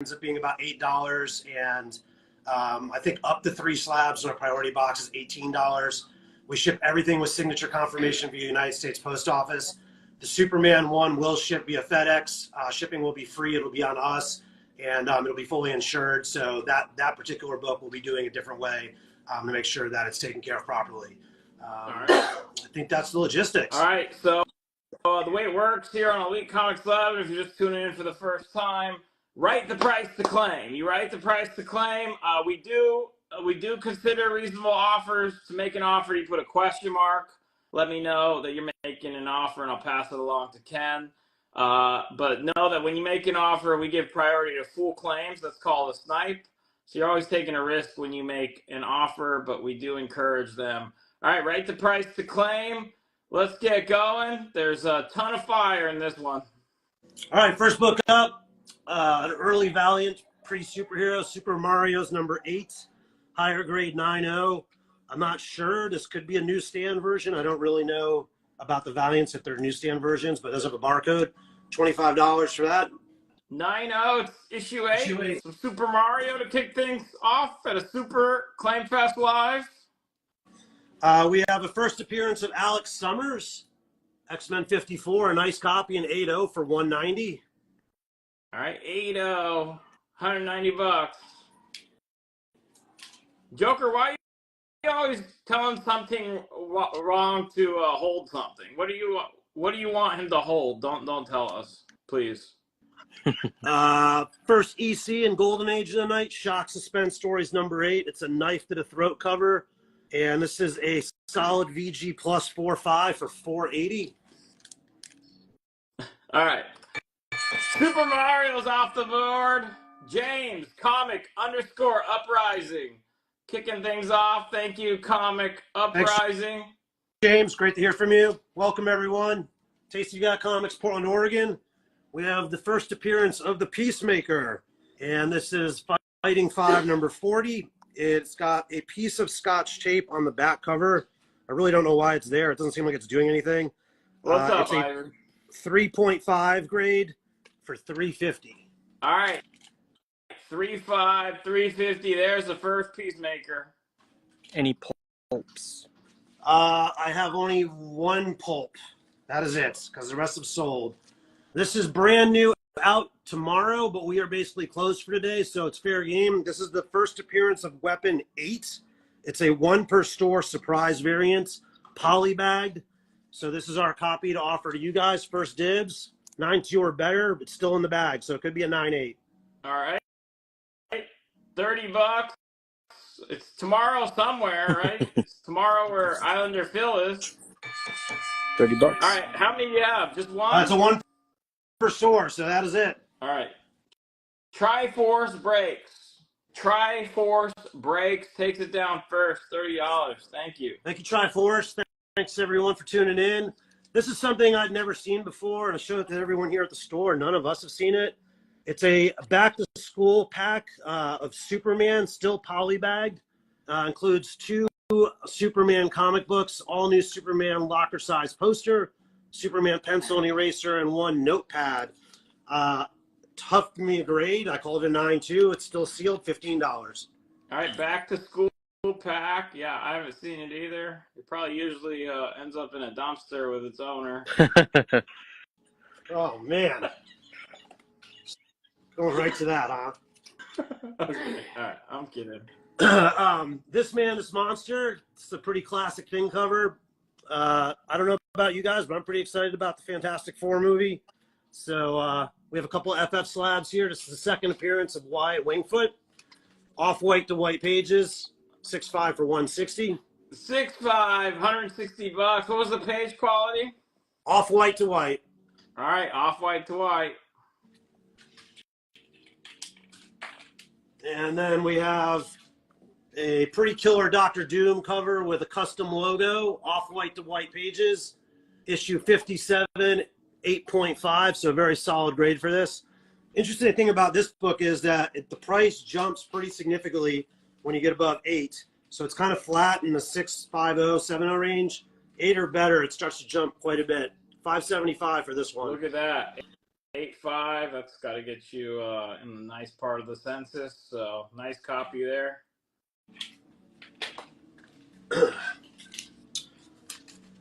ends up being about $8, and I think up to 3 slabs in a priority box is $18. We ship everything with signature confirmation via United States Post Office. The Superman one will ship via FedEx. Shipping will be free. It'll be on us, and it'll be fully insured. So that particular book will be doing a different way to make sure that it's taken care of properly. All right. I think that's the logistics. All right. So the way it works here on Elite Comics Lab, if you're just tuning in for the first time, write the price to claim. You write the price to claim. We do consider reasonable offers. To make an offer, you put a question mark. Let me know that you're making an offer, and I'll pass it along to Ken. But know that when you make an offer, we give priority to full claims. That's called a snipe. So you're always taking a risk when you make an offer, but we do encourage them. All right, write the price to claim. Let's get going. There's a ton of fire in this one. All right, first book up, an early Valiant pre-superhero, Super Mario's number 8, higher grade 9.0. I'm not sure. This could be a newsstand version. I don't really know about the Valiants if they're newsstand versions, but it does have a barcode. $25 for that. 9.0, it's issue 8. Some Super Mario to kick things off at a Super Claim Fest Live. We have a first appearance of Alex Summers, X-Men 54, a nice copy in 8.0 for $190. All right, 8.0, $190. Joker, why are you always telling something wrong to hold something? What do you want him to hold? Don't tell us, please. First EC in Golden Age of the Night, Shock Suspense Stories number 8. It's a knife to the throat cover, and this is a solid VG plus 4.5 for $480. All right, Super Mario's off the board. James, comic _ uprising. Kicking things off. Thank you, Comic Uprising. Thanks, James, great to hear from you. Welcome, everyone. Tasty Got Comics, Portland, Oregon. We have the first appearance of the Peacemaker, and this is Fighting 5, number 40. It's got a piece of Scotch tape on the back cover. I really don't know why it's there. It doesn't seem like it's doing anything. What's up, it's a Ivan? 3.5 grade for $350. All right. 3.5, $350. There's the first Peacemaker. Any pulps? I have only one pulp. That is it, because the rest have sold. This is brand new, out tomorrow, but we are basically closed for today, so it's fair game. This is the first appearance of Weapon 8. It's a 1 per store surprise variant, polybagged. So this is our copy to offer to you guys. First dibs, 9.2 or better, but still in the bag, so it could be a 9.8. All right. $30. It's tomorrow somewhere, right? It's tomorrow where Islander Phil is. $30. All right. How many do you have? Just one? It's a 1 per store, so that is it. All right. Triforce Brakes. Triforce Brakes takes it down first. $30. Thank you. Thank you, Triforce. Thanks, everyone, for tuning in. This is something I'd never seen before, and I showed it to everyone here at the store. None of us have seen it. It's a back-to-school pack of Superman, still polybagged. Includes 2 Superman comic books, all-new Superman locker-size poster, Superman pencil and eraser, and 1 notepad. Tough to me a grade. I called it a 9.2. It's still sealed, $15. All right, back-to-school pack. Yeah, I haven't seen it either. It probably usually ends up in a dumpster with its owner. Oh, man. Going right to that, huh? Okay. All right, I'm kidding. This Man, This Monster. It's a pretty classic thing cover. I don't know about you guys, but I'm pretty excited about the Fantastic Four movie. So we have a couple of FF slabs here. This is the second appearance of Wyatt Wingfoot. Off-white to white pages. 6.5 for $160. 6.5, $160. What was the page quality? Off-white to white. All right, off-white to white. And then we have a pretty killer Dr. Doom cover with a custom logo, off-white to white pages, issue 57, 8.5, so a very solid grade for this. Interesting thing about this book is that the price jumps pretty significantly when you get above 8. So it's kind of flat in the 6.50, 7.0 range. 8 or better, it starts to jump quite a bit. $5.75 for this one. Look at that. 985. That's got to get you in the nice part of the census. So nice copy there.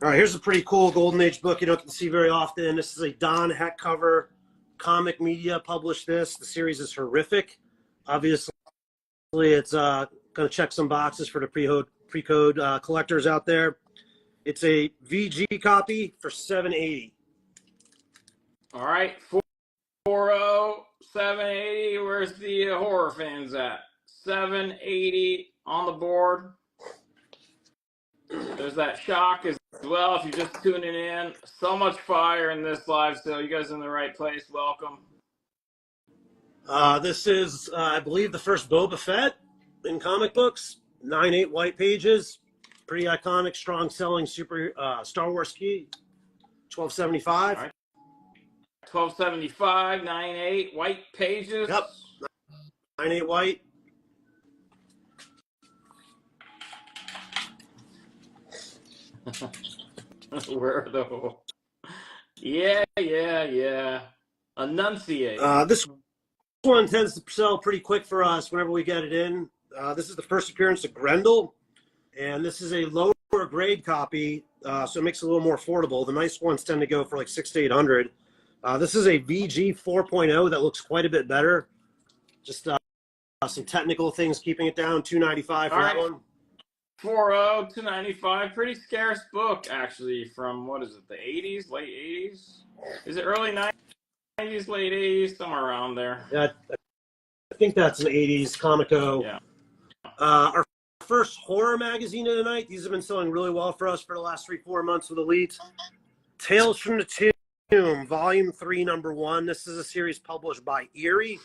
All right, here's a pretty cool Golden Age book you don't get to see very often. This is a Don Heck cover. Comic Media published this. The series is horrific. Obviously, it's going to check some boxes for the pre-code collectors out there. It's a VG copy for $7.80. All right, 440, 780. Where's the horror fans at? 780 on the board. There's that shock as well. If you're just tuning in, so much fire in this live sale. You guys in the right place. Welcome. This is, I believe, the first Boba Fett in comic books. 9/8 white pages. Pretty iconic, strong-selling super Star Wars key. $12.75. All right. $12.75, 9/8 white pages. Yep. 9/8 white. Where are the? Yeah. Enunciate. This one tends to sell pretty quick for us whenever we get it in. This is the first appearance of Grendel, and this is a lower grade copy, so it makes it a little more affordable. The nice ones tend to go for like $600 to $800. This is a VG 4.0 that looks quite a bit better. Just some technical things keeping it down. $2.95 for All that right. one. 4.0, $2.95. Pretty scarce book, actually, from, what is it, the 80s, late 80s? Is it early 90s, late 80s? Somewhere around there. Yeah, I think that's an 80s Comico. Yeah. Our first horror magazine of the night. These have been selling really well for us for the last 3-4 months with Elite. Tales from the Tomb, Volume 3, Number 1. This is a series published by Eerie,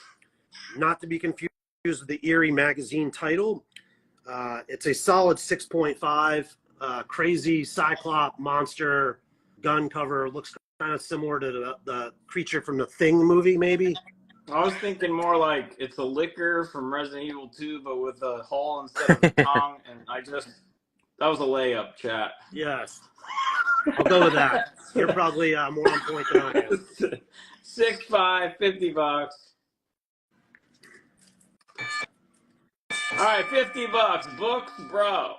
not to be confused with the Eerie magazine title. It's a solid 6.5. Crazy Cyclop monster gun cover. Looks kind of similar to the creature from the Thing movie, maybe. I was thinking more like it's a liquor from Resident Evil 2, but with a hole instead of a tongue, and that was a layup, chat. Yes. I'll go with that. You're probably more on point than I am. 6.5, $50. All right, $50. Books, bro.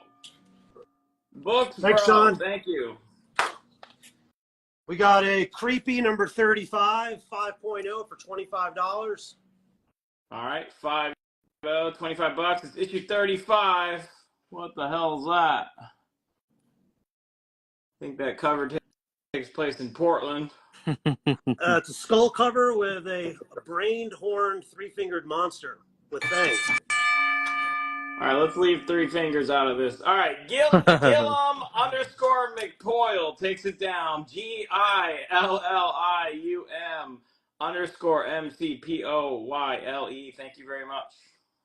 Books, bro. Thanks, Sean. Thank you. We got a Creepy number 35, 5.0 for $25. All right, 5.0, $25. It's issue 35. What the hell is that? I think that cover takes place in Portland. It's a skull cover with a brained, horned, three-fingered monster with fangs. All right, let's leave three fingers out of this. All right, Gillum _McPoyle takes it down. GILLIUM _MCPOYLE. Thank you very much.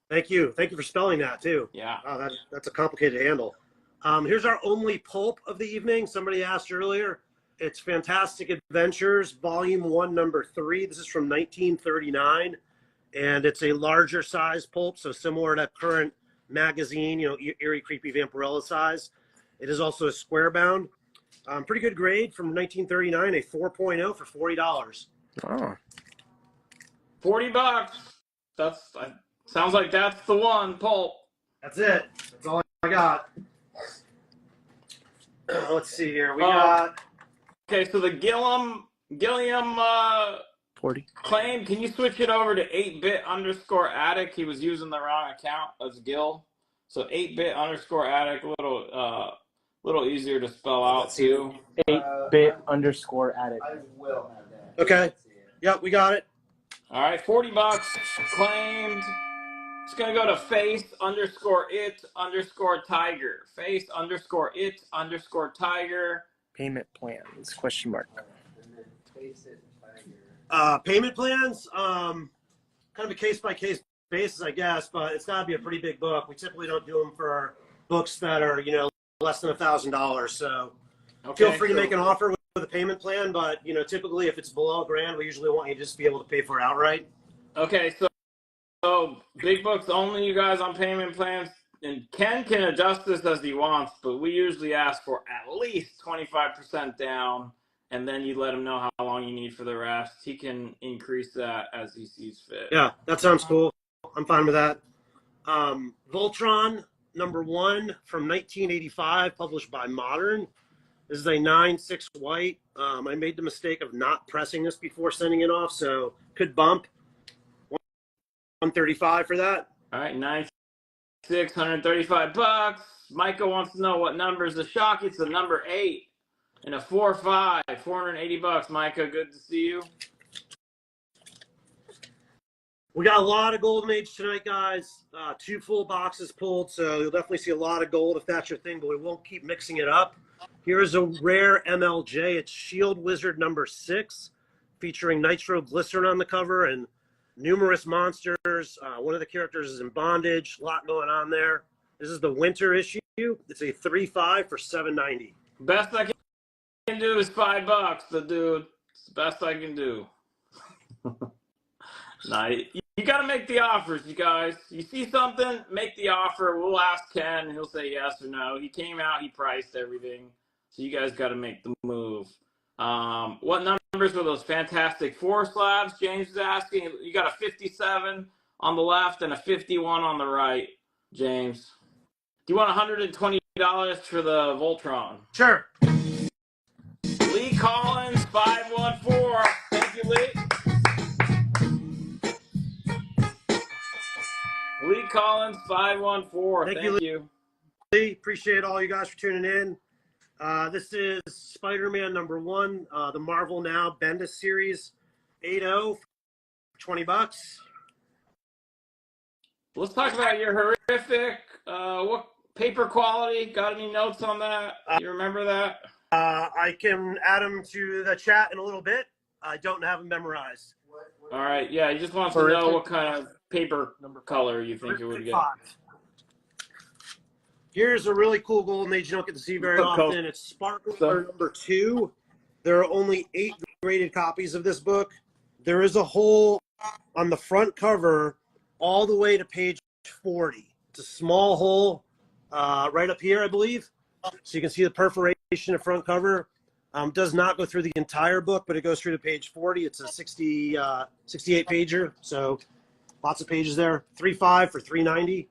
Thank you. Thank you for spelling that, too. Yeah. Oh, that's a complicated handle. Here's our only pulp of the evening. Somebody asked earlier. It's Fantastic Adventures, Volume 1, Number 3. This is from 1939, and it's a larger size pulp, so similar to current magazine, Eerie, Creepy, Vampirella size. It is also a square bound. Pretty good grade from 1939, a 4.0 for $40. Oh. $40. Sounds like that's the one, pulp. That's it. That's all I got. Let's see here. We got... Okay, so the Gilliam 40. claim, can you switch it over to 8bit _ attic? He was using the wrong account as Gil. So 8bit _ attic, little easier to spell out too. 8bit _ attic. I will have that. Okay. Yep, we got it. All right, $40 claimed. It's gonna go to face _it _tiger. Face _it _tiger. Payment plans? Question mark. Payment plans, kind of a case-by-case basis, I guess, but it's got to be a pretty big book. We typically don't do them for books that are, less than $1,000. So feel free to make an offer with a payment plan, but, typically if it's below $1,000, we usually want you to just be able to pay for it outright. Okay, so big books only, you guys, on payment plans. And Ken can adjust this as he wants, but we usually ask for at least 25% down and then you let him know how long you need for the rest. He can increase that as he sees fit. Yeah, that sounds cool. I'm fine with that. Voltron #1 from 1985, published by Modern. This is a 9/6 white. I made the mistake of not pressing this before sending it off, so could bump. 135 for that. All right, 9/6, $135. Micah wants to know what number is the shock. It's the number 8 and a 4/5, $480. Micah, good to see you. We got a lot of Golden Age tonight, guys. 2 full boxes pulled, so you'll definitely see a lot of gold if that's your thing, but we won't keep mixing it up. Here's a rare MLJ. It's Shield Wizard #6, featuring nitroglycerin on the cover and numerous monsters. One of the characters is in bondage. A lot going on there. This is the winter issue. It's a 3/5 for $7.90. Best I can do is $5, the dude. It's the best I can do. Nah, you got to make the offers, you guys. You see something, make the offer. We'll ask Ken, and he'll say yes or no. He came out, he priced everything. So you guys got to make the move. What numbers were those fantastic 4 slabs? James is asking. You got a 57 on the left and a 51 on the right, James. Do you want $120 for the Voltron? Sure. Lee Collins, 514. Thank you, Lee. Lee Collins, 514. Thank you. Lee, appreciate all you guys for tuning in. This is Spider-Man #1, the Marvel Now Bendis series, 8/0, $20. Let's talk about your horrific. What paper quality? Got any notes on that? You remember that? I can add them to the chat in a little bit. I don't have them memorized. All right. Yeah, he just wants to know what kind of paper color you think it would get. 5. Here's a really cool Golden Age you don't get to see very often. It's Sparkler #2. There are only 8 graded copies of this book. There is a hole on the front cover all the way to page 40. It's a small hole right up here, I believe. So you can see the perforation in the front cover. Does not go through the entire book, but it goes through to page 40. It's a 68 pager, so lots of pages there. 3/5 for $3.90.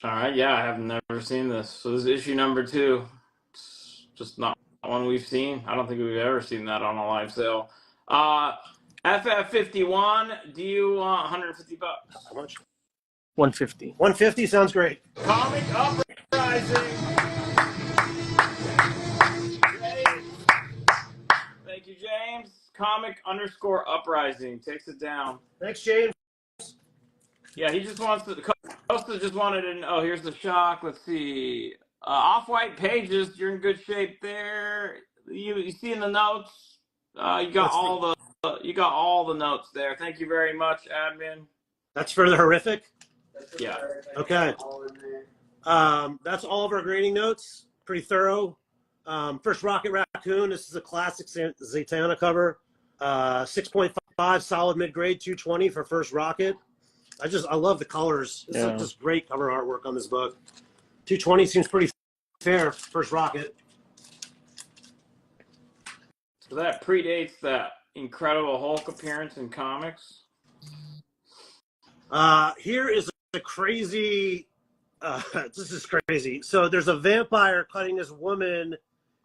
All right. Yeah, I have never seen this. So this is issue #2. It's just not one we've seen. I don't think we've ever seen that on a live sale. FF51. Do you want $150? How much? 150. 150 sounds great. Comic Uprising. Thank you, James. Comic_Uprising takes it down. Thanks, James. Yeah, he just wants to. Costa just wanted to. Oh, here's the shock. Let's see. Off-white pages. You're in good shape there. You see in the notes. You got all the notes there. Thank you very much, admin. That's for the horrific. Yeah. Okay. That's all of our grading notes. Pretty thorough. First Rocket Raccoon. This is a classic Zatanna cover. 6.5 solid mid-grade, 220 for First Rocket. I love the colors. This is just great cover artwork on this book. 220 seems pretty fair. First Rocket. So that predates that Incredible Hulk appearance in comics. Here is a crazy. This is crazy. So there's a vampire cutting this woman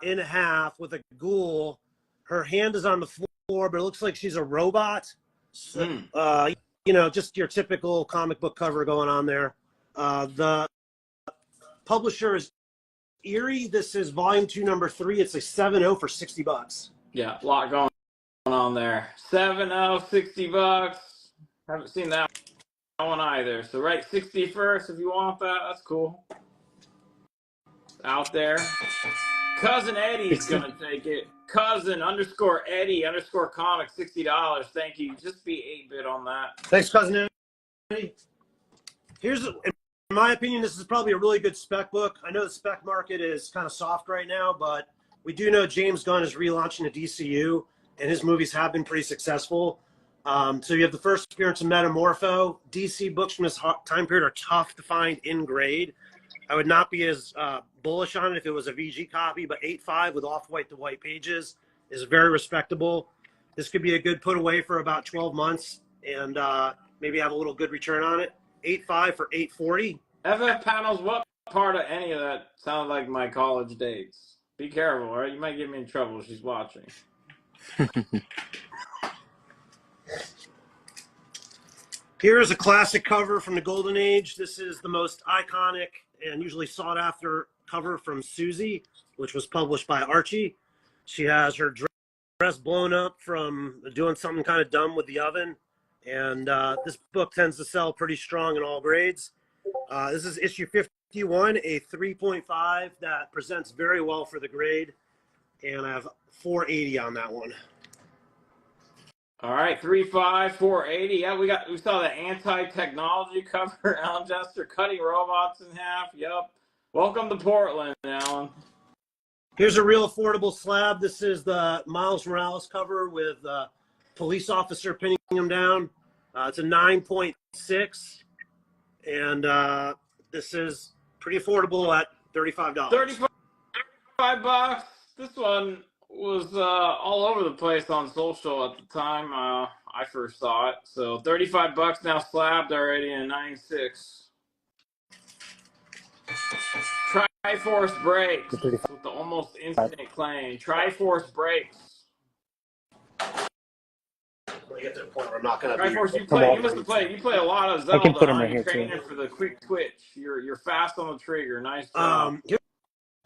in half with a ghoul. Her hand is on the floor, but it looks like she's a robot. So, just your typical comic book cover going on there. The publisher is Eerie. This is volume 2, number 3. It's a 7/0 for $60. Yeah, a lot going on there. 7/0, $60. Haven't seen that one either. So write 60 first if you want that. That's cool. Out there. Cousin Eddie's gonna take it. Cousin_Eddie_comic, $60. Thank you. Just be 8-bit on that. Thanks, Cousin Eddie. In my opinion, this is probably a really good spec book. I know the spec market is kind of soft right now, but we do know James Gunn is relaunching the DCU, and his movies have been pretty successful. So you have the first appearance of Metamorpho. DC books from this time period are tough to find in grade. I would not be as bullish on it if it was a VG copy, but 8/5 with off-white to white pages. is very respectable. This could be a good put away for about 12 months and maybe have a little good return on it. 8.5 for 840. FF panels, what part of any of that sounded like my college dates? Be careful, all right? You might get me in trouble. She's watching. Here is a classic cover from the Golden Age. This is the most iconic and usually sought after cover from Susie, which was published by Archie. She has her dress blown up from doing something kind of dumb with the oven. And this book tends to sell pretty strong in all grades. This is issue 51, a 3.5 that presents very well for the grade. And I have 480 on that one. All right, 3.5, 480. Yeah, we saw the anti-technology cover. Alan Jester cutting robots in half. Yep. Welcome to Portland, Alan. Here's a real affordable slab. This is the Miles Morales cover with police officer pinning him down. It's a 9.6, and this is pretty affordable at $35. 35 bucks. This one was all over the place on social at the time I first saw it. So 35 bucks now, slabbed already in 96. Triforce brakes with the almost instant claim. Triforce brakes. When I get to the point where I'm not gonna. Triforce, you must have played. You play a lot of Zelda. I can put them right here training too. for the quick twitch. You're fast on the trigger. Nice job.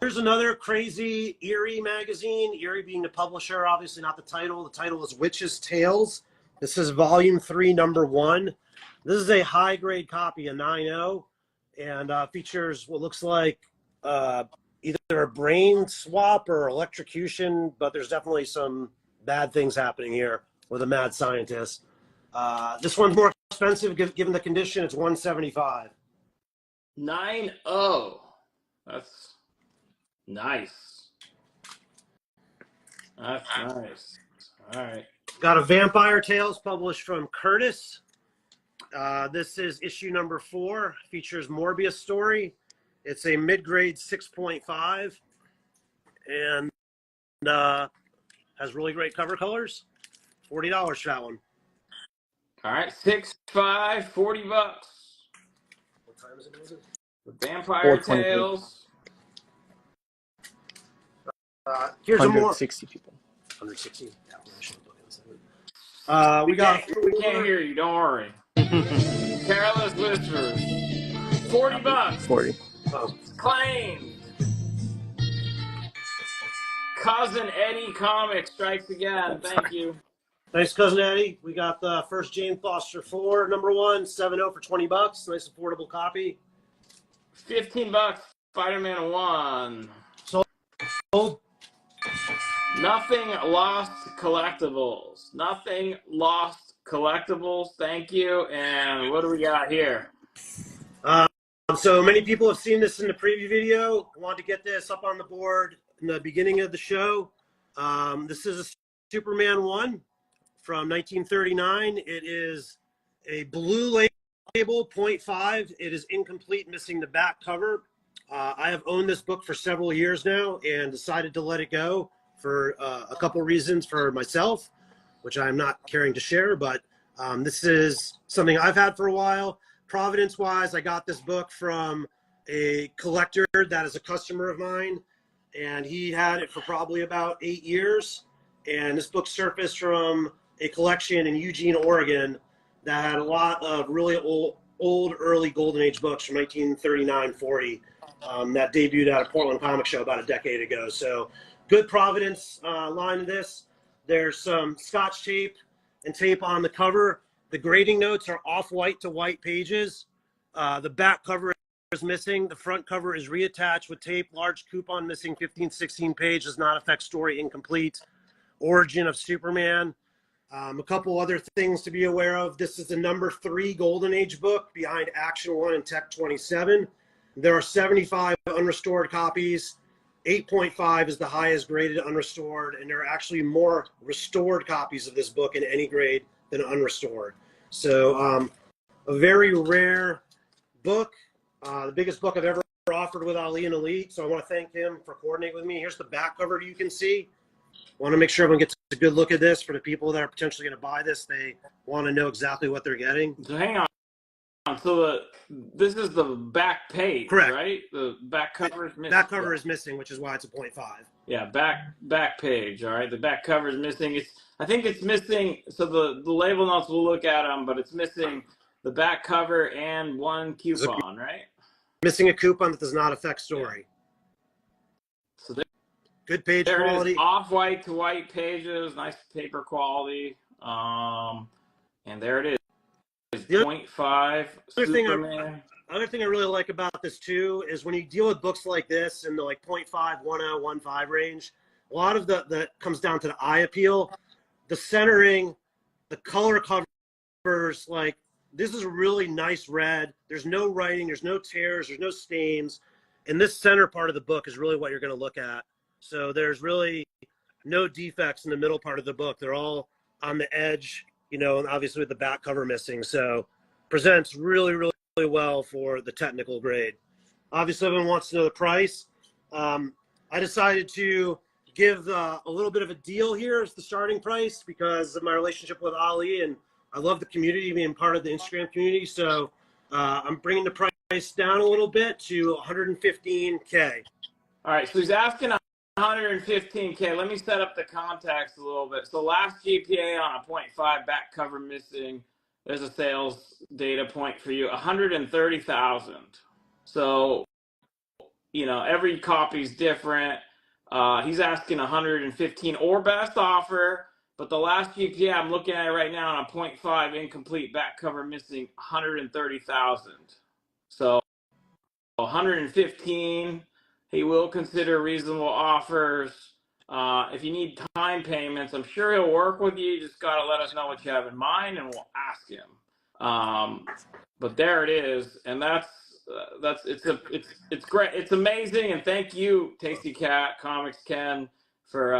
Here's another crazy Eerie magazine. Eerie being the publisher, obviously not the title. The title is Witch's Tales. This is volume 3, number 1. This is a high grade copy, a 9.0, and features what looks like either a brain swap or electrocution, but there's definitely some bad things happening here with a mad scientist. This one's more expensive given the condition. It's $175. 9.0. That's nice. That's nice. All right. Got a Vampire Tales published from Curtis. This is issue number 4. Features Morbius story. It's a mid-grade 6.5, and has really great cover colors. $40 for that one. All right, 6.5, 40 bucks. What time is it? The Vampire 4:28. Tales. Here's a more 160 people. 160. We got. We can't hear you. Don't worry. Careless Whispers. 40 bucks. 40. Oh. Claimed. Cousin Eddie Comics strikes again. Thank you. Thanks, Cousin Eddie. We got the first Jane Foster 4, number 1, 7.0 for $20. Nice affordable copy. 15 bucks. Spider-Man 1. Sold. Nothing Lost Collectibles. Nothing Lost Collectibles. Thank you. And what do we got here? So many people have seen this in the preview video. I wanted to get this up on the board in the beginning of the show. This is a Superman 1 from 1939. It is a blue label, 0.5. It is incomplete, missing the back cover. I have owned this book for several years now and decided to let it go for a couple reasons for myself, which I'm not caring to share, but this is something I've had for a while. Providence-wise, I got this book from a collector that is a customer of mine, and he had it for probably about 8 years. And this book surfaced from a collection in Eugene, Oregon that had a lot of really old early Golden Age books from 1939-40 that debuted at a Portland Comic Show about a decade ago. So good Providence line to this. There's some Scotch tape and tape on the cover. The grading notes are off-white to white pages. The back cover is missing. The front cover is reattached with tape. Large coupon missing. 15-16 page does not affect story incomplete. Origin of Superman. A couple other things to be aware of. This is the number 3 Golden Age book behind Action 1 and Tech 27. There are 75 unrestored copies. 8.5 is the highest graded unrestored, and there are actually more restored copies of this book in any grade than unrestored. So a very rare book, the biggest book I've ever offered with Ali and Elite. So I want to thank him for coordinating with me. Here's the back cover you can see. Want to make sure everyone gets a good look at this. For the people that are potentially going to buy this, they want to know exactly what they're getting. So hang on. So this is the back page, Correct. right? The back cover is missing. Back cover is missing, which is why it's a 0.5. Yeah, back page. All right, the back cover is missing. I think it's missing. So the label notes, we'll look at them, but it's missing the back cover and one coupon, right? Missing a coupon that does not affect story. So good page there quality. It is, off-white to white pages, nice paper quality. And there it is. 0.5 Superman. Other thing I really like about this too is when you deal with books like this in the like 0.5, 1.0, 1.5 range, a lot of the comes down to the eye appeal, the centering, the color covers. Like this is a really nice red. There's no writing, there's no tears, there's no stains, and this center part of the book is really what you're going to look at. So there's really no defects in the middle part of the book. They're all on the edge, you know, and obviously with the back cover missing. So presents really, really well for the technical grade. Obviously, everyone wants to know the price. I decided to give a little bit of a deal here as the starting price because of my relationship with Ali, and I love the community, being part of the Instagram community. So I'm bringing the price down a little bit to $115K. All right, so he's asking $115K. Let me set up the context a little bit. So last GPA on a 0.5 back cover missing. There's a sales data point for you, 130,000. So, you know, every copy's different. He's asking 115 or best offer, but the last GPA I'm looking at right now on a 0.5 incomplete back cover missing, 130,000. So 115, he will consider reasonable offers. If you need time payments, I'm sure he'll work with you. You just got to let us know what you have in mind, and we'll ask him. But there it is, and it's great. It's amazing, and thank you, Tasty Cat Comics Ken, for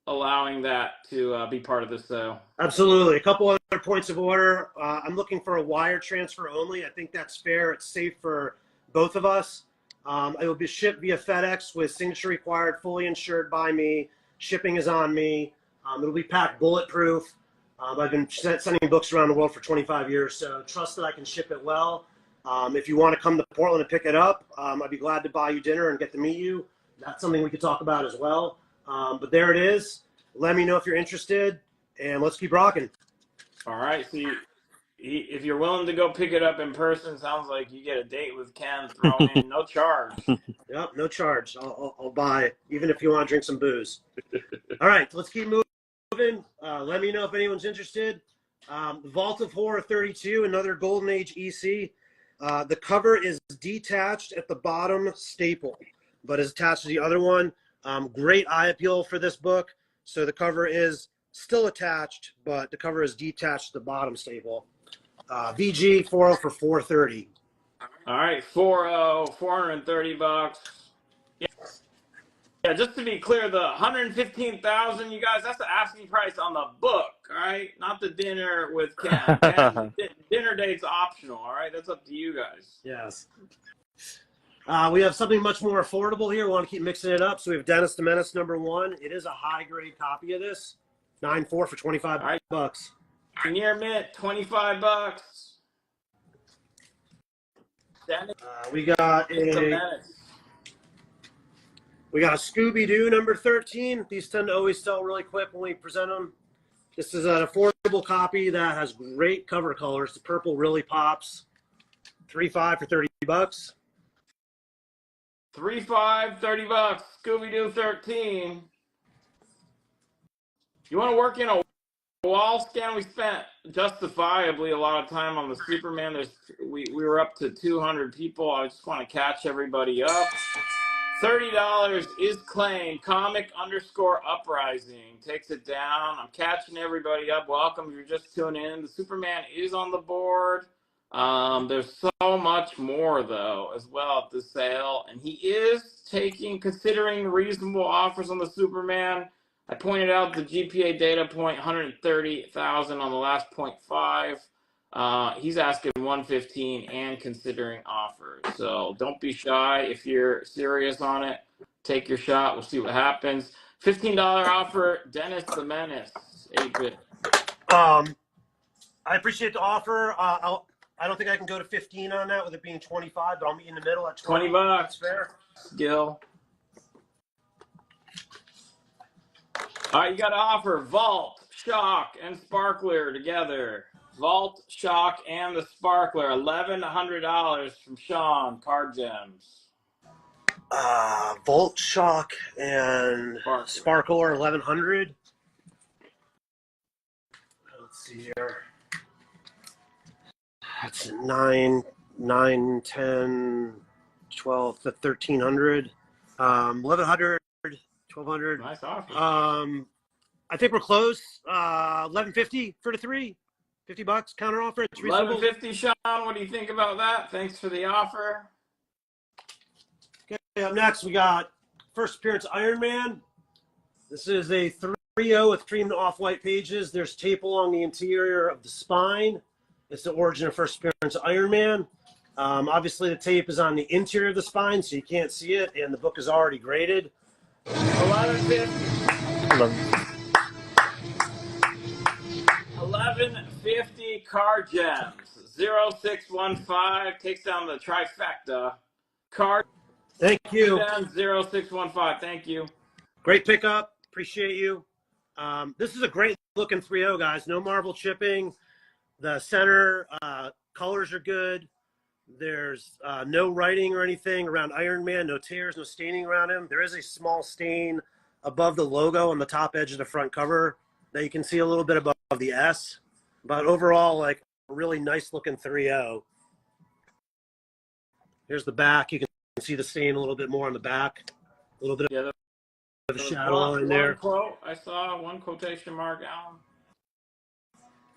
allowing that to be part of this sale. Absolutely. A couple other points of order. I'm looking for a wire transfer only. I think that's fair. It's safe for both of us. It will be shipped via FedEx with signature required, fully insured by me. Shipping is on me. It'll be packed bulletproof. I've been sending books around the world for 25 years, so trust that I can ship it well. If you want to come to Portland and pick it up, I'd be glad to buy you dinner and get to meet you. That's something we could talk about as well. But there it is. Let me know if you're interested, and let's keep rocking. All right. So if you're willing to go pick it up in person, sounds like you get a date with Ken thrown in, no charge. Yep, no charge. I'll buy it, even if you want to drink some booze. All right, let's keep moving. Let me know if anyone's interested. The Vault of Horror 32, another Golden Age EC. The cover is detached at the bottom staple, but is attached to the other one. Great eye appeal for this book. So the cover is still attached, but the cover is detached to the bottom staple. VG 40 for $430. All right, 430 bucks. Yeah, just to be clear, the 115,000, you guys, that's the asking price on the book, all right? Not the dinner with Ken. Dinner date's optional, all right? That's up to you guys. Yes. We have something much more affordable here. We want to keep mixing it up. So we have Dennis the Menace #1. It is a high-grade copy of this. 9.4 for 25 bucks. Near mint, 25 bucks. We got a Scooby-Doo '13. These tend to always sell really quick when we present them. This is an affordable copy that has great cover colors. The purple really pops. 3.5 for 30 bucks. 3.5, 30 bucks. Scooby-Doo 13. You want to work in a wall scan? We spent justifiably a lot of time on the Superman. We were up to 200 people. I just want to catch everybody up. $30 is claimed. Comic_uprising takes it down. I'm catching everybody up. Welcome if you're just tuning in. The Superman is on the board. There's so much more though as well at the sale, and he is considering reasonable offers on the Superman. I pointed out the GPA data point, 130,000 on the last 0.5. He's asking 115 and considering offers. So don't be shy if you're serious on it. Take your shot. We'll see what happens. $15 offer, Dennis the Menace, 8-bit. I appreciate the offer. I don't think I can go to 15 on that with it being 25, but I'll meet in the middle at 20. 20 bucks. That's fair. Gil. All right, you got to offer Vault, Shock, and Sparkler together. Vault, Shock, and the Sparkler. $1,100 from Sean, Card Gems. Volt, Shock, and Sparkler 1100. Let's see here. That's 9, 10, 12, 1300. 1100, 1200. Nice offer. I think we're close. 1150 for the 3. $50 counter offer. It's reasonable. 1150, Sean. What do you think about that? Thanks for the offer. Okay, up next we got first appearance Iron Man. This is a 3.0 with cream off-white pages. There's tape along the interior of the spine. It's the origin of first appearance Iron Man. Obviously, the tape is on the interior of the spine, so you can't see it, and the book is already graded. 1150 Card Gems. 0615 takes down the trifecta. Card Thank you. Gems 0615. Thank you. Great pickup. Appreciate you. This is a great looking 3.0, guys. No marble chipping. The center colors are good. There's no writing or anything around Iron Man. No tears, no staining around him. There is a small stain above the logo on the top edge of the front cover that you can see a little bit above the S. But overall, like a really nice looking 3.0. Here's the back. You can see the stain a little bit more on the back. A little bit of a shadow line there. One quote I saw, one quotation mark, Alan.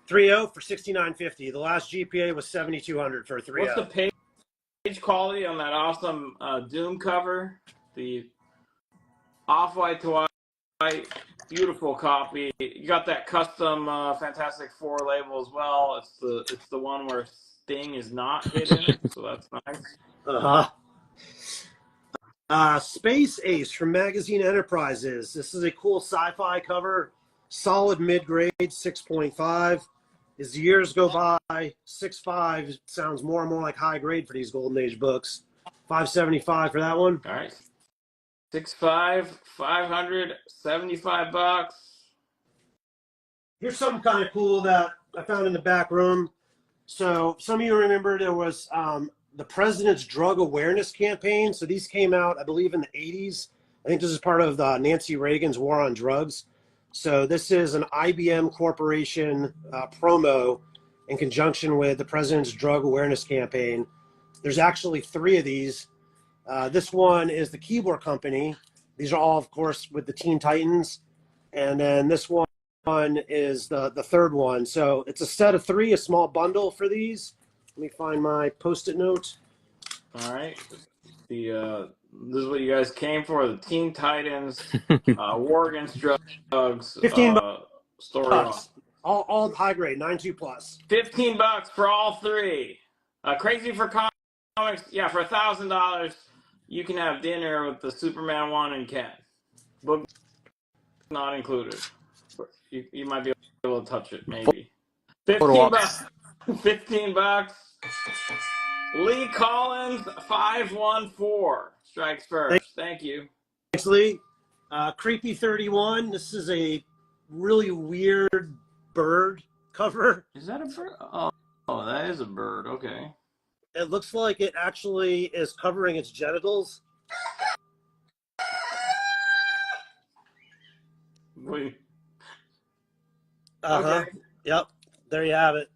3.0 for $69.50. The last GPA was $7,200 for a 3.0. What's the page quality on that awesome Doom cover? The off-white to white, beautiful copy. You got that custom Fantastic Four label as well. It's the one where Sting is not hidden, so that's nice. Space Ace from Magazine Enterprises. This is a cool sci-fi cover. Solid mid-grade, 6.5. As the years go by, 6.5 sounds more and more like high grade for these Golden Age books. $575 for that one. All right. 6.5, $575. Here's something kind of cool that I found in the back room. So some of you remember there was the President's Drug Awareness Campaign. So these came out, I believe, in the 80s. I think this is part of Nancy Reagan's War on Drugs. So this is an IBM Corporation promo in conjunction with the President's Drug Awareness Campaign. There's actually 3 of these. This one is the Keyboard Company. These are all, of course, with the Teen Titans. And then this one is the third one. So it's a set of 3, a small bundle for these. Let me find my Post-it note. All right. This is what you guys came for, the Teen Titans, War Against Drugs. 15 story. bucks. All high grade, 9.2 plus. $15 for all 3. Crazy for Comics. Yeah, for $1,000, you can have dinner with the Superman 1 and Ken. Book not included. You might be able to touch it, maybe. $15. $15. Lee Collins, 514 strikes first. Thank you. Thanks, Lee. Creepy 31. This is a really weird bird cover. Is that a bird? Oh, that is a bird. Okay. It looks like it actually is covering its genitals. Wait. Okay. Yep. There you have it.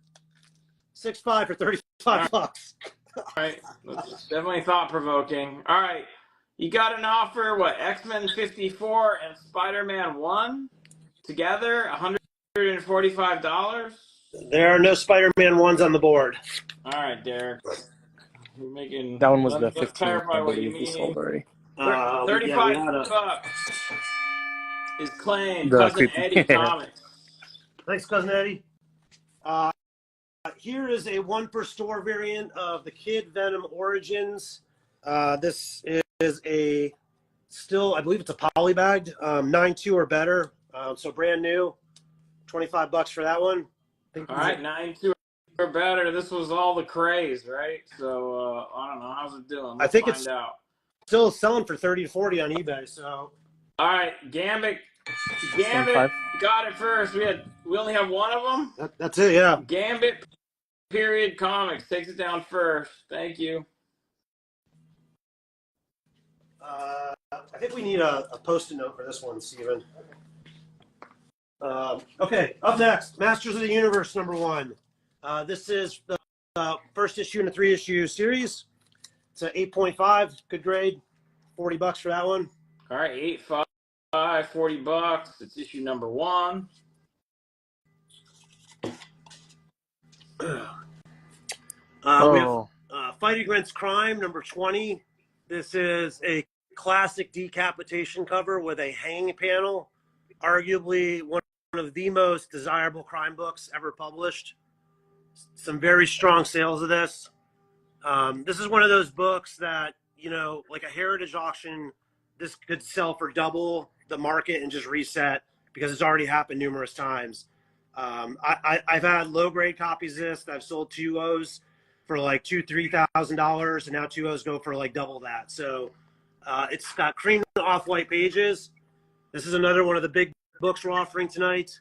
6.5 for $35. All right. That's definitely thought-provoking. All right. You got an offer, what, X-Men 54 and Spider-Man 1 together, $145? There are no Spider-Man 1s on the board. All right, Derek. You're making... That one was the let's 15. clarify I what you believe we mean. sold already. 35 bucks is claimed. The Cousin creepy- Eddie Comics. Thanks, Cousin Eddie. Here is a 1 per store variant of the Kid Venom Origins. This is a Still, I believe it's a polybagged, 9.2 or better. So brand new, $25 for that one. All right, 9.2 or better. This was all the craze, right? So I don't know. How's it doing? Let's find out. Still selling for 30 to 40 on eBay. So, all right, Gambit got it first. We only have one of them. That's it, yeah. Gambit Period Comics takes it down first. Thank you. I think we need a post-it note for this one, Steven. Okay, up next, Masters of the Universe #1. This is the first issue in a 3-issue series. It's an 8.5, good grade. $40 for that one. All right, 8.5, $40. It's issue #1. We have Fight Against Crime #20. This is a classic decapitation cover with a hanging panel. Arguably one of the most desirable crime books ever published. Some very strong sales of this. This is one of those books that, you know, like a heritage auction, this could sell for double the market and just reset because it's already happened numerous times. I've had low-grade copies of this that I've sold 2.0s for like $2,000-$3,000, and now 2.0s go for like double that. So it's got cream off-white pages. This is another one of the big books we're offering tonight.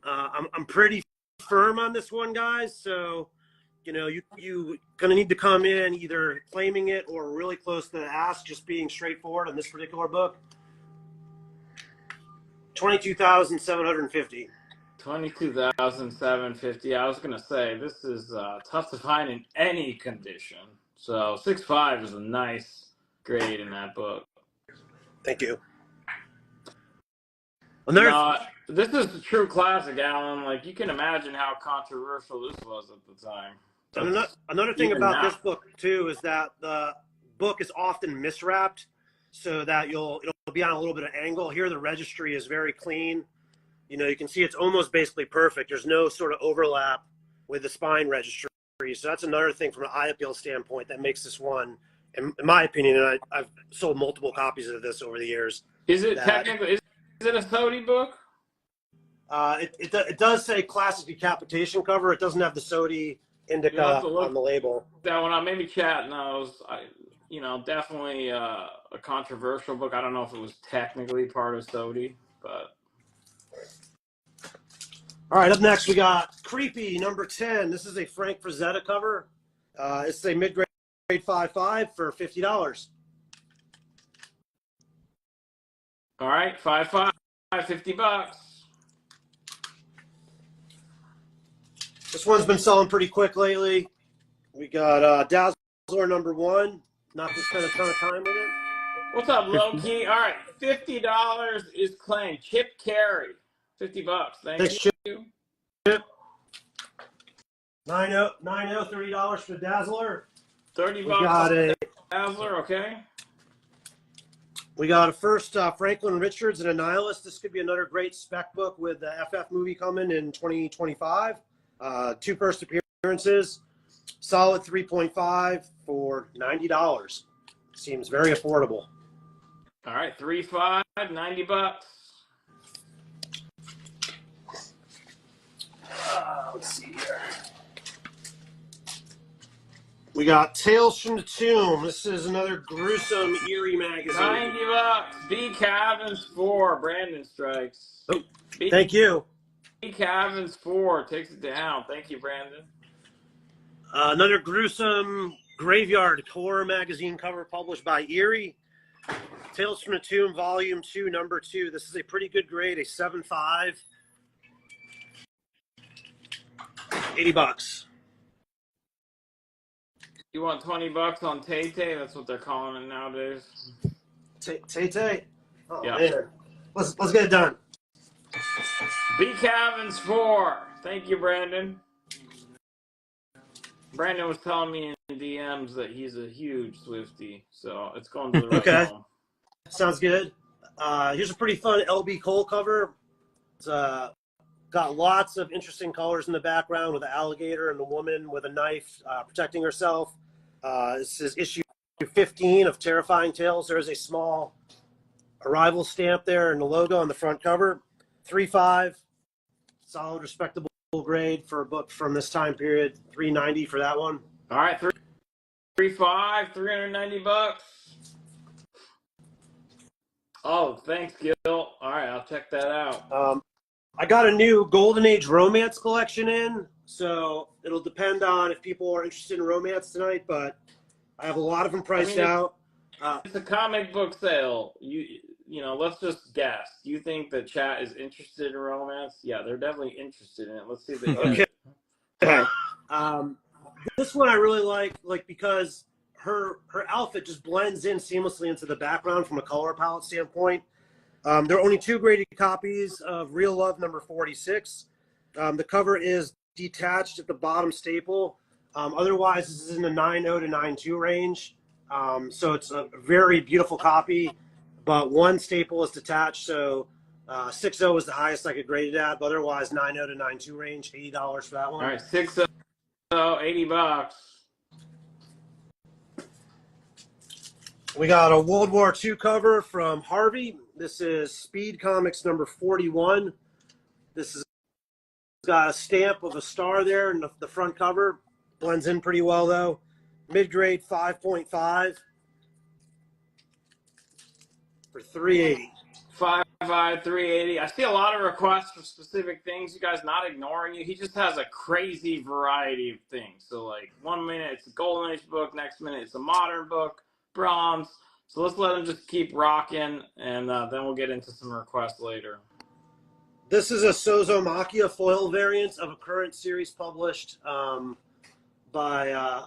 I'm pretty firm on this one, guys. So, you know, you gonna need to come in either claiming it or really close to the ask, just being straightforward on this particular book. $22,750. $22,750. I was gonna say this is tough to find in any condition. So 6.5 is a nice grade in that book. Thank you. This is a true classic, Alan. Like, you can imagine how controversial this was at the time. Another thing about this book too is that the book is often miswrapped, so that it'll be on a little bit of angle. Here, the registry is very clean. You know, you can see it's almost basically perfect. There's no sort of overlap with the spine registry. So that's another thing from an eye appeal standpoint that makes this one, in my opinion, and I've sold multiple copies of this over the years. Is it technically, is it a Sodi book? It does say classic decapitation cover. It doesn't have the Sodi indica on the label. That one, maybe chat knows. Definitely a controversial book. I don't know if it was technically part of Sodi, but. All right, up next we got Creepy #10. This is a Frank Frazetta cover. It's a mid-grade 5.5 for $50. All right, 5.5, $50. This one's been selling pretty quick lately. We got Dazzler #1. Not to spend a ton of time with it. What's up, Low-Key? All right, $50 is claimed. Chip Carey, $50. Thanks, Chip. Chip. 9.0, $30 for Dazzler. $30. We got a Dazzler, okay. We got a first Franklin Richards and a Nihilist. This could be another great spec book with the FF movie coming in 2025. 2 first appearances. Solid 3.5 for $90. Seems very affordable. All right, 3.5, $90. Let's see here. We got Tales from the Tomb. This is another gruesome, eerie magazine. $90. B. Cavins 4. Brandon strikes. Oh, thank you. B. Cavins 4 takes it down. Thank you, Brandon. Another gruesome graveyard horror magazine cover published by Eerie. Tales from the Tomb, Volume 2, #2. This is a pretty good grade, a 7.5. $80. You want $20 on Tay-Tay? That's what they're calling it nowadays. Tay-Tay? Oh, yeah. Man. Let's get it done. B. Cavins 4. Thank you, Brandon. Brandon was telling me in DMs that he's a huge Swiftie, so it's going to the right home. Sounds good. Here's a pretty fun LB Cole cover. It's got lots of interesting colors in the background with an alligator and a woman with a knife protecting herself. This is issue 15 of Terrifying Tales. There is a small Arrival stamp there and the logo on the front cover. 3.5, solid, respectable grade for a book from this time period. $3.90 for that one. All right, 3.5, $390. Oh, thanks, Gil. All right, I'll check that out. I got a new Golden Age romance collection in, so it'll depend on if people are interested in romance tonight, but I have a lot of them priced out. It's a comic book sale. You know, let's just guess. Do you think the chat is interested in romance? Yeah, they're definitely interested in it. Let's see if they get it. This one I really like because her outfit just blends in seamlessly into the background from a color palette standpoint. There are only 2 graded copies of Real Love number 46. The cover is detached at the bottom staple. Otherwise, this is in the 9.0 to 9.2 range. So it's a very beautiful copy, but one staple is detached. So 6.0 is the highest I could grade it at, but otherwise 9.0 to 9.2 range, $80 for that one. All right, 6.0, $80. We got a World War II cover from Harvey. This is Speed Comics number 41. This has got a stamp of a star there in the front cover. Blends in pretty well, though. Mid-grade 5.5 for $380. 5.5, $380. I see a lot of requests for specific things. You guys not ignoring you. He just has a crazy variety of things. So, like, 1 minute it's a Golden Age book, next minute it's a modern book, bronze. So let's let him just keep rocking, and then we'll get into some requests later. This is a Sozomachia foil variant of a current series published by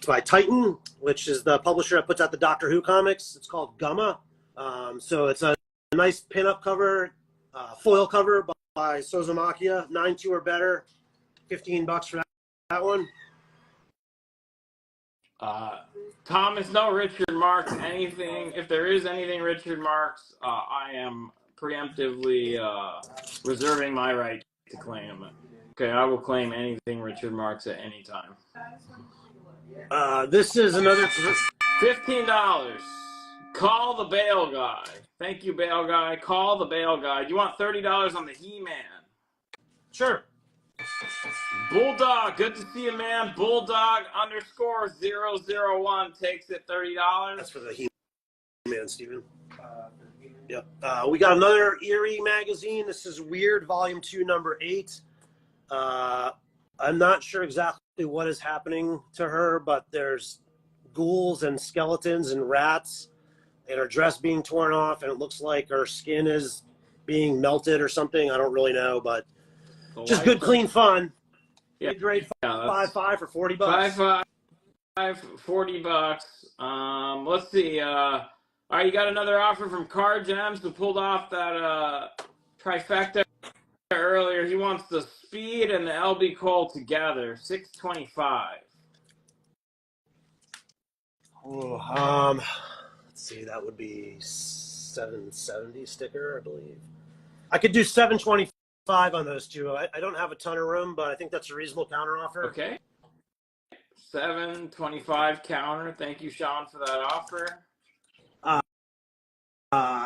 by Titan, which is the publisher that puts out the Doctor Who comics. It's called Gumma. So it's a nice pinup cover, foil cover by Sozomachia, 9.2 or better, $15 for that one. Thomas, no Richard Marx, anything. If there is anything Richard Marx, I am preemptively reserving my right to claim it. Okay, I will claim anything Richard Marx at any time. This is another $15. Call the bail guy. Thank you, bail guy. Call the bail guy. Do you want $30 on the He-Man? Sure. Bulldog, good to see you, man. Bulldog _001 takes it, $30. That's for the He-Man, Steven. Yep. We got another Eerie magazine. This is Weird, Volume 2, Number 8. I'm not sure exactly what is happening to her, but there's ghouls and skeletons and rats, and her dress being torn off, and it looks like her skin is being melted or something. I don't really know, but just good, clean fun. Yeah. Grade 5.5 for $40. 5.5, $40. Let's see. All right, you got another offer from Card Gems who pulled off that trifecta earlier. He wants the Speed and the LB Cole together. $625. Let's see, that would be $770 sticker, I believe. I could do $725 on those two. I don't have a ton of room, but I think that's a reasonable counter offer. Okay. $725 counter. Thank you, Sean, for that offer.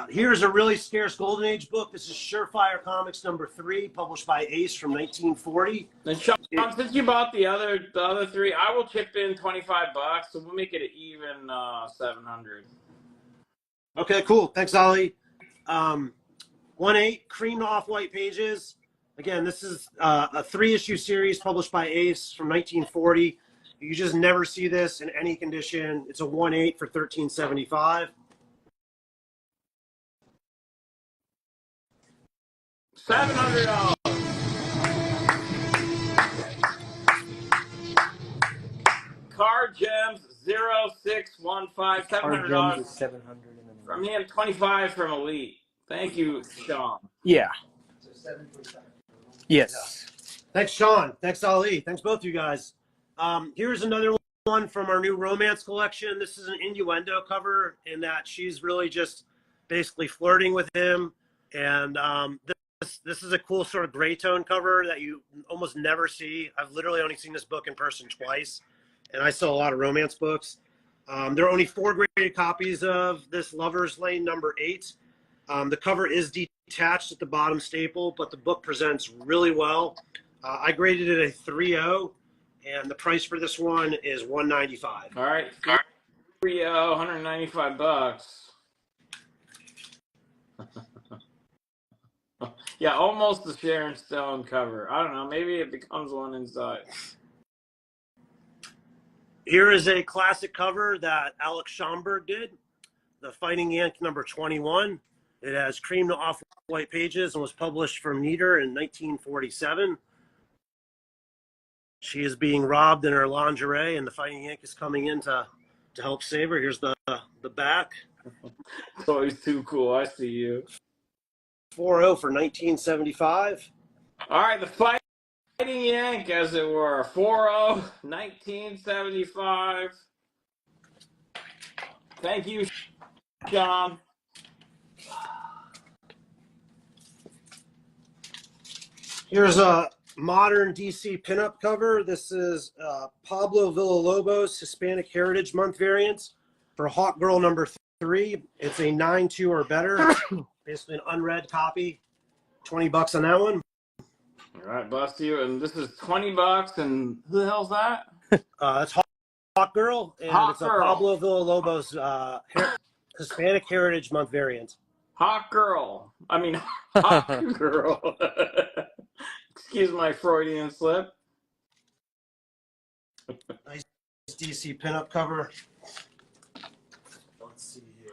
Here's a really scarce Golden Age book. This is Surefire Comics number 3, published by Ace from 1940. And Sean, since you bought the other 3, I will chip in $25, so we'll make it an even 700. Okay, cool. Thanks, Ollie. 1.8 cream off-white pages. Again, this is a 3-issue series published by Ace from 1940. You just never see this in any condition. It's a 1.8 for $13.75. $700. Card Gems 0615. $700 $700. from him. $25 from Elite. Thank you, Sean. Yeah. Yes. Thanks, Sean. Thanks, Ali. Thanks, both you guys. Here's another one from our new romance collection. This is an innuendo cover in that she's really just basically flirting with him. And this is a cool sort of gray tone cover that you almost never see. I've literally only seen this book in person twice, and I sell a lot of romance books. There are only 4 graded copies of this Lover's Lane number 8. The cover is detached at the bottom staple, but the book presents really well. I graded it a 3.0, and the price for this one is $195. All right, 3.0, $195. Yeah, almost the Sharon Stone cover. I don't know. Maybe it becomes one inside. Here is a classic cover that Alex Schomburg did, the Fighting Yank number 21. It has cream to off-white pages and was published from Neater in 1947. She is being robbed in her lingerie, and the Fighting Yank is coming in to help save her. Here's the back. It's always too cool. I see you. 4.0 for 1975. All right, the Fighting Yank, as it were. 4.0, 1975. Thank you, Sean. Here's a modern DC pinup cover. This is Pablo Villalobos Hispanic Heritage Month variant for Hawk Girl number 3. It's a 9.2 or better. Basically an unread copy. $20 on that one. All right, bless you. And this is $20. And who the hell's that? It's Hawk Girl, and Hawk it's a Girl. Pablo Villalobos Hispanic Heritage Month variant. Hawk Girl. I mean, Hawk Girl. Excuse my Freudian slip. Nice DC pinup cover. Let's see here.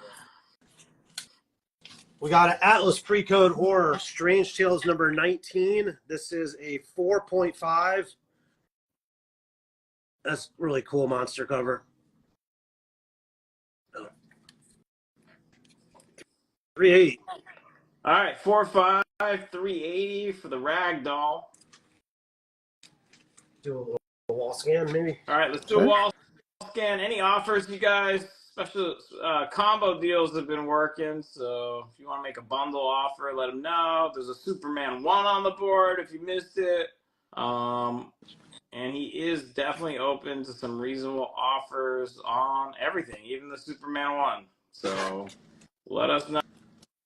We got an Atlas Pre-Code Horror, Strange Tales number 19. This is a 4.5. That's really cool monster cover. 3.8. All right, 4.5, 380 for the rag doll. Do a little wall scan, maybe. All right, let's do a wall scan. Any offers, you guys? Special combo deals have been working, so if you want to make a bundle offer, let them know. There's a Superman 1 on the board if you missed it. And he is definitely open to some reasonable offers on everything, even the Superman 1. So let us know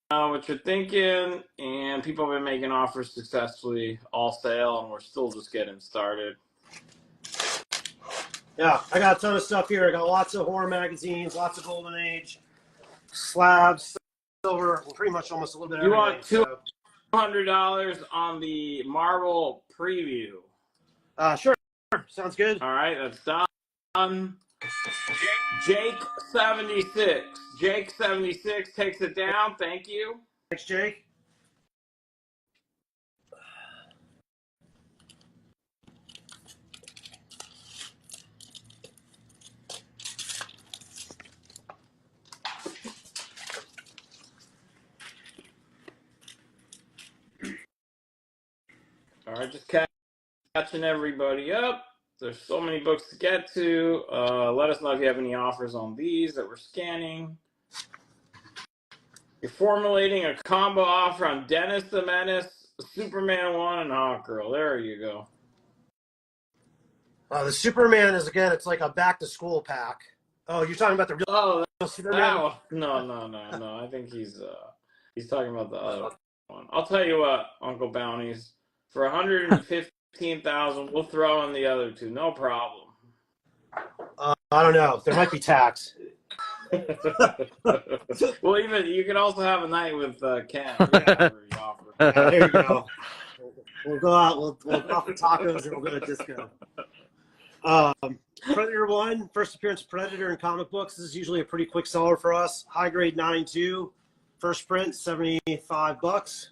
what you're thinking. And people have been making offers successfully all sale, and we're still just getting started. Yeah, I got a ton of stuff here. I got lots of horror magazines, lots of Golden Age, slabs, silver, pretty much almost a little bit of everything. You want $200 on the Marvel preview? Sure. Sounds good. All right, that's done. Jake76. Jake76 takes it down. Thank you. Thanks, Jake. All right, just catching everybody up. There's so many books to get to. Let us know if you have any offers on these that we're scanning. You're formulating a combo offer on Dennis the Menace, Superman 1, and Hawk Girl. There you go. The Superman is, again, it's like a back-to-school pack. Oh, you're talking about the real Superman? No. I think he's talking about the other one. I'll tell you what, Uncle Bounties. For $115,000, we'll throw in the other two. No problem. I don't know. There might be tax. Well, even you can also have a night with Ken. Yeah, there you go. We'll go out. We'll off the tacos and we'll go to disco. Predator 1, first appearance of Predator in comic books. This is usually a pretty quick seller for us. High grade 9.2. First print, $75.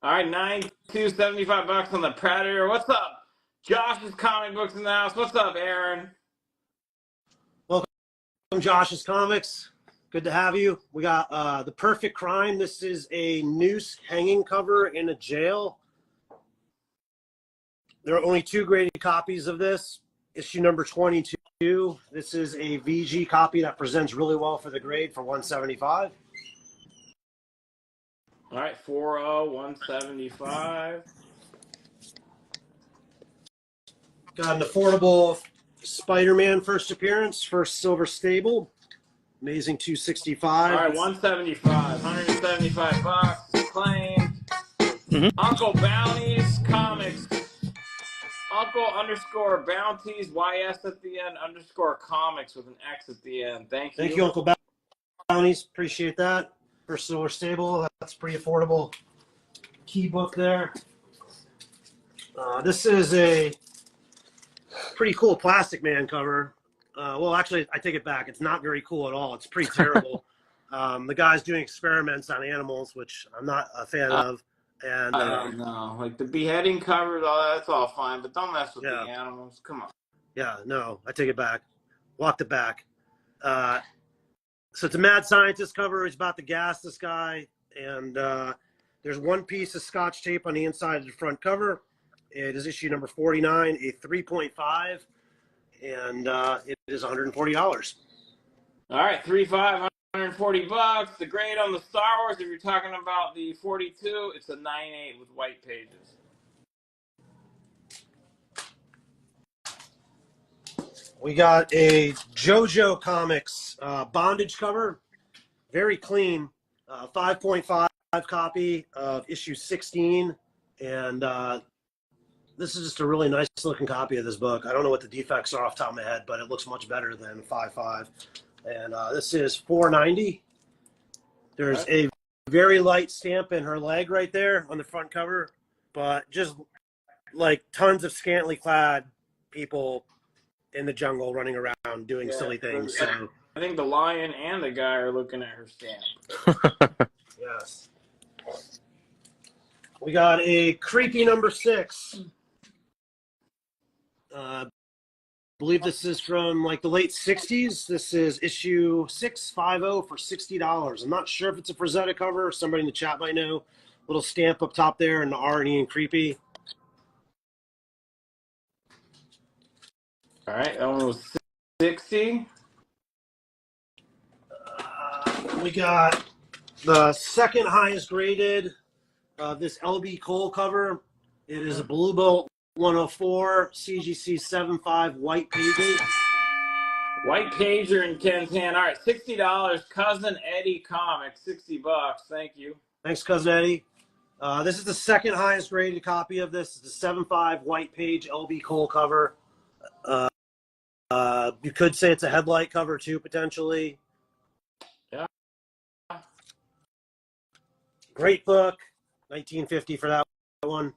All right, 9.2, $75 on the Predator. What's up? Josh's Comic Books in the house. What's up, Aaron? Welcome, Josh's Comics. Good to have you. We got The Perfect Crime. This is a noose hanging cover in a jail. There are only 2 graded copies of this. Issue number 22. This is a VG copy that presents really well for the grade for $175. All right, 4.0, 175. Got an affordable Spider-Man first appearance, first silver stable. Amazing 265. All right, 175, 175 bucks. Claimed. Uncle Bounties Comics. Uncle underscore Bounties YS at the end underscore Comics with an X at the end. Thank you. Thank you, Uncle Bounties. Appreciate that. First silver stable. That's pretty affordable. Key book there. This is a pretty cool Plastic Man cover. Well, actually, I take it back. It's not very cool at all. It's pretty terrible. The guy's doing experiments on animals, which I'm not a fan of. And no, like the beheading covers, all that's all fine, but don't mess with Yeah. the animals. Come on. yeah, no, I take it back. Walked it back. So it's a mad scientist cover. He's about to gas this guy. And there's one piece of Scotch tape on the inside of the front cover. It is issue number 49, a 3.5. And it is $140. All right, 3.5, 140 bucks. The grade on the Star Wars, if you're talking about the 42, it's a 9.8 with white pages. We got a JoJo Comics bondage cover. Very clean. 5.5 copy of issue 16. And this is just a really nice looking copy of this book. I don't know what the defects are off the top of my head, but it looks much better than 5.5. And this is $4.90. There's a very light stamp in her leg right there on the front cover, but just like tons of scantily clad people in the jungle running around doing silly things. So I think the lion and the guy are looking at her stamp. yes. We got a creepy number 6. I believe this is from like the late 60s. This is issue 650 for $60. I'm not sure if it's a Frazetta cover. Somebody in the chat might know. Little stamp up top there and the R&E and creepy. All right, that one was 60. We got the second highest graded this LB Cole cover. It is a Blue Bolt 104 CGC 75 white pages. White pager and Ken's hand. All right, $60. Cousin Eddie Comics, 60 bucks. Thank you. Thanks, Cousin Eddie. This is the second highest graded copy of this. It's a 7.5 white page LB Cole cover. You could say it's a headlight cover too, potentially. Yeah. Great book. 1950 for that one.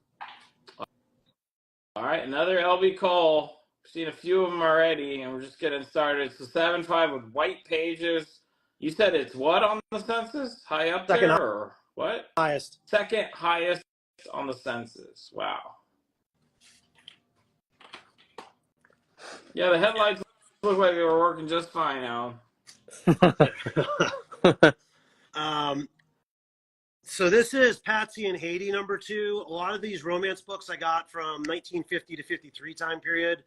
All right, another LB Cole. We've seen a few of them already, and we're just getting started. It's a 7.5 with white pages. You said it's what on the census? High up Second there, or what? Highest. Second highest on the census. Wow. Yeah, the headlights look like they were working just fine now. So this is Patsy and Haiti number 2. A lot of these romance books I got from 1950 to 53 time period.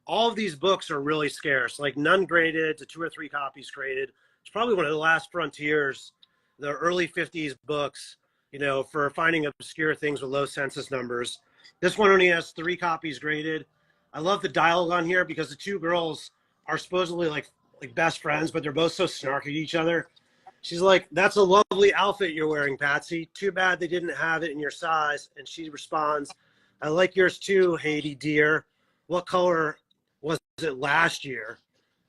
All of these books are really scarce, like none graded to 2 or 3 copies graded. It's probably one of the last frontiers, the early 50s books, you know, for finding obscure things with low census numbers. This one only has 3 copies graded. I love the dialogue on here because the 2 girls are supposedly like best friends, but they're both so snarky to each other. She's like, "That's a lovely outfit you're wearing, Patsy. Too bad they didn't have it in your size." And she responds, "I like yours too, Haiti dear. What color was it last year?"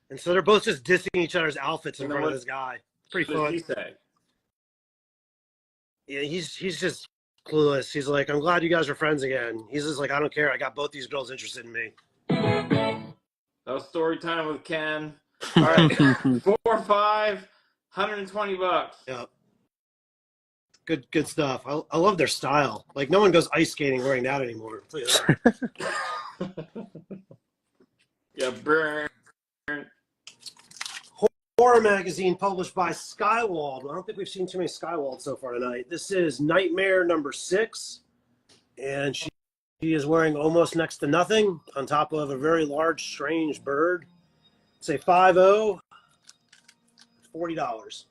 And so they're both just dissing each other's outfits in front of this guy. Pretty What did fun. he say? Yeah, he's just clueless. He's like, "I'm glad you guys are friends again." He's just like, "I don't care. I got both these girls interested in me." That was story time with Ken. All right, 4, 5, 120 bucks. Yeah. Good stuff. I love their style. Like, no one goes ice skating wearing that anymore. I'll tell you that. Yeah, burn. Horror magazine published by Skywald. I don't think we've seen too many Skywald so far tonight. This is Nightmare number 6, and she is wearing almost next to nothing on top of a very large, strange bird. It's a 5.0, $40.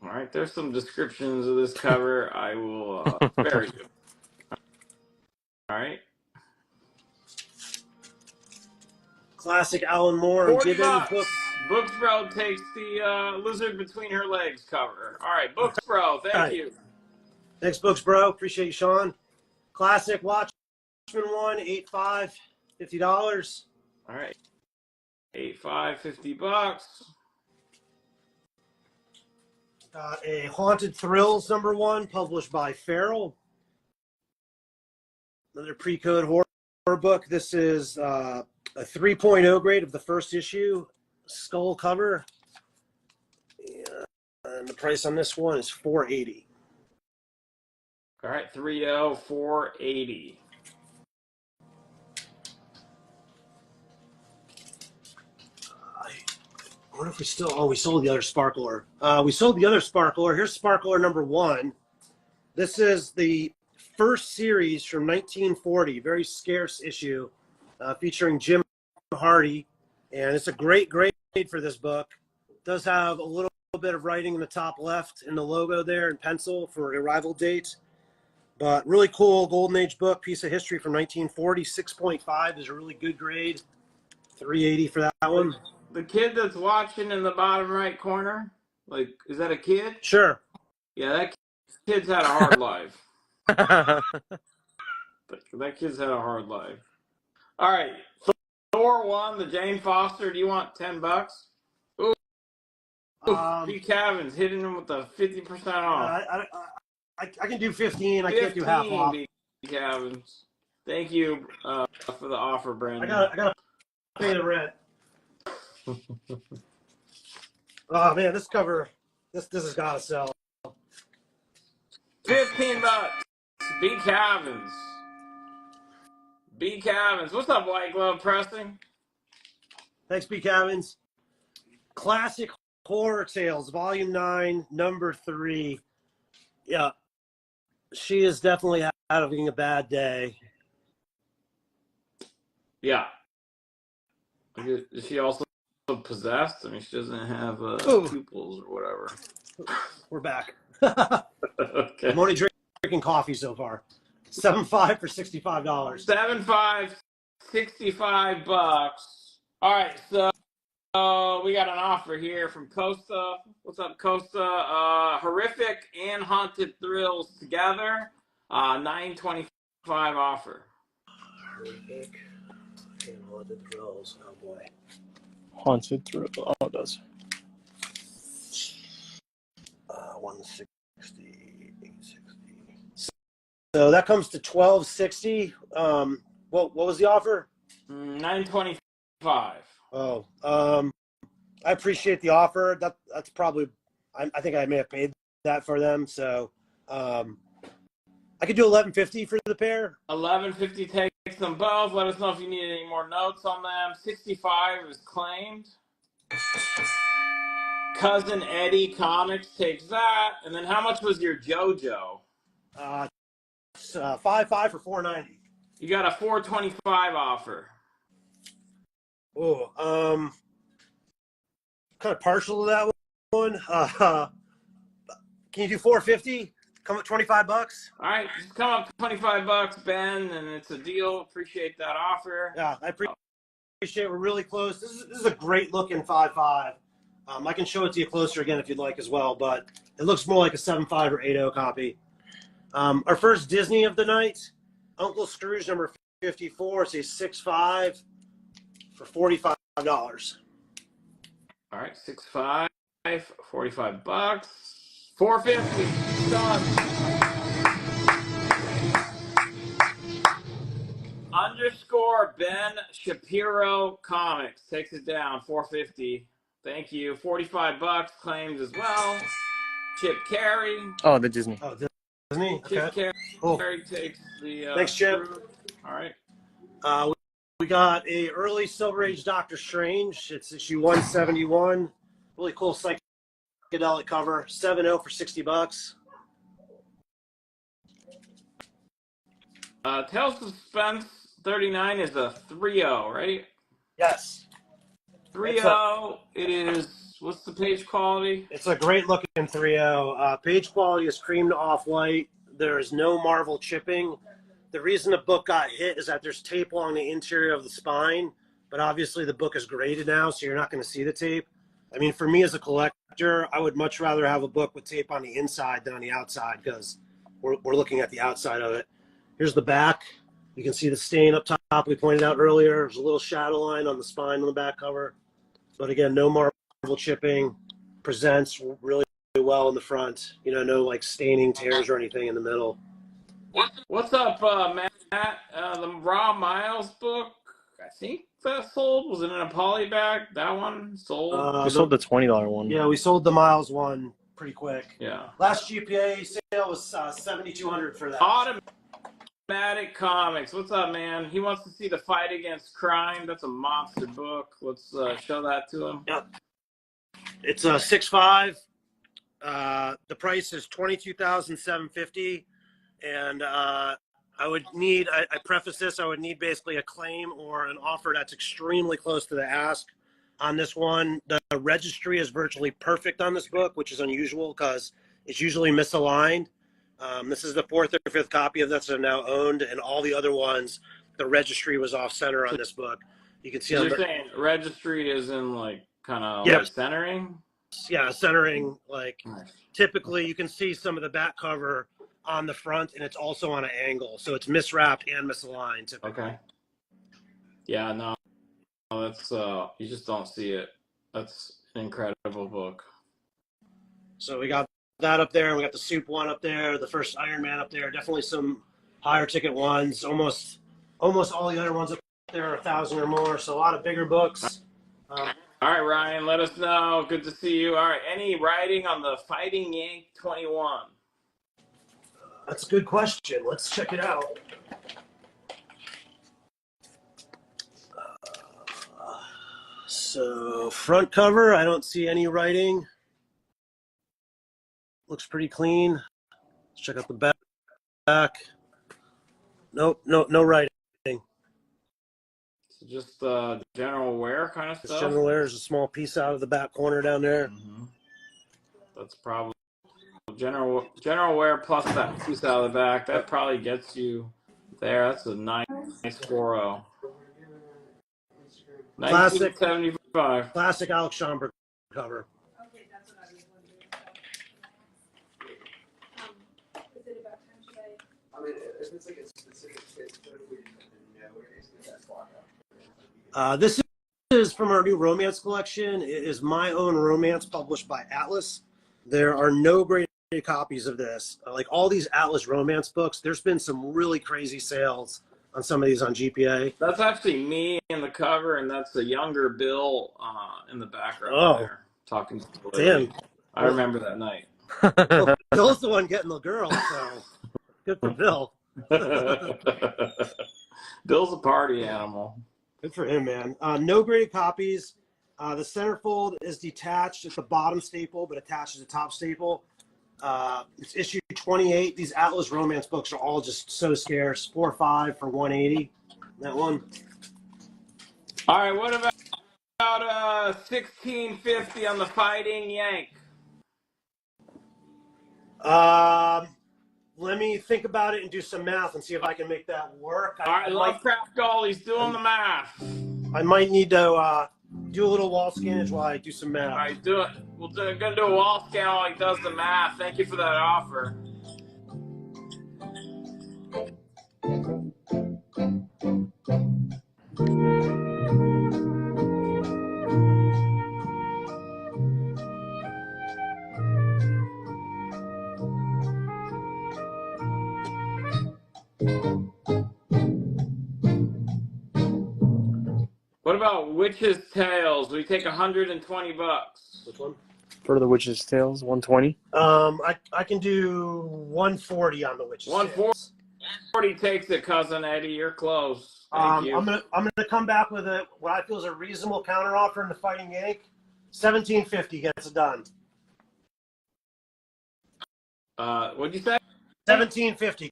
All right, there's some descriptions of this cover. I will spare you. All right. Classic Alan Moore and 40 Gibbons bucks. book. Books Bro takes the lizard between her legs cover. All right, Books Bro, thank Right. you. Thanks, Books Bro. Appreciate you, Sean. Classic Watchman one, 8.5, $50. All right, 8.5, $50. Got a Haunted Thrills #1, published by Farrell. Another pre-code horror book. This is a 3.0 grade of the first issue, skull cover. And the price on this one is $4.80. All right, 3.0, $4.80. I wonder if we still, we sold the other Sparkler. We sold the other Sparkler. Here's Sparkler #1. This is the first series from 1940, very scarce issue, featuring Jim Hardy. And it's a great grade for this book. It does have a little bit of writing in the top left in the logo there in pencil for arrival date. But really cool Golden Age book, piece of history from 1940. 6.5 is a really good grade. $3.80 for that one. The kid that's watching in the bottom right corner, like, is that a kid? Sure. Yeah, that kid's had a hard life. That kid's had a hard life. All right, Thor 1, the Jane Foster. Do you want $10? Ooh, Pete Cavins hitting him with the 50% off. I can do 15. I can't do half off. Pete Cavins. Thank you for the offer, Brandon. I gotta pay the rent. Oh man, this cover, this has got to sell. $15. B. Cavins. B. Cavins. What's up, White Glove Pressing? Thanks, B. Cavins. Classic Horror Tales, Volume 9, #3. Yeah, she is definitely having a bad day. Yeah. Is she also possessed? I mean, she doesn't have pupils or whatever. We're back. Okay. I'm only drinking coffee so far. 7.5 for $65. 7.5, $65. All right, so we got an offer here from Costa. What's up, Costa? Horrific and Haunted Thrills together. $9.25 offer. Horrific and Haunted Thrills. Oh boy. Haunted Thrill. Oh, it does. 160, 860. So that comes to $12.60. What was the offer? $9.25. Oh, I appreciate the offer. That's probably, I think I may have paid that for them. So, I could do $11.50 for the pair. $11.50 takes them both. Let us know if you need any more notes on them. 65 is claimed. Cousin Eddie Comics takes that. And then how much was your JoJo? 5.5 for $4.90. You got a $4.25 offer. Oh, kind of partial to that one. Can you do $4.50? Come at $25. All right, just come up to $25, Ben, and it's a deal. Appreciate that offer. Yeah, I appreciate it. We're really close. This is a great looking 5.5. I can show it to you closer again if you'd like as well, but it looks more like a 7.5 or 8.0 copy. Our first Disney of the night, Uncle Scrooge #54. It's a 6.5 for $45. All right, 6.5, $45, $4.50. Done. Underscore Ben Shapiro Comics takes it down, $4.50. Thank you. $45 claimed as well. Chip Carey. Oh, the Disney. Oh, Disney? Chip Okay. Carey Cool. takes the. Thanks, Chip. All right. We got a early Silver Age Doctor Strange. It's issue 171. Really cool psychedelic cover. 7.0 for $60. Tales of Suspense 39 is a 3.0, right? Yes. 3.0. It is. What's the page quality? It's a great looking 3.0. Page quality is cream to off-white. There is no Marvel chipping. The reason the book got hit is that there's tape along the interior of the spine, but obviously the book is graded now, so you're not going to see the tape. I mean, for me as a collector, I would much rather have a book with tape on the inside than on the outside because we're looking at the outside of it. Here's the back. You can see the stain up top we pointed out earlier. There's a little shadow line on the spine on the back cover. But again, no marble chipping. Presents really well in the front. You know, no like staining, tears, or anything in the middle. What's up, Matt? The Raw Miles book, I think that sold. Was it in a poly bag? That one sold? We sold the $20 one. Yeah, we sold the Miles one pretty quick. Yeah. Last GPA sale was $7,200 for that. Automatic Comics. What's up, man? He wants to see The Fight Against Crime. That's a monster book. Let's show that to him. Yep. It's a 6.5. The price is $22,750, and I would need. I preface this. I would need basically a claim or an offer that's extremely close to the ask on this one. The registry is virtually perfect on this book, which is unusual because it's usually misaligned. This is the 4th or 5th copy of this that are now owned, and all the other ones, the registry was off center on this book. You can see. You're saying registry is in like kind of Yep. like centering. Yeah, centering. Like Nice. typically, you can see some of the back cover on the front, and it's also on an angle, so it's miswrapped and misaligned. Typically. Okay. Yeah, no, that's you just don't see it. That's an incredible book. So we got that up there, and we got the Soup one up there, the first Iron Man up there. Definitely some higher ticket ones. Almost all the other ones up there are 1,000 or more. So a lot of bigger books. All right, Ryan, let us know. Good to see you. All right, any writing on the Fighting Yank 21? That's a good question. Let's check it out. So front cover, I don't see any writing. Looks pretty clean. Let's check out the back. Nope, no writing. So just general wear kind of Just stuff? general wear. There's a small piece out of the back corner down there. Mm-hmm. That's probably general wear plus that piece out of the back. That probably gets you there. That's a nice 4.0. Classic. 1975. Classic Alex Schomburg cover. Okay, that's what I was wondering. Is it about time today? I mean, if it's like a specific fit, that's This is from our new romance collection. It is my own romance published by Atlas. There are no graded copies of this. Like all these Atlas romance books, there's been some really crazy sales on some of these on GPA. That's actually me in the cover, and that's the younger Bill in the background Oh. there talking to the lady. Damn. I remember that night. Bill's the one getting the girl, so good for Bill. Bill's a party animal. Good for him, man. No graded copies. The centerfold is detached at the bottom staple, but attached to the top staple. It's issue 28. These Atlas romance books are all just so scarce. 4 or 5 for 180. That one. All right, what about 1650 on the Fighting Yank? Let me think about it and do some math and see if I can make that work. All right, Lovecraft Gold, he's doing the math. I might need to do a little wall scannage while I do some math. All right, do it. We're gonna do a wall scan while he does the math. Thank you for that offer. What about Witch's Tales? We take $120. Which one? For the Witch's Tales, 120. I can do 140 on the Witch's Tales. 140 takes it, cousin Eddie. You're close. Thank you. I'm gonna come back with what I feel is a reasonable counteroffer in the Fighting Yank. 1750 gets it done. What'd you say? 1750.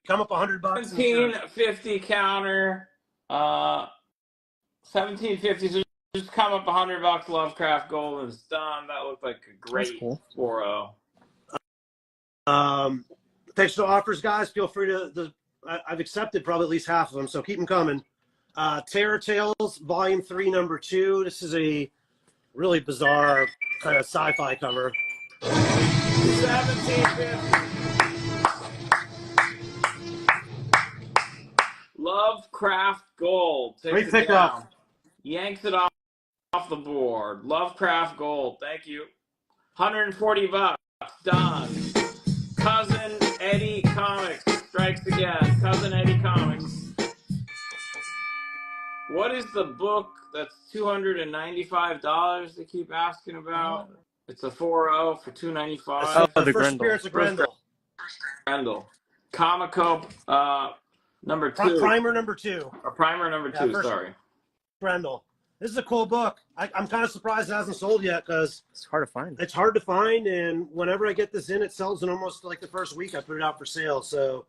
Come up $100. 1750 counter. 1750. So just come up $100. Lovecraft Gold, and it's done. That looked like a great That's cool. 4.0. Thanks for the offers, guys. Feel free to. I've accepted probably at least half of them, so keep them coming. Terror Tales, Volume 3, Number 2. This is a really bizarre kind of sci-fi cover. 1750. Lovecraft Gold takes Great it pickup. down. Yanks it off the board. Lovecraft Gold. Thank you. 140 bucks. Done. Cousin Eddie Comics strikes again. Cousin Eddie Comics. What is the book that's $295 they keep asking about? It's a 4.0 for $295. Oh, the First Grendel. Spirits of Grendel. Grendel. Comico number 2. Primer number 2. Or primer number 2, First sorry. Grendel. This is a cool book. I'm kind of surprised it hasn't sold yet because It's hard to find. it's hard to find, and whenever I get this in, it sells in almost like the first week I put it out for sale. So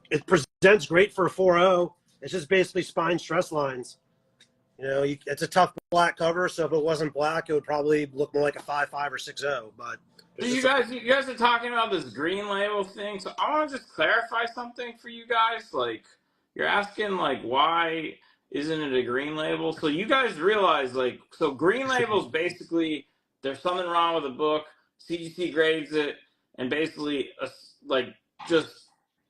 it presents great for a 4.0. It's just basically spine stress lines. You know, it's a tough black cover, so if it wasn't black, it would probably look more like a 5.5 or 6.0. But So you guys are talking about this green label thing. So I want to just clarify something for you guys. Like, you're asking, like, why isn't it a green label? So you guys realize, like, so green labels basically, there's something wrong with the book. CGC grades it and basically, like, just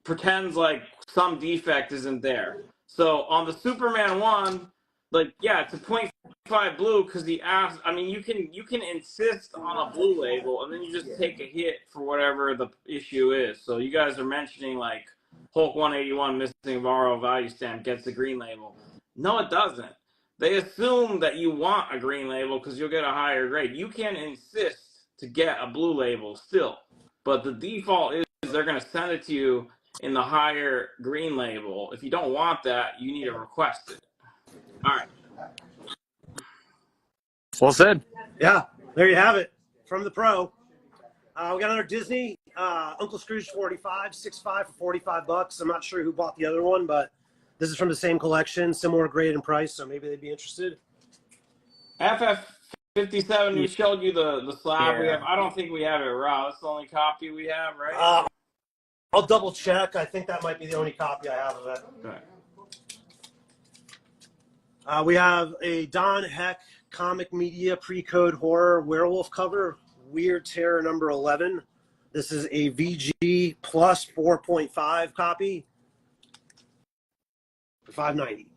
pretends like some defect isn't there. So on the Superman 1, like, yeah, it's a 0.5 blue because he asked. I mean, you can insist on a blue label and then you just take a hit for whatever the issue is. So you guys are mentioning like Hulk 181 missing borrow value stamp gets the green label. No, it doesn't. They assume that you want a green label because you'll get a higher grade. You can insist to get a blue label still, but the default is they're going to send it to you in the higher green label. If you don't want that, you need to request it. All right. Well said. yeah, there you have it from the pro. We got another Disney Uncle Scrooge 45, 6.5 for 45 bucks. I'm not sure who bought the other one, but this is from the same collection, similar grade and price, so maybe they'd be interested. FF57, we showed you the slab Yeah. we have. I don't think we have it raw. That's the only copy we have, right? I'll double check. I think that might be the only copy I have of it. Okay. We have a Don Heck Comic Media Pre-Code Horror Werewolf cover, Weird Terror number 11. This is a VG plus 4.5 copy for $5.90.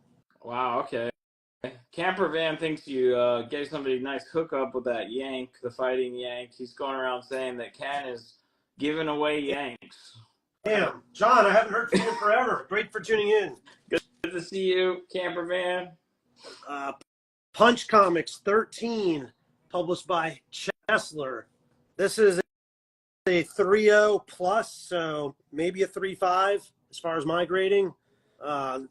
Wow, okay. Camper Van thinks you gave somebody a nice hookup with that Yank, the fighting Yank. He's going around saying that Ken is giving away Yanks. Damn, John, I haven't heard from you forever. Great for tuning in. Good to see you, Camper Van. Punch Comics 13, published by Chesler. This is a 3.0 plus, so maybe a 3.5 as far as my grading.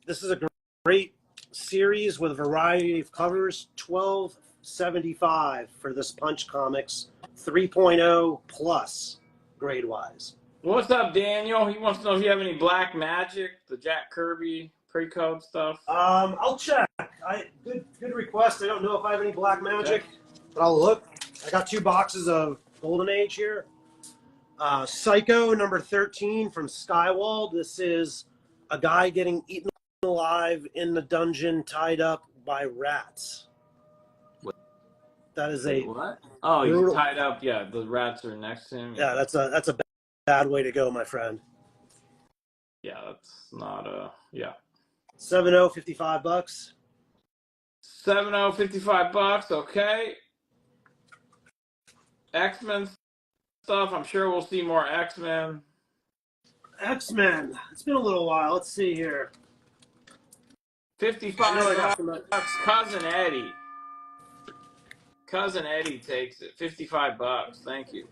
This is a great series with a variety of covers. $12.75 for this Punch Comics 3.0 plus grade wise. What's up, Daniel? He wants to know if you have any Black Magic, the Jack Kirby pre-code stuff. I'll check. Good request. I don't know if I have any Black Magic, but I'll look. I got 2 boxes of Golden Age here. Psycho number 13 from Skywald. This is a guy getting eaten alive in the dungeon, tied up by rats. That is a What? Oh, he's brutal- tied up. Yeah, the rats are next to him. yeah. That's a bad way to go, my friend. Yeah, that's not yeah. 7.0, 55 bucks. 7.0, 55 bucks. Okay. X-Men stuff. I'm sure we'll see more X-Men. X-Men. It's been a little while. Let's see here. 55 I know I got some- bucks. Cousin Eddie. Cousin Eddie takes it. 55 bucks. Thank you.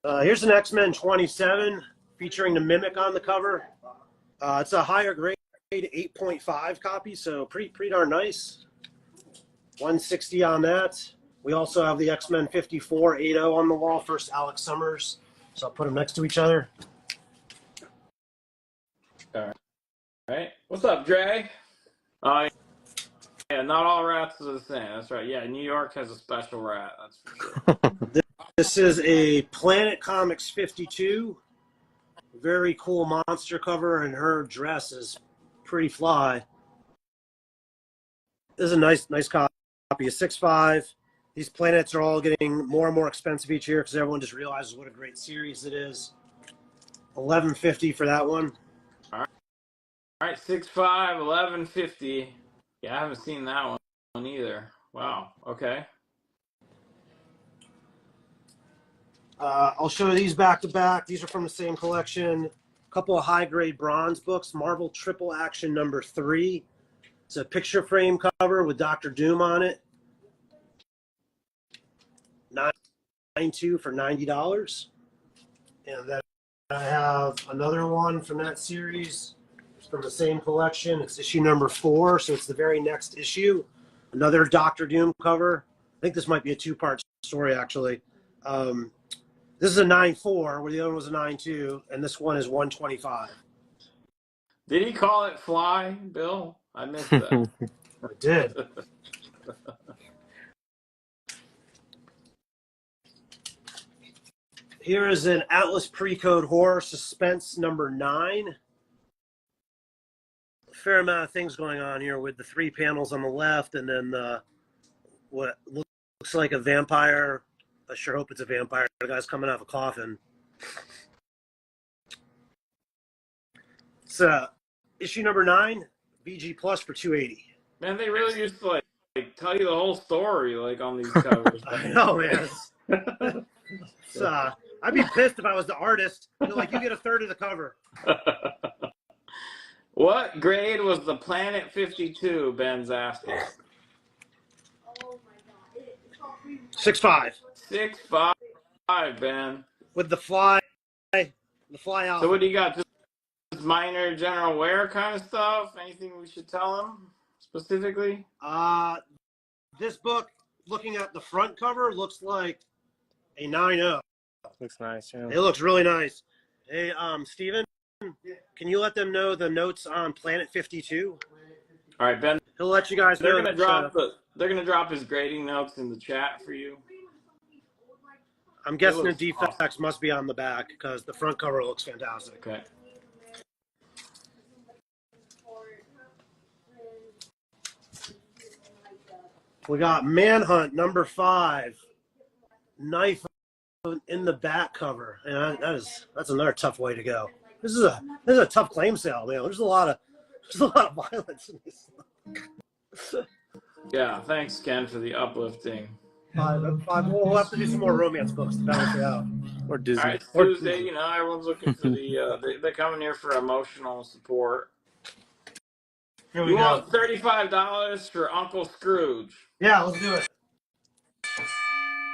Here's an X-Men 27 featuring the Mimic on the cover. It's a higher grade 8.5 copy, so pretty darn nice. 160 on that. We also have the X-Men 54 8.0 on the wall. First Alex Summers. So I'll put them next to each other. All right. What's up, Dre? Yeah, not all rats are the same. That's right. Yeah, New York has a special rat. That's for sure. This is a Planet Comics 52. Very cool monster cover, and her dress is pretty fly. This is a nice copy of 6.5. These planets are all getting more and more expensive each year because everyone just realizes what a great series it is. $11.50 for that one. All right, 6.5, $11.50. Yeah, I haven't seen that one either. Wow. Okay. I'll show you these back to back. These are from the same collection. A couple of high grade bronze books. Marvel Triple Action number 3. It's a picture frame cover with Doctor Doom on it. $9.2 for $90. And then I have another one from that series. It's from the same collection. It's issue number 4, so it's the very next issue. Another Doctor Doom cover. I think this might be a 2-part story, actually. This is a 9.4, where the other one was a 9.2, and this one is $125. Did he call it Fly, Bill? I missed that. I did. Here is an Atlas Pre-Code Horror Suspense number 9. A fair amount of things going on here with the 3 panels on the left, and then what looks like a vampire. I sure hope it's a vampire. The guy's coming out of a coffin. It's issue number 9, VG Plus for $280. Man, they really used to like tell you the whole story like on these covers. I know, man. I'd be pissed if I was the artist. You're like, you get a third of the cover. What grade was the Planet 52? Ben's asking. Oh my god. It's all free. 6.5 6.5, Ben. with the fly out. So what do you got? Just minor general wear kind of stuff? Anything we should tell him specifically? This book, looking at the front cover, looks like a 9.0. Looks nice, yeah. It looks really nice. Hey, Steven, can you let them know the notes on Planet 52? All right, Ben. He'll let you guys They're know. gonna drop his grading notes in the chat for you. I'm guessing the looks defects awesome. must be on the back because the front cover looks fantastic. Okay. We got Manhunt number 5, knife in the back cover, and that's another tough way to go. This is a tough claim sale, man. There's a lot of violence in this. Yeah, thanks, Ken, for the uplifting. We'll have to do some more romance books to balance it out. Or All Disney. right, it's Tuesday. You know, everyone's looking for they're coming here for emotional support. Here we You go. want $35 for Uncle Scrooge. Yeah, let's do it.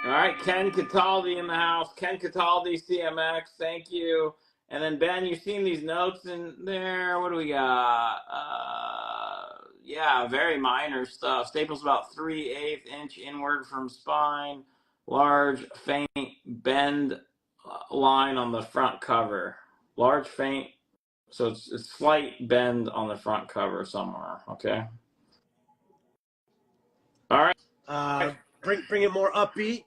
All right, Ken Cataldi in the house. Ken Cataldi, CMX, thank you. And then, Ben, you've seen these notes in there. What do we got? Yeah, very minor stuff. Staples about 3/8 inch inward from spine. Large, faint bend line on the front cover. Large, faint. So it's a slight bend on the front cover somewhere, okay? All right. Bring it more upbeat.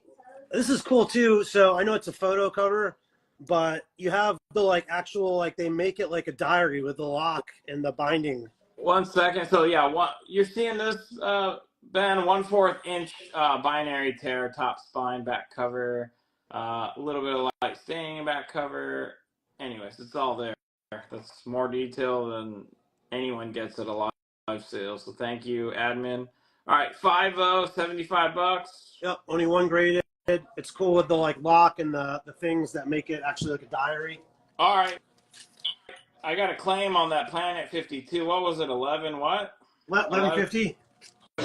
This is cool too. So I know it's a photo cover, but you have the actual they make it like a diary with the lock and the binding. 1 second. So yeah, you're seeing this, Ben, 1/4 inch binary tear, top spine, back cover, a little bit of light staining back cover. Anyways, it's all there. That's more detail than anyone gets at a live sale. So thank you, admin. All right, 5.0, $75. Yep, only one graded. It's cool with the lock and the things that make it actually like a diary. All right. I got a claim on that Planet 52. What was it? 11 what? 11.50. Yeah.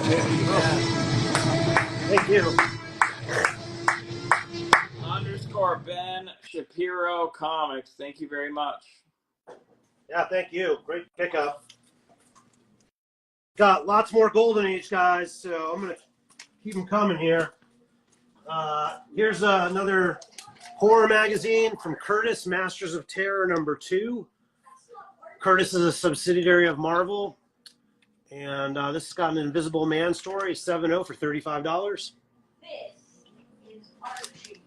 Thank you. _ Ben Shapiro Comics. Thank you very much. Yeah, thank you. Great pickup. Got lots more Golden Age guys, so I'm gonna keep them coming here. Here's another horror magazine from Curtis, Masters of Terror number 2. Curtis is a subsidiary of Marvel, and this has got an Invisible Man story, 7.0 for $35. This is Archie.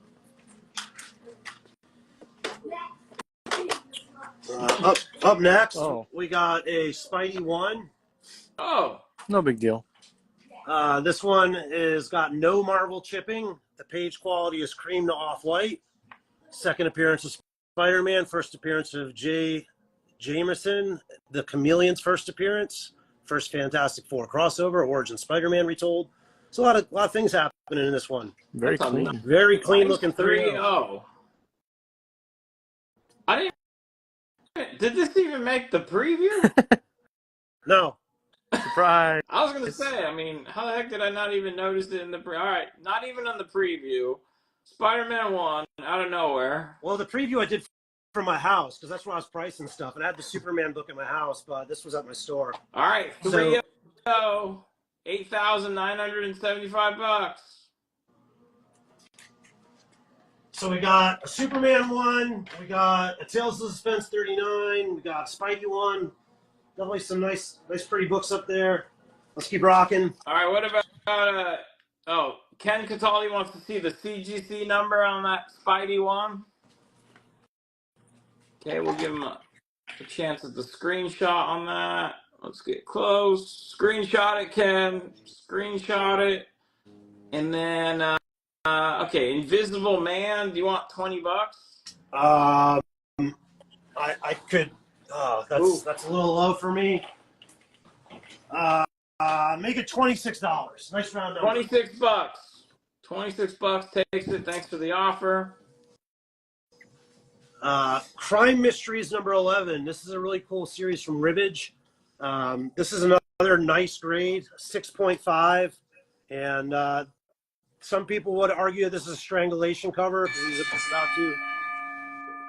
Up next, Oh. we got a Spidey 1. Oh, No big deal. This one is got no Marvel chipping. The page quality is cream to off-white. Second appearance of Spider-Man. First appearance of Jay Jameson. The Chameleon's first appearance. First Fantastic Four crossover. Origin Spider-Man retold. So a lot of things happening in this one. Very That's a clean. Very clean looking 3-0. 3-0. I didn't. Did this even make the preview? No. Surprise. I was gonna say. I mean, how the heck did I not even notice it in the all right? Not even on the preview. Spider-Man 1 out of nowhere. Well, the preview I did from my house because that's where I was pricing stuff. And I had the Superman book in my house, but this was at my store. All right, So- 3-0, $8,975. So we got a Superman 1. We got a Tales of Suspense 39. We got a Spidey 1. Definitely some nice, pretty books up there. Let's keep rocking. All right, what about Ken Cataldi wants to see the CGC number on that Spidey 1. Okay, we'll give him a chance at the screenshot on that. Let's get close. Screenshot it, Ken. Screenshot it. And then, okay, Invisible Man. Do you want $20? I could. Oh, Ooh. that's a little low for me. Make it $26. Nice round number. $26. $26 takes it. Thanks for the offer. Crime Mysteries number 11. This is a really cool series from Ribbage. This is another nice grade, 6.5. And some people would argue this is a strangulation cover. He's about to.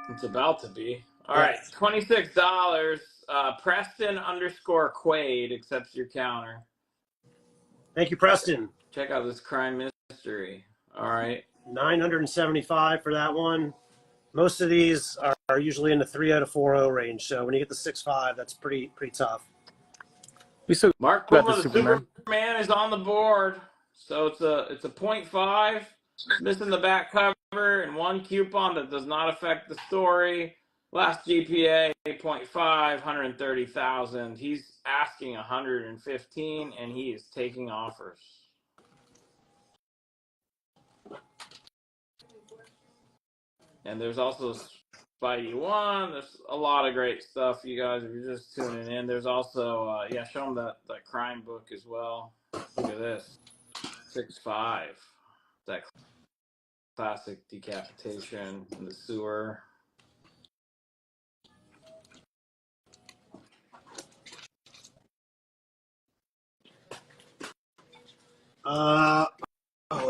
It's about to be. All right, $26. Preston_Quaid accepts your counter. Thank you, Preston. Check out this crime mystery. All right. $975 for that one. Most of these are usually in the 3.0 to 4.0 range. So when you get the 6.5, that's pretty tough. We still Mark got Puma, the the Superman. Superman is on the board. So it's a 0.5. Missing the back cover and one coupon that does not affect the story. Last GPA 0.5, 130,000. He's asking 115, and he is taking offers. And there's also Spidey 1. There's a lot of great stuff, you guys, if you're just tuning in. There's also, show them that crime book as well. Look at this. 6.5. That classic decapitation in the sewer.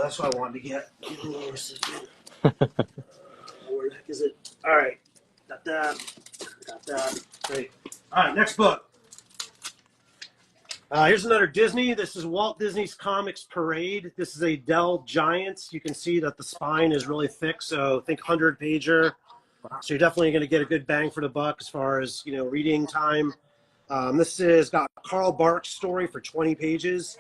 That's what I wanted to get. Where the heck is it? All right. Got that. Great. All right, next book. Here's another Disney. This is Walt Disney's Comics Parade. This is a Dell Giants. You can see that the spine is really thick, so think 100-pager. So you're definitely going to get a good bang for the buck as far as, reading time. This is got Carl Barks' story for 20 pages.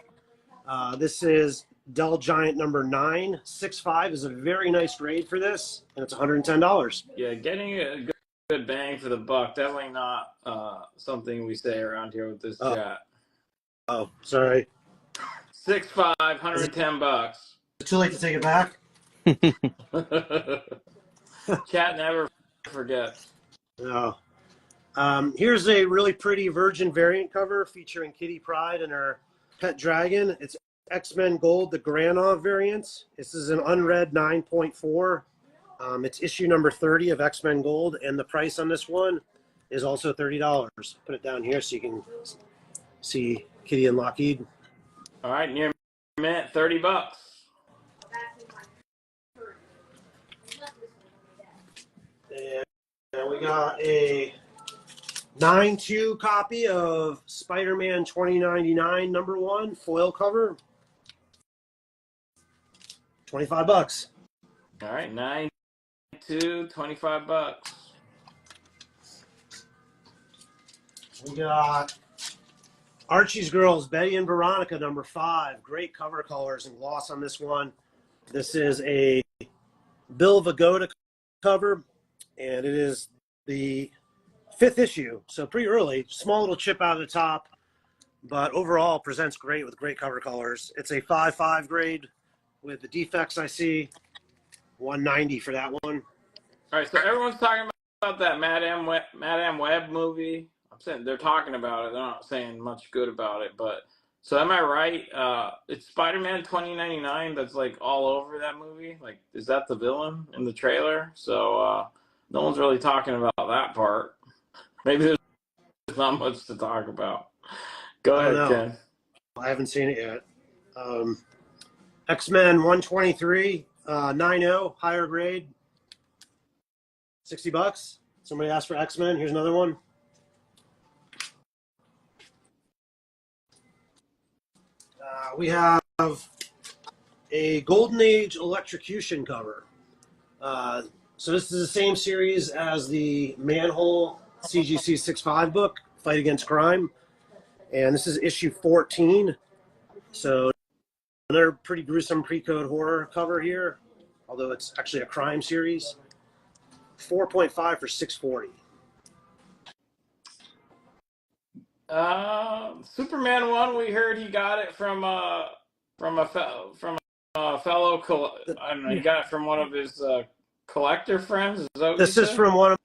This is Dell Giant number 9. 6.5 is a very nice grade for this, and it's $110. Yeah, getting a good bang for the buck. Definitely not something we say around here with this chat. Oh, sorry. 6.5, $110. Is it too late to take it back? Chat never forgets. No. Here's a really pretty Virgin variant cover featuring Kitty Pryde and her pet dragon. It's X-Men Gold, the Granov variant. This is an unread 9.4. It's issue number 30 of X-Men Gold, and the price on this one is also $30. Put it down here so you can see Kitty and Lockheed. All right, near mint, $30. And we got a 9.2 copy of Spider-Man 2099 number 1 foil cover. $25. All right, 9.2, $25. We got Archie's Girls, Betty and Veronica number 5. Great cover colors and gloss on this one. This is a Bill Vigoda cover, and it is the 5th issue, so pretty early. Small little chip out of the top. but overall presents great with great cover colors. It's a 5.5 grade with the defects I see. 190 for that one. All right, so everyone's talking about that Madame Web movie. I'm saying they're talking about it. They're not saying much good about it, but so am I right? It's Spider-Man 2099 that's like all over that movie. Like, is that the villain in the trailer? So no one's really talking about that part. Maybe there's not much to talk about. Go I don't ahead, know. Ken. I haven't seen it yet. X-Men 123, 9.0, higher grade, $60. Somebody asked for X-Men. Here's another one. We have a Golden Age Electrocution cover. So this is the same series as the Manhole CGC 6.5 book, Fight Against Crime. And this is issue 14. So another pretty gruesome pre-code horror cover here, although it's actually a crime series. 4.5 for $640. Superman 1, we heard he got it from a fellow I don't know, he got it from one of his collector friends. Is that what This you is said? from one of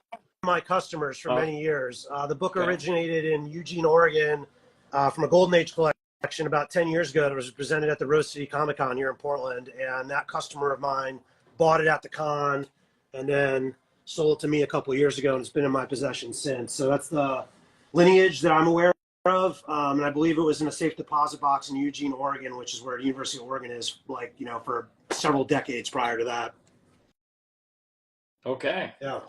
my customers for many years. The book Okay. originated in Eugene, Oregon, from a Golden Age collection about 10 years ago. It was presented at the Rose City Comic Con here in Portland, and that customer of mine bought it at the con and then sold it to me a couple of years ago, and it's been in my possession since. So that's the lineage that I'm aware of, and I believe it was in a safe deposit box in Eugene, Oregon, which is where the University of Oregon is, like, you know, for several decades prior to that. Okay. Yeah.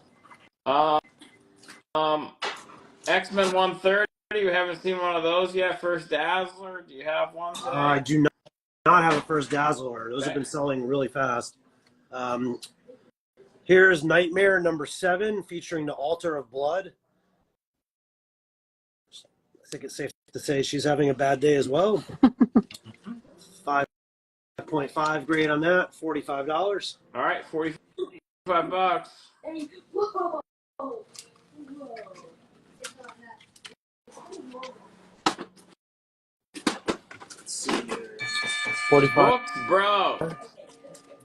X-Men 130, you haven't seen one of those yet? First Dazzler, do you have one today? I do not have a First Dazzler. Those Okay. have been selling really fast. Here's Nightmare number 7, featuring the Altar of Blood. I think it's safe to say she's having a bad day as well. 5.5 grade on that, $45. All right, $45. Hey, whoa. Whoa. It's not that. Let's see here. 45.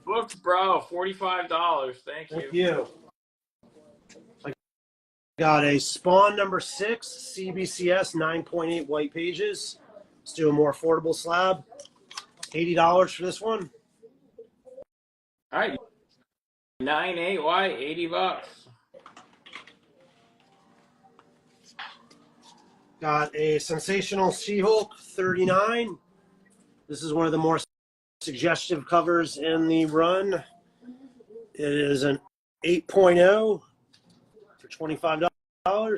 Books, bro, $45. Thank you. Thank you. I got a Spawn number 6, CBCS 9.8 white pages. Let's do a more affordable slab. $80 for this one. All right, 9.8 white, $80. Got a Sensational She-Hulk 39. This is one of the more suggestive covers in the run. It is an 8.0 for $25. All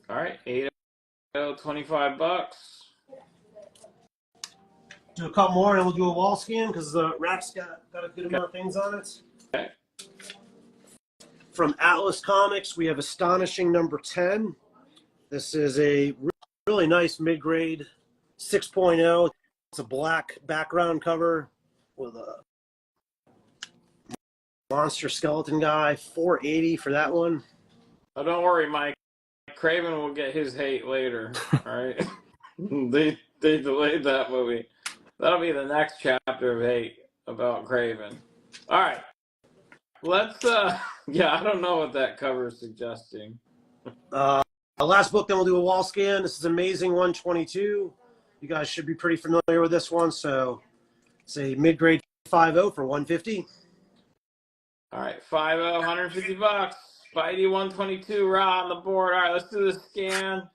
right, 8.0, $25. Do a couple more and we'll do a wall scan because the rack's got a good amount of things on it. Okay. From Atlas Comics, we have Astonishing number 10. This is a really nice mid-grade 6.0. It's a black background cover with a monster skeleton guy. $480 for that one. Oh, don't worry, Mike. Craven will get his hate later. All right. They delayed that movie. That'll be the next chapter of hate about Craven. All right. Let's yeah, I don't know what that cover is suggesting. Last book, then we'll do a wall scan. This is Amazing 122. You guys should be pretty familiar with this one. So it's a mid-grade 5.0 for $150. All right, 5.0, $150. Spidey 122, raw on the board. All right, let's do the scan.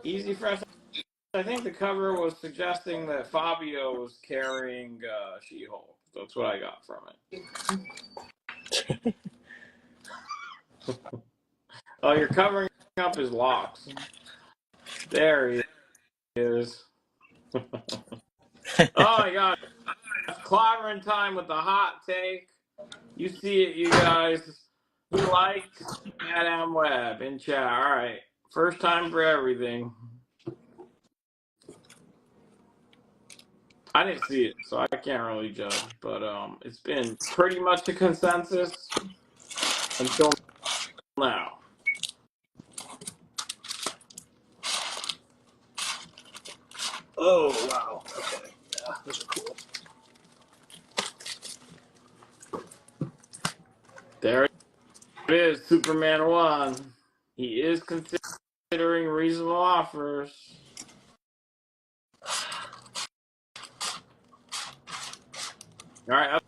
Easy for us. I think the cover was suggesting that Fabio was carrying She-Hulk. That's what I got from it. Oh, you're covering up his locks. There he is. Oh my God. Clobbering time with the hot take. You see it, you guys. Who liked Madame Web in chat? All right. First time for everything. I didn't see it, so I can't really judge. But it's been pretty much a consensus until now. Oh, wow. Okay. Yeah, those are cool. There it is, Superman 1. He is considering reasonable offers. All right,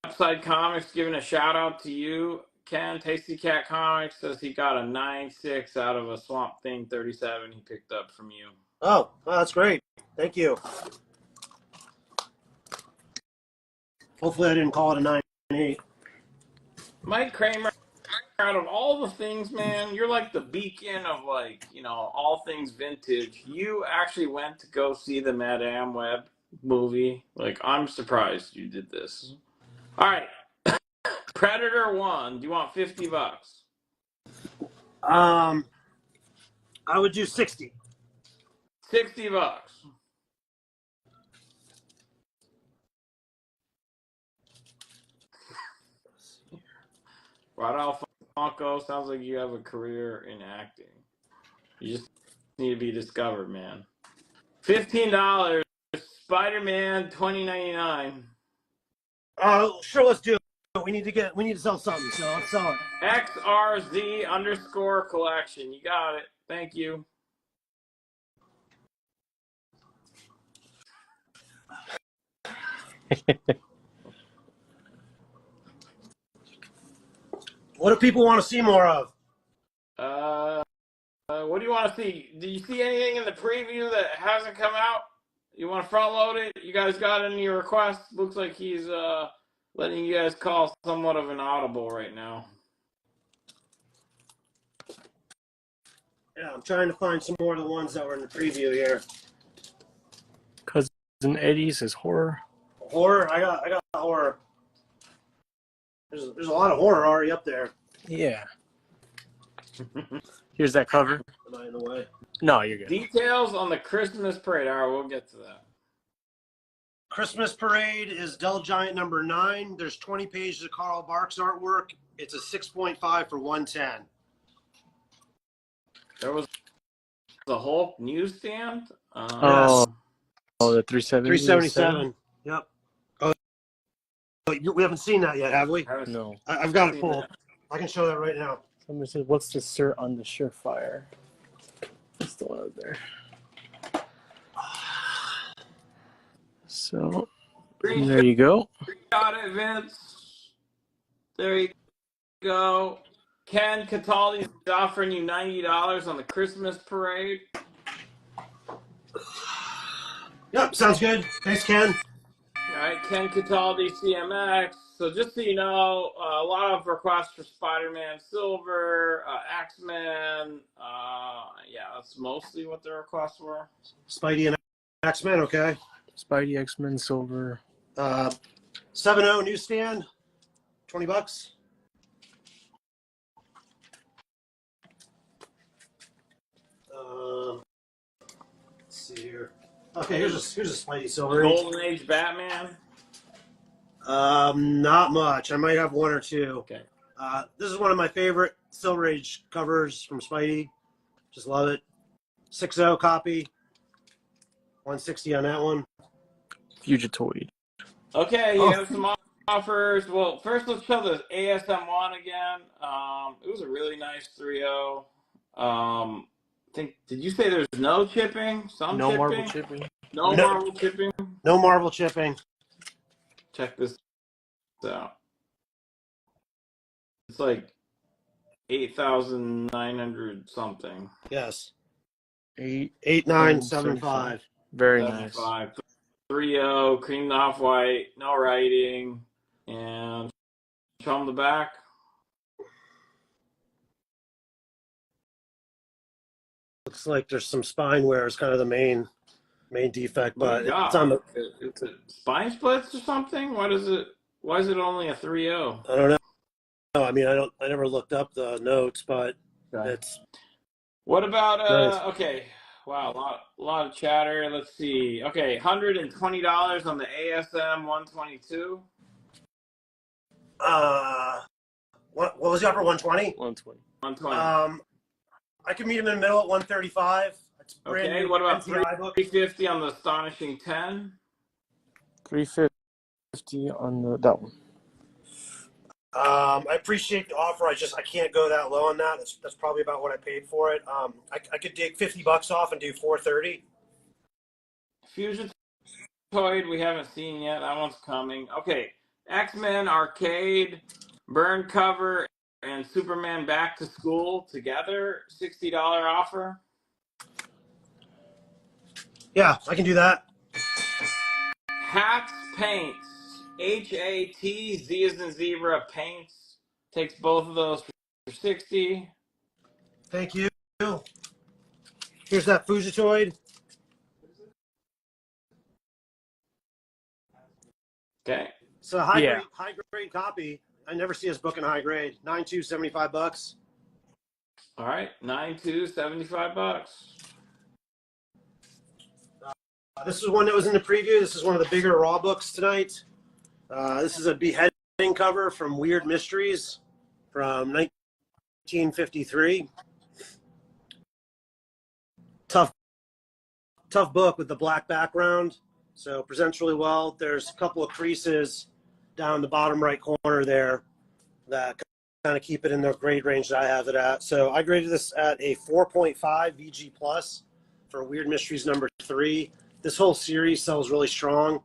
Upside Comics giving a shout out to you, Ken. Tasty Cat Comics says he got a 9.6 out of a Swamp Thing 37 he picked up from you. Oh, well, that's great. Thank you. Hopefully I didn't call it a 9.8. Mike Kramer, out of all the things, man, you're like the beacon of, like, you know, all things vintage. You actually went to go see the Madame Web movie. Like, I'm surprised you did this. All right. Predator 1. Do you want $50? I would do 60. $60. Rod Alfonso, sounds like you have a career in acting. You just need to be discovered, man. $15. Spider-Man 2099. Sure, let's do it. We need to sell something, so let's sell it. XRZ_collection. You got it. Thank you. What do people want to see more of? What do you want to see? Do you see anything in the preview that hasn't come out? You want to front load it? You guys got any requests? Looks like he's letting you guys call somewhat of an audible right now. Yeah, I'm trying to find some more of the ones that were in the preview here. Cousin Eddie says horror. Horror? I got horror. There's a lot of horror already up there. Yeah. Here's that cover. Am I in the way? No, you're good. Details on the Christmas parade. All right, we'll get to that. Christmas Parade is Del Giant number 9. There's 20 pages of Carl Barks artwork. It's a 6.5 for 110. There was the Hulk newsstand. Oh, the 370. 377. Yep. Oh, we haven't seen that yet, have we? No. I've got it pulled. I can show that right now. Somebody said, "What's the cert on the Surefire?" That's the one up there. So there you go. Got it, Vince. There you go. Ken Cataldi's offering you $90 on the Christmas parade. Yep, sounds good. Thanks, Ken. All right, Ken Cataldi, CMX. So just so you know, a lot of requests for Spider-Man Silver, X-Men. Yeah, that's mostly what the requests were. Spidey and X-Men, okay. Spidey, X-Men, Silver. 7.0 newsstand, $20. Let's see here. Okay, here's a Spidey Silver. Golden Age Batman. Not much. I might have one or two. Okay. This is one of my favorite Silver Age covers from Spidey. Just love it. 6.0 copy. 160 on that one. Fugitoid. Okay, you have some offers. Well, first let's show the ASM1 again. It was a really nice 3.0. Did you say there's no chipping? No Marvel chipping. No Marvel chipping? No Marvel chipping. Check this out. It's like 8,900 something. Yes. 8975. 8975. Very nice. 3.0, creamed off white, no writing, and show them the back. Looks like there's some spine wear is kind of the main defect, but it's on the. It's a spine splits or something. Why is it only a 3.0? I don't know. I mean, I never looked up the notes, but it's. What about nice. Okay? Wow, a lot of chatter. Let's see. Okay, $120 on the ASM 122. What was the offer? 120. 120. 120. I can meet him in the middle at 135. That's brand Okay, new what about NTI book. 350 on the Astonishing 10? 350 on that one. I appreciate the offer. I can't go that low on that. That's probably about what I paid for it. I could dig $50 off and do 430. Fusion Toy we haven't seen yet. That one's coming. Okay, X-Men Arcade, Burn Cover, and Superman Back to School together. $60 offer. Yeah, I can do that. Hats Paints, HAT, Z as in zebra paints. Takes both of those for 60. Thank you. Here's that Fujitoid. Okay. So high grade copy. I never see us booking high grade. 9.2, $75. All right, 9.2, $75. This is one that was in the preview. This is one of the bigger raw books tonight. This is a beheading cover from Weird Mysteries from 1953. Tough book with the black background. So presents really well. There's a couple of creases down the bottom right corner there that kind of keep it in the grade range that I have it at. So I graded this at a 4.5 VG plus for Weird Mysteries number 3. This whole series sells really strong.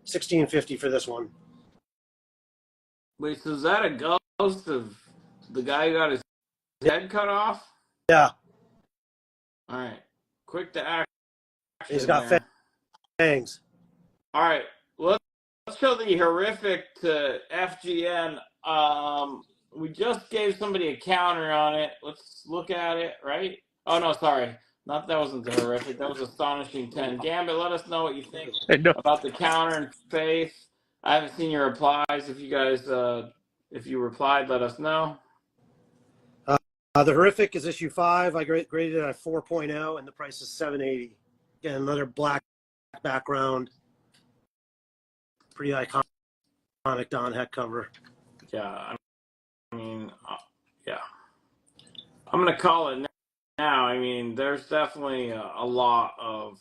$16.50 for this one. Wait, so is that a ghost of the guy who got his head cut off? Yeah. All right. Quick to action. He's got there. fangs. All right. Let's show the horrific to FGN. We just gave somebody a counter on it. Let's look at it, right? Oh, no, sorry. That wasn't the horrific. That was Astonishing 10. Gambit, let us know what you think about the counter and Faith. I haven't seen your replies. If you guys, if you replied, let us know. The horrific is issue 5. I graded it at 4.0, and the price is $7.80. Again, another black background. Pretty iconic Don Heck cover. Yeah, I mean, yeah. I'm gonna call it now. I mean, there's definitely a lot of,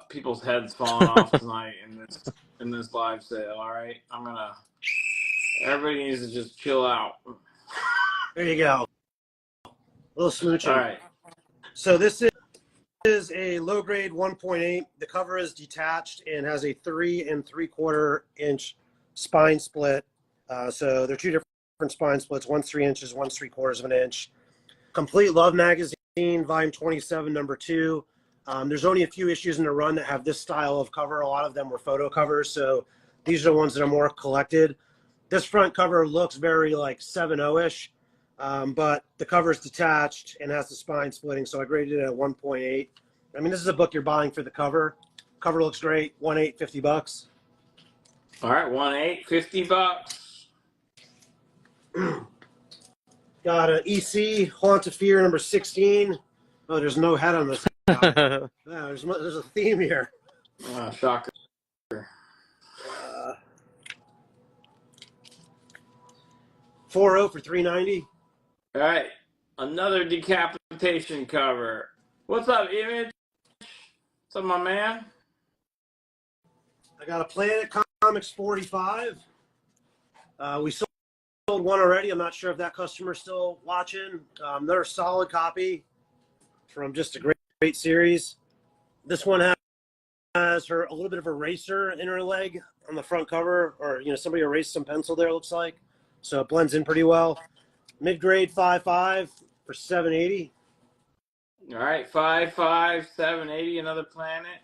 people's heads falling off tonight in this live sale. All right, everybody needs to just chill out. There you go. A little smooching. All right. So this is a low grade 1.8. The cover is detached and has a 3 3/4 inch spine split. So they're two different spine splits. One's 3 inches, one's 3/4 of an inch. Complete Love Magazine, volume 27, number 2. There's only a few issues in the run that have this style of cover. A lot of them were photo covers. So these are the ones that are more collected. This front cover looks very like 7.0-ish. But the cover is detached and has the spine splitting, so I graded it at 1.8. I mean, this is a book you're buying for the cover. Cover looks great. 1.8, $50. All right, 1.8, $50. Got an EC Haunt of Fear number 16. Oh, there's no head on this guy. There's a theme here. Shocker. 4.0 for $3.90. All right, another decapitation cover. What's up, Image? What's up, my man? I got a Planet Comics 45. We sold one already. I'm not sure if that customer's still watching. They're a solid copy from just a great series. This one has a little bit of eraser in her leg on the front cover, or somebody erased some pencil there, looks like. So it blends in pretty well. Mid-grade 5.5 for $7.80. All right, 5.5, $7.80, another Planet.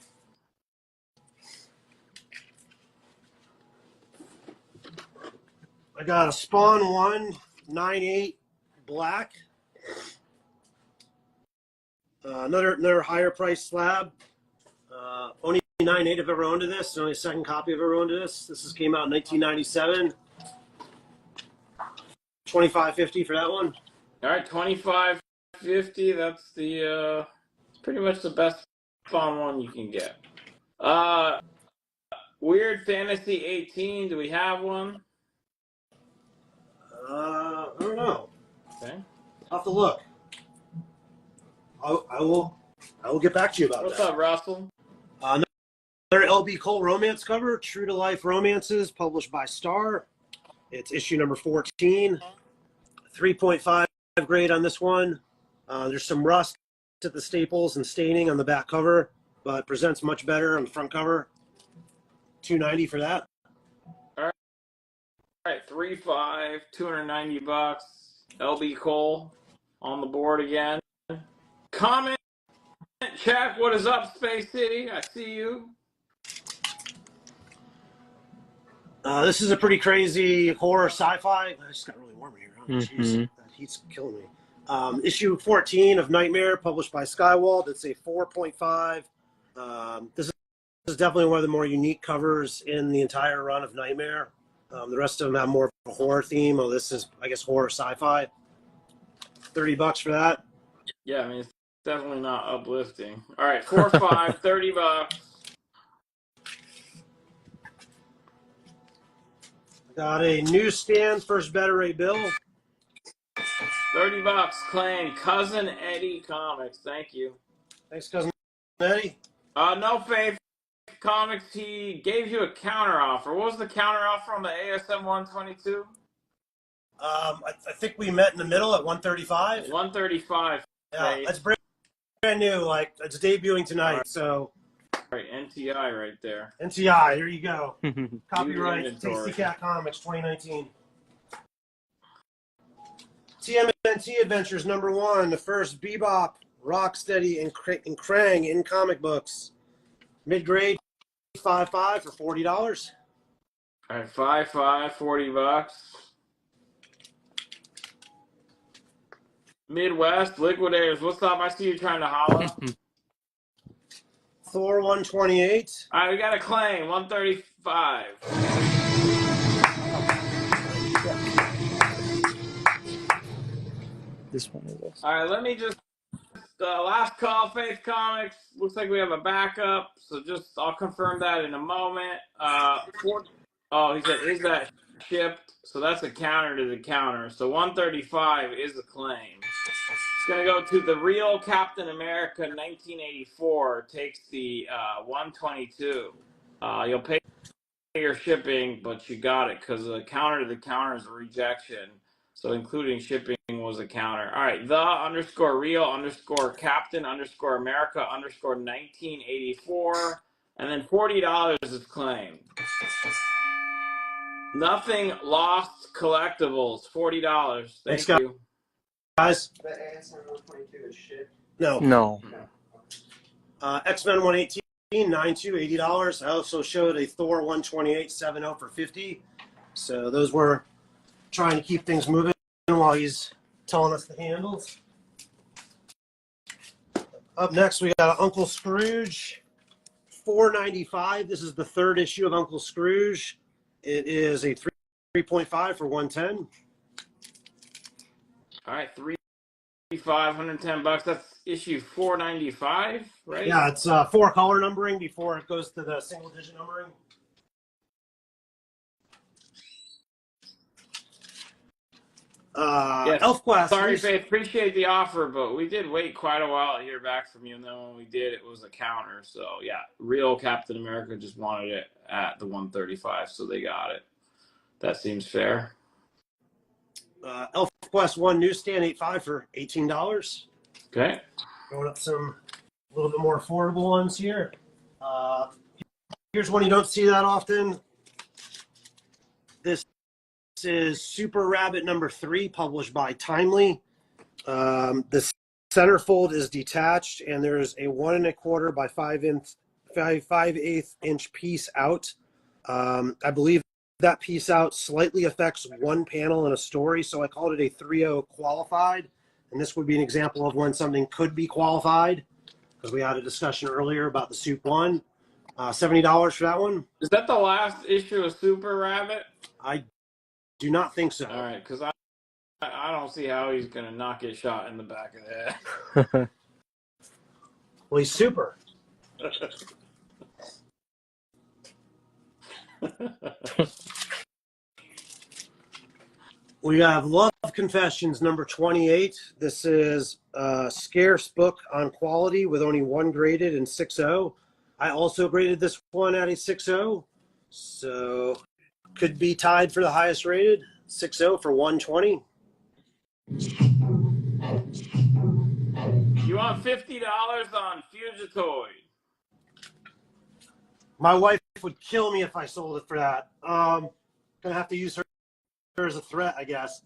I got a Spawn 1, 9.8 black. Another higher price slab. Only 9.8 I've ever owned of this. Only the second copy I've ever owned of this. This came out in 1997. $25.50 for that one. All right, $25.50 $5.50. That's the it's pretty much the best fun one you can get. Weird Fantasy 18. Do we have one? I don't know. Okay. I'll have to look. I will get back to you about What's that. up, Russell? Another LB Cole romance cover, True to Life Romances, published by Star. It's issue number 14. 3.5 grade on this one. There's some rust at the staples and staining on the back cover, but presents much better on the front cover. $290 for that. All right, 3.5, $290. LB Cole on the board again. Comment, chat. What is up, Space City? I see you. This is a pretty crazy horror sci-fi. I just got really warm in here. Oh, jeez. That heat's killing me. Issue 14 of Nightmare, published by Skywald. It's a 4.5. This is definitely one of the more unique covers in the entire run of Nightmare. The rest of them have more of a horror theme. Oh, this is, I guess, horror sci-fi. $30 for that. Yeah, I mean, it's definitely not uplifting. All right, 4.5, $30. Got a newsstand, First Better Ray Bill. $30. Claim Cousin Eddie Comics. Thank you. Thanks, Cousin Eddie. No Faith Comics. He gave you a counter offer. What was the counter offer on the ASM 122? I think we met in the middle at 135. 135. Yeah, that's brand new. Like, it's debuting tonight. Right. So, all right, NTI right there. NTI, here you go. Copyright inventory. Tasty Cat Comics 2019. TMNT Adventures #1, the first Bebop, Rocksteady, and Krang in comic books. Mid-grade, 5.5 for $40. All right, 5.5, $40. Midwest Liquidators. What's up? I see you trying to holler. Thor 128. All right, we got a claim. 135. This one is also. All right, let me just last call, Faith Comics. Looks like we have a backup, so just I'll confirm that in a moment. He said, is that shipped? So that's a counter to the counter. So 135 is a claim. It's going to go to the real Captain America 1984. Takes the 122. You'll pay your shipping, but you got it because the counter to the counter is a rejection. So including shipping was a counter. All right, the_real_Captain_America_1984. And then $40 is claimed. Nothing Lost Collectibles, $40. Thanks, Thank you. Guys, The ASM 122 is shit. no. No. X-Men 118, $80. I also showed a Thor 128, 7.0 for $50. So those were trying to keep things moving while he's telling us the handles. Up next, we got Uncle Scrooge, $4.95. This is the third issue of Uncle Scrooge. It is a 3.5 for $110. All right, $110. That's issue 495, right? Yeah, it's 4 color numbering before it goes to the single digit numbering. Yes. ElfQuest. Sorry, Faith. Appreciate the offer, but we did wait quite a while to hear back from you. And then when we did, it was a counter. So, yeah, real Captain America just wanted it at the 135, so they got it. That seems fair. ElfQuest 1 newsstand, 8.5 for $18. Okay. Going up some a little bit more affordable ones here. Here's one you don't see that often. This is Super Rabbit #3, published by Timely. The centerfold is detached, and there's a 1 1/4 by 5/8 inch piece out. I believe that piece out slightly affects one panel in a story, so I called it a 3.0 qualified. And this would be an example of when something could be qualified, because we had a discussion earlier about the Soup 1. $70 for that one. Is that the last issue of Super Rabbit? I do not think so. All right, because I don't see how he's gonna not get shot in the back of the head. Well, he's super. We have Love Confessions number 28. This is a scarce book on quality with only one graded and 6.0. I also graded this one at a 6.0. So could be tied for the highest rated. 6.0 for 120. You want $50 on Fugitoid? My wife would kill me if I sold it for that. Gonna have to use her as a threat, I guess.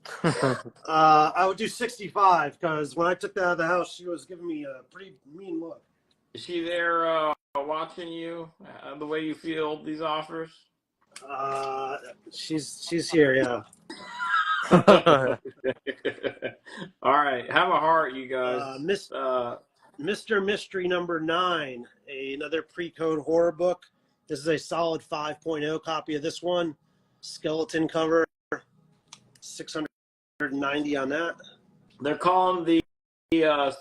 I would do 65 because when I took that out of the house, she was giving me a pretty mean look. Is she there watching you the way you field these offers? She's here, yeah. All right, have a heart, you guys. Mr. Mystery number 9, another pre-code horror book. This is a solid 5.0 copy of this one. Skeleton cover, 690 on that. They're calling the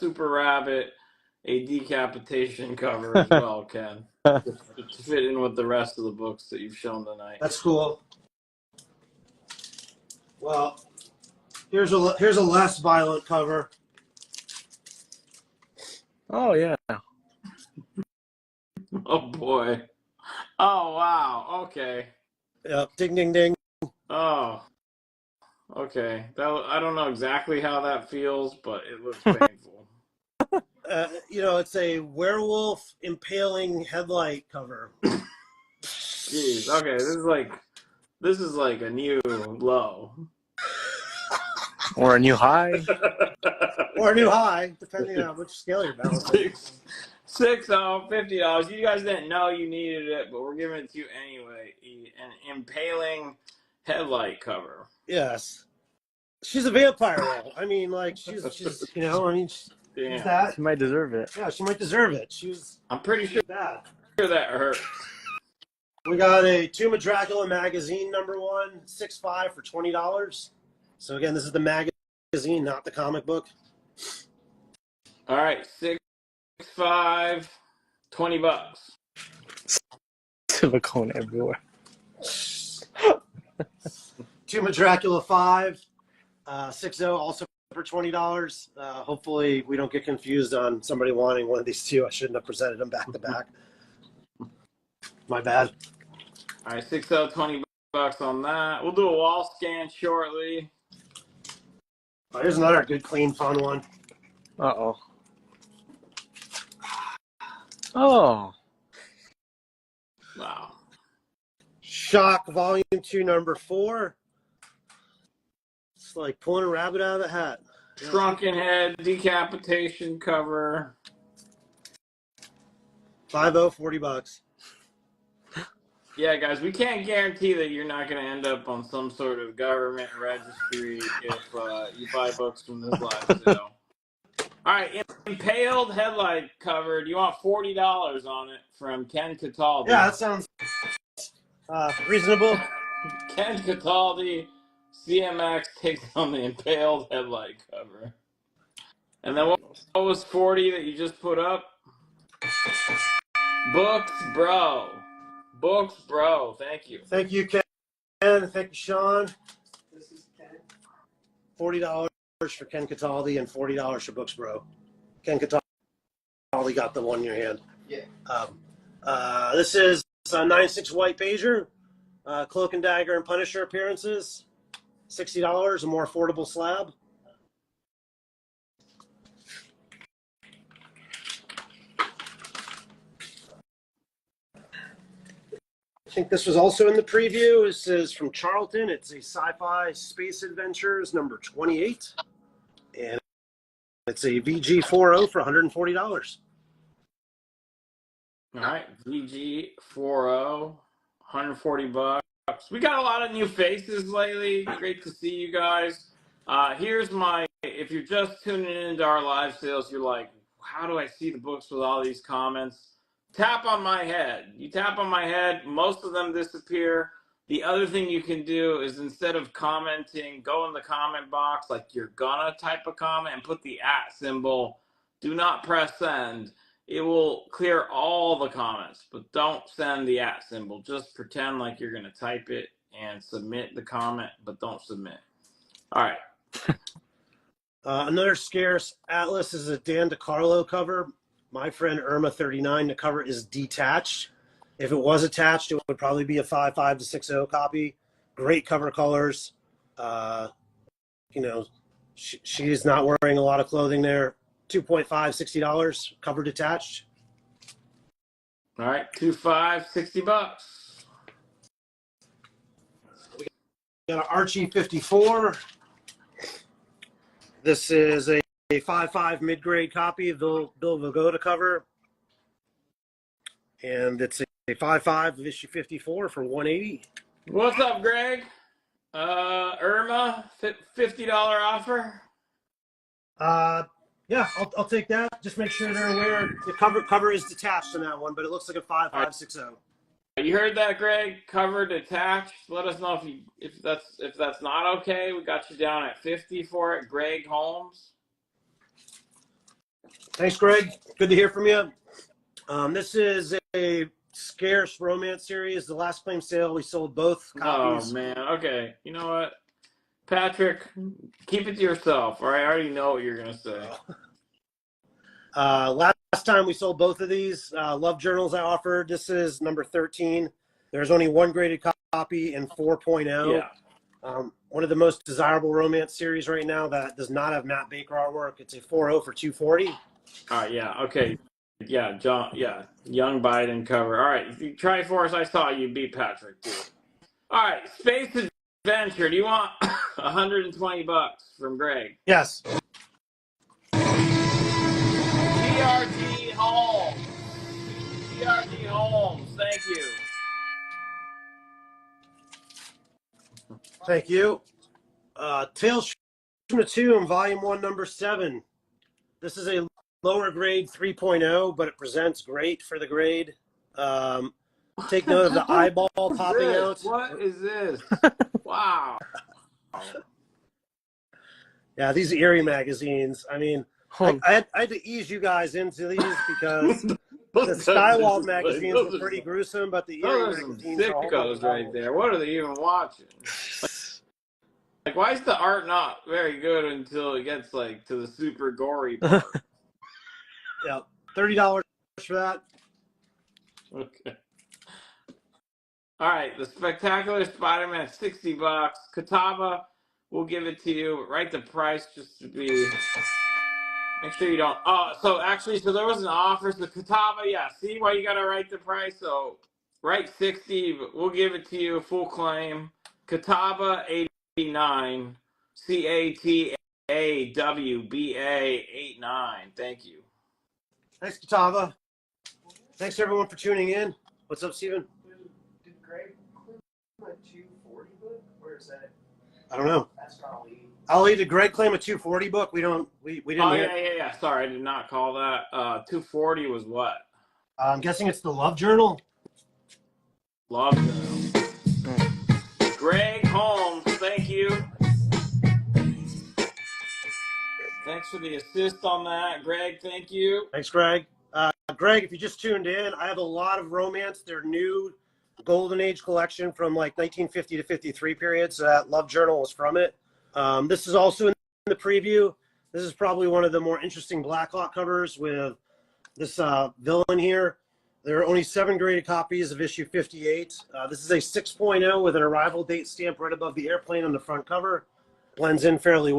Super Rabbit a decapitation cover as well, Ken. To fit in with the rest of the books that you've shown tonight. That's cool. Well, here's a less violent cover. Oh yeah. Oh boy. Oh wow. Okay. Yep. Ding ding ding. Oh. Okay. I don't know exactly how that feels, but it looks painful. It's a werewolf impaling headlight cover. Jeez. Okay. This is like a new low. Or a new high. Or a new high, depending on which scale you're balancing. $50. You guys didn't know you needed it, but we're giving it to you anyway. An impaling headlight cover. Yes. She's a vampire, though. I mean, like, she's she's that. She might deserve it. Yeah, she might deserve it. I'm pretty sure bad. that hurt. We got a Tomb of Dracula magazine number 1, 6.5 for $20. So again, this is the magazine, not the comic book. All right, 6.5, $20. Silicone everywhere. Tomb of Dracula 5, 6.0, also for $20. Hopefully we don't get confused on somebody wanting one of these two. I shouldn't have presented them back to back. My bad. All right, 6.0, $20 on that. We'll do a wall scan shortly. Oh, here's another good, clean, fun one. Uh-oh. Oh. Wow. Shock Volume 2, number 4. It's like pulling a rabbit out of the hat. Shrunken head, decapitation cover. 5.0, $40. Yeah, guys, we can't guarantee that you're not going to end up on some sort of government registry if you buy books from this live sale. All right, impaled headlight cover. Do you want $40 on it from Ken Cataldi? Yeah, that sounds reasonable. Ken Cataldi, CMX takes on the impaled headlight cover. And then what was 40 that you just put up? Books, bro. Books, bro. Thank you. Thank you, Ken. Thank you, Sean. This is Ken. $40 for Ken Cataldi and $40 for Books Bro. Ken Cataldi got the one in your hand. Yeah. This is a 9.6 white pager, Cloak and Dagger and Punisher appearances. $60, a more affordable slab. I think this was also in the preview. This is from Charlton. It's a sci-fi space adventures number 28. And it's a VG40 for $140. All right, VG40, $140. We got a lot of new faces lately. Great to see you guys. Here's if you're just tuning into our live sales, you're like, how do I see the books with all these comments? Tap on my head. You tap on my head, most of them disappear. The other thing you can do is instead of commenting, go in the comment box like you're gonna type a comment and put the @ symbol. Do not press send. It will clear all the comments, but don't send the @ symbol. Just pretend like you're gonna type it and submit the comment, but don't submit. All right. Another scarce Atlas is a Dan DeCarlo cover. My friend Irma 39. The cover is detached. If it was attached, it would probably be a 5.5 to 6.0 copy. Great cover colors. You know, she is not wearing a lot of clothing there. 2.5, $60, cover detached. All right, 2.5, $60. We got an Archie 54. This is a 5.5 mid-grade copy of Bill Vigoda cover. And it's a 5.5 of issue 54 for $180. What's up, Greg? Irma, $50 offer. Yeah, I'll take that. Just make sure they're aware the cover is detached on that one, but it looks like a 5.5 6.0. You heard that, Greg? Cover detached. Let us know if that's not okay. We got you down at 50 for it. Greg Holmes. Thanks, Greg. Good to hear from you. This is a scarce romance series. The last claim sale, we sold both copies. Oh man. Okay. You know what, Patrick? Keep it to yourself. All right. I already know what you're gonna say. Last time we sold both of these love journals I offered. This is number 13. There's only one graded copy in 4.0. Yeah. One of the most desirable romance series right now that does not have Matt Baker artwork. It's a 4.0 for $240. All right. Yeah. Okay. Yeah. John. Yeah. Young Biden cover. All right. Triforce. I saw you beat Patrick too. All right. Space Adventure. Do you want $120 from Greg? Yes. TRG Holmes. TRG Holmes. Thank you. Thank you. Tales from the Tomb, Volume 1, Number 7. This is a lower grade 3.0, but it presents great for the grade. Take note of the eyeball popping out. What is this? Wow. Yeah, these Eerie magazines. I mean, I had to ease you guys into these because the Skywald magazines were pretty gruesome, but the Eerie Those are some magazines are all sickos right there. What are they even watching? Like, why is the art not very good until it gets like to the super gory part? Yeah, $30 for that. Okay. All right, the Spectacular Spider-Man, $60. Katava, we'll give it to you. Write the price just to be. Make sure you don't. So there was an offer. So Katava, yeah. See why you gotta write the price. So write 60, but we'll give it to you full claim. Katava 89, CATAWBA 89. Thank you. Thanks, Katava. Thanks everyone for tuning in. What's up, Steven? Did Greg include a 240 book? Where is that? I don't know. That's Ali. Ali, did Greg claim a 240 book? We didn't Oh hear. yeah. Sorry, I did not call that. 240 was what? I'm guessing it's the Love Journal. Love Journal. Greg Holmes, thank you. Thanks for the assist on that, Greg. Thank you. Thanks, Greg. Greg, if you just tuned in, I have a lot of romance. They're new Golden Age collection from like 1950 to 53 period. So that Love Journal was from it. This is also in the preview. This is probably one of the more interesting Blackhawk covers with this villain here. There are only 7 graded copies of issue 58. This is a 6.0 with an arrival date stamp right above the airplane on the front cover. Blends in fairly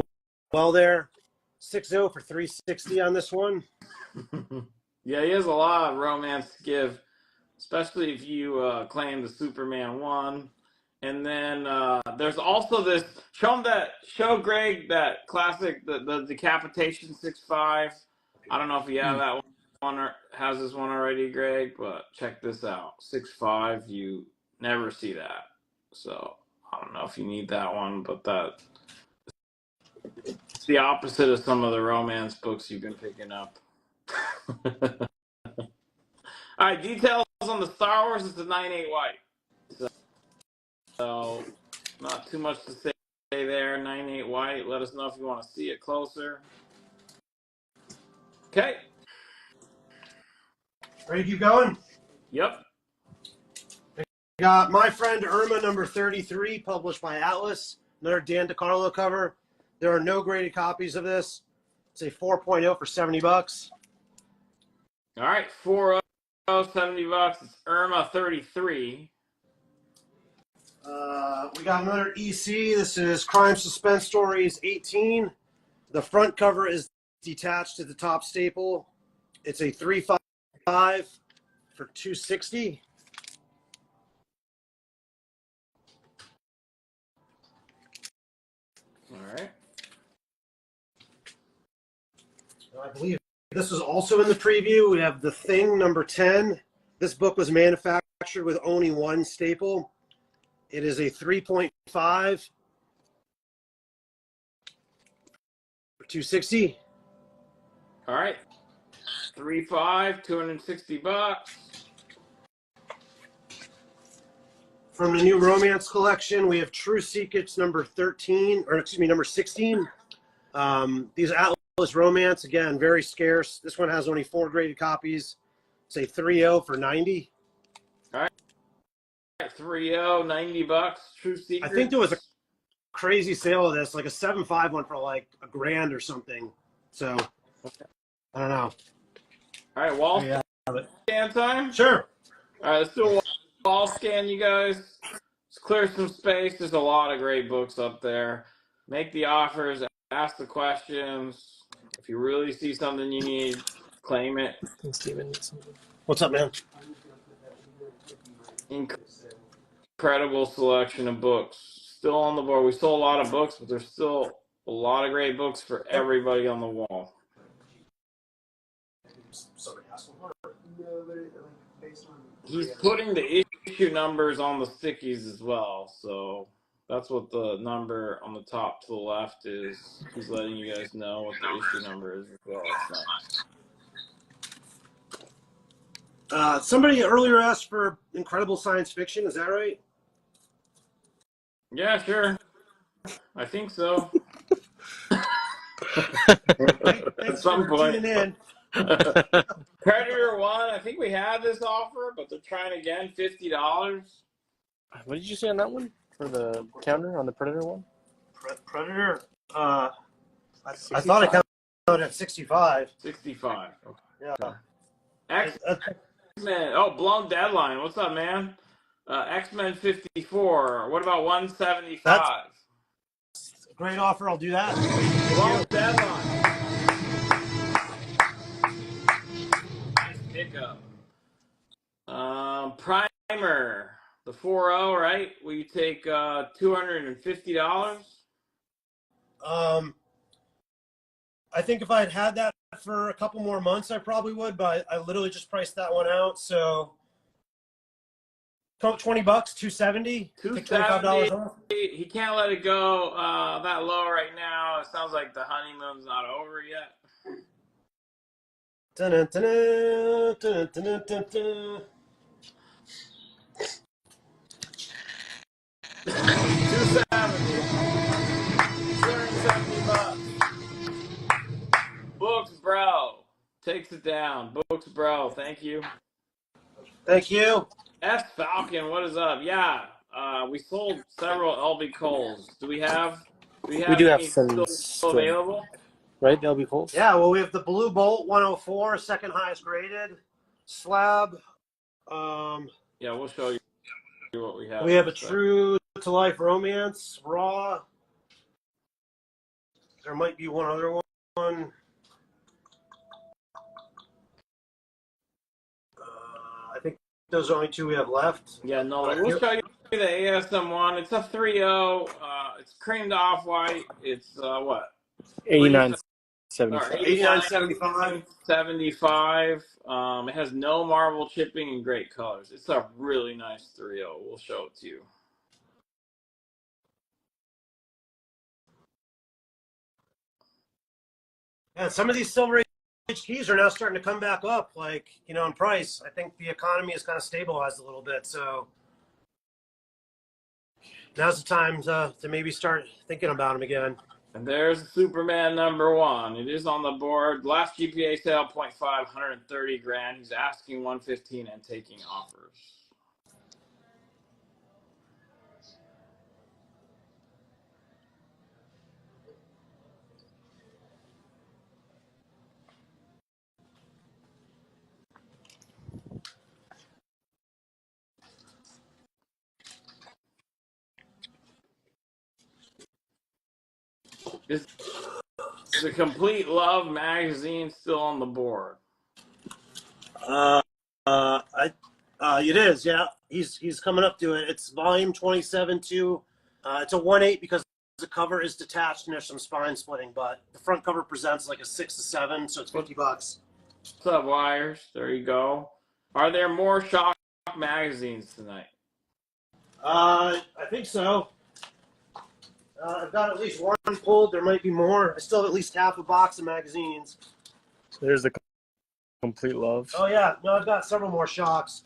well there. 6.0 for $360 on this one. Yeah, he has a lot of romance to give, especially if you claim the Superman 1. And then there's also this. Show Greg that classic, the Decapitation 6.5. I don't know if you have that one or has this one already, Greg, but check this out. 6.5. You never see that, so I don't know if you need that one, but it's the opposite of some of the romance books you've been picking up. All right, details on the Star Wars is the 9.8 white. So not too much to say there. 9.8 white. Let us know if you want to see it closer. Okay. Ready to keep going? Yep. Got My Friend Irma number 33, published by Atlas. Another Dan DeCarlo cover. There are no graded copies of this. It's a 4.0 for $70. All right. 4.0, $70. It's Irma 33. We got another EC. This is Crime Suspense Stories 18. The front cover is detached to the top staple. It's a 3.5 for $260. All right. I believe this is also in the preview. We have The Thing number 10. This book was manufactured with only one staple. It is a 3.5 for $260. All right. 3.5, $260. From the new romance collection, we have True Secrets number 13, or excuse me, number 16. These Atlas romance, again, very scarce. This one has only 4 graded copies. It's a 3.0 for $90. All right. 3.0, $90. True Secrets. I think there was a crazy sale of this, like a 7.5 one for like $1,000 or something. So, I don't know. All right, wall Yeah. scan time. Sure. All right, let's do a wall scan, you guys. Let's clear some space. There's a lot of great books up there. Make the offers, ask the questions. If you really see something you need, claim it. I think Steven needs something. What's up, man? Incredible selection of books. Still on the board. We sold a lot of books, but there's still a lot of great books for everybody on the wall. He's putting the issue numbers on the stickies as well, so that's what the number on the top to the left is. He's letting you guys know what the issue number is as well. Somebody earlier asked for incredible science fiction. Is that right? Yeah, sure. I think so. Thanks some for point. tuning in. Predator 1, I think we had this offer, but they're trying again, $50. What did you say on that one? For the counter on the Predator one? Predator. I thought I counted at 65. 65. Okay. Yeah. X-Men. Oh, Blown Deadline. What's up, man? X-Men 54. What about 175? That's a great offer. I'll do that. Blown Deadline. Nice pickup. Primer. The 4.0, right? Will you take $250? I think if I had that for a couple more months, I probably would, but I literally just priced that one out. So $20, $270. Take $25 off. He can't let it go that low right now. It sounds like the honeymoon's not over yet. Dun-dun-dun-dun, dun-dun-dun-dun-dun. $270. Books, bro. Takes it down. Books, bro. Thank you. Thank you. S Falcon, what is up? Yeah, we sold several LB Coles. Do we have We do have any some still available? Right? They'll be Colts? Yeah, well, we have the Blue Bolt 104, second highest graded. Slab. Yeah, we'll show you what we have. We have a True to Life Romance, Raw. There might be one other one. I think those are only 2 we have left. Yeah, no, we'll show you the ASM one. It's a 3.0. It's creamed off white. It's what? 89.75. 89.75. 75. It has no marble chipping and great colors. It's a really nice 3.0. We'll show it to you. Yeah, some of these Silver Age keys are now starting to come back up, like, in price. I think the economy has kind of stabilized a little bit. So now's the time to maybe start thinking about him again. And there's Superman #1. It is on the board. Last GPA sale, 0.5, 130 grand. He's asking 115 and taking offers. Is the Complete Love magazine still on the board? It is, yeah. He's coming up to it. It's volume 27 too. It's a 1/8 because the cover is detached and there's some spine splitting, but the front cover presents like a 6 to 7, so it's $50. What's up, Wires? There you go. Are there more Shock magazines tonight? I think so. I've got at least one pulled. There might be more. I still have at least half a box of magazines. So there's the Complete Love. Oh yeah, no, I've got several more Shocks.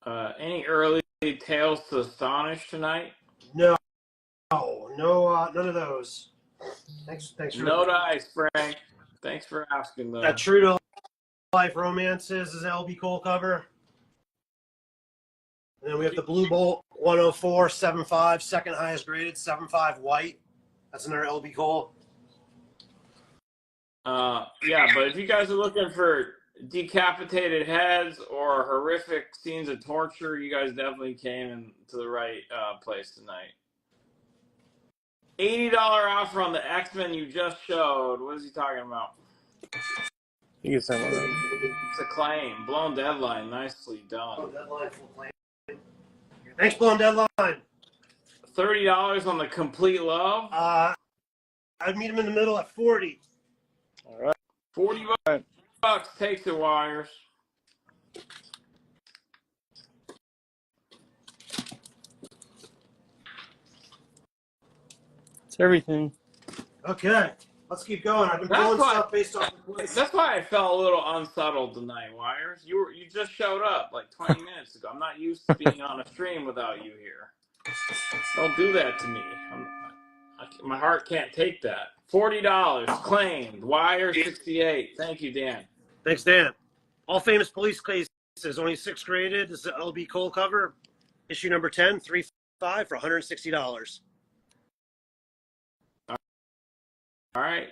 Any early Tales to Astonish tonight? No, none of those. Thanks for No dice, Frank. Thanks for asking, though. that. True to Life Romances is LB Cole cover. And then we have the Blue Bolt 104 7.5, second highest graded 7.5 white. That's another LB Cole. Yeah, but if you guys are looking for decapitated heads or horrific scenes of torture, you guys definitely came to the right place tonight. $80 offer on the X-Men you just showed. What is he talking about? You can send one. It's a claim. Blown Deadline. Nicely done. Deadline full claim. Thanks, Blown Deadline. $30 on the Complete Love. I'd meet him in the middle at 40. All right. 40 bucks takes the Wires. It's everything. Okay, let's keep going. I've been pulling stuff based off the quiz. That's why I felt a little unsettled tonight, Wires. You just showed up like 20 minutes ago. I'm not used to being on a stream without you here. Don't do that to me. My heart can't take that. $40 claimed. Wire 68. Thank you, Dan. Thanks, Dan. All Famous Police Cases, only 6th graded. This is the LB Cole cover. Issue number 10, 3.5 for $160. All right,